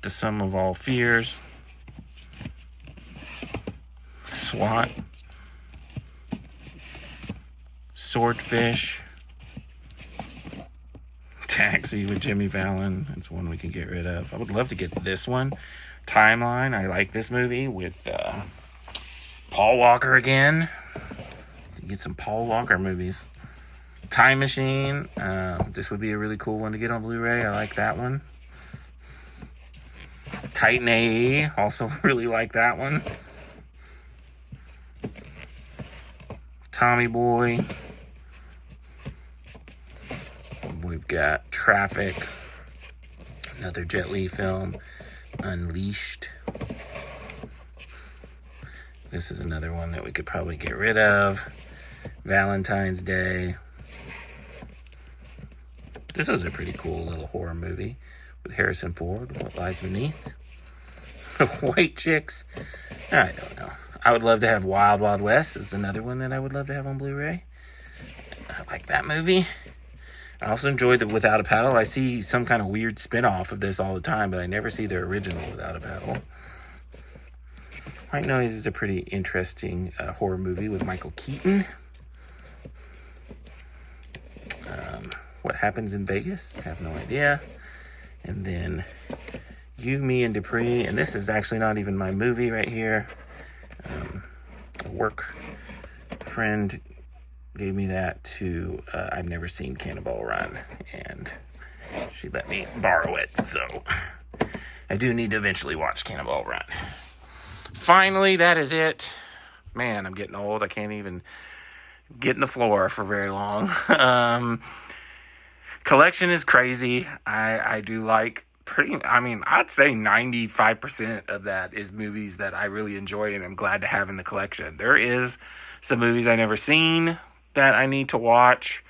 The Sum of All Fears. SWAT. Swordfish. Taxi with Jimmy Fallon. It's one we can get rid of. I would love to get this one. Timeline. I like this movie with Paul Walker again. Get some Paul Walker movies. Time Machine. This would be a really cool one to get on Blu-ray. I like that one. Titan AE. Also really like that one. Tommy Boy. We've got Traffic. Another Jet Li film. Unleashed. This is another one that we could probably get rid of. Valentine's Day. This is a pretty cool little horror movie with Harrison Ford. What Lies Beneath. White Chicks. I don't know. I would love to have Wild Wild West. Is another one that I would love to have on Blu-ray. I like that movie. I also enjoyed the Without a Paddle. I see some kind of weird spin-off of this all the time, but I never see the original Without a Paddle. White Noise is a pretty interesting horror movie with Michael Keaton. What Happens in Vegas? I have no idea. And then You, Me, and Dupree. And this is actually not even my movie right here. A work friend gave me that to... I've never seen Cannonball Run. And She let me borrow it, so I do need to eventually watch Cannonball Run. Finally, that is it. Man, I'm getting old. I can't even get in the floor for very long. Collection is crazy. I do like I'd say 95% of that is movies that I really enjoy and I'm glad to have in the collection. There is some movies I never seen that I need to watch.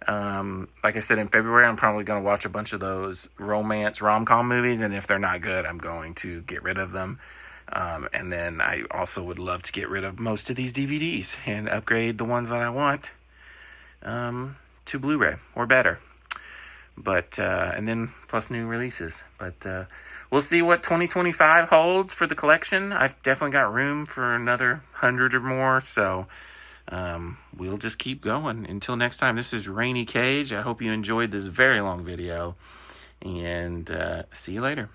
Like I said, in February, I'm probably going to watch a bunch of those romance rom-com movies, and if they're not good, I'm going to get rid of them. And then I also would love to get rid of most of these DVDs and upgrade the ones that I want to Blu-ray or better. But and then plus new releases. But we'll see what 2025 holds for the collection. I've definitely got room for another 100 or more, so we'll just keep going. Until next time, this is Rainy Cage. I hope you enjoyed this very long video, and see you later.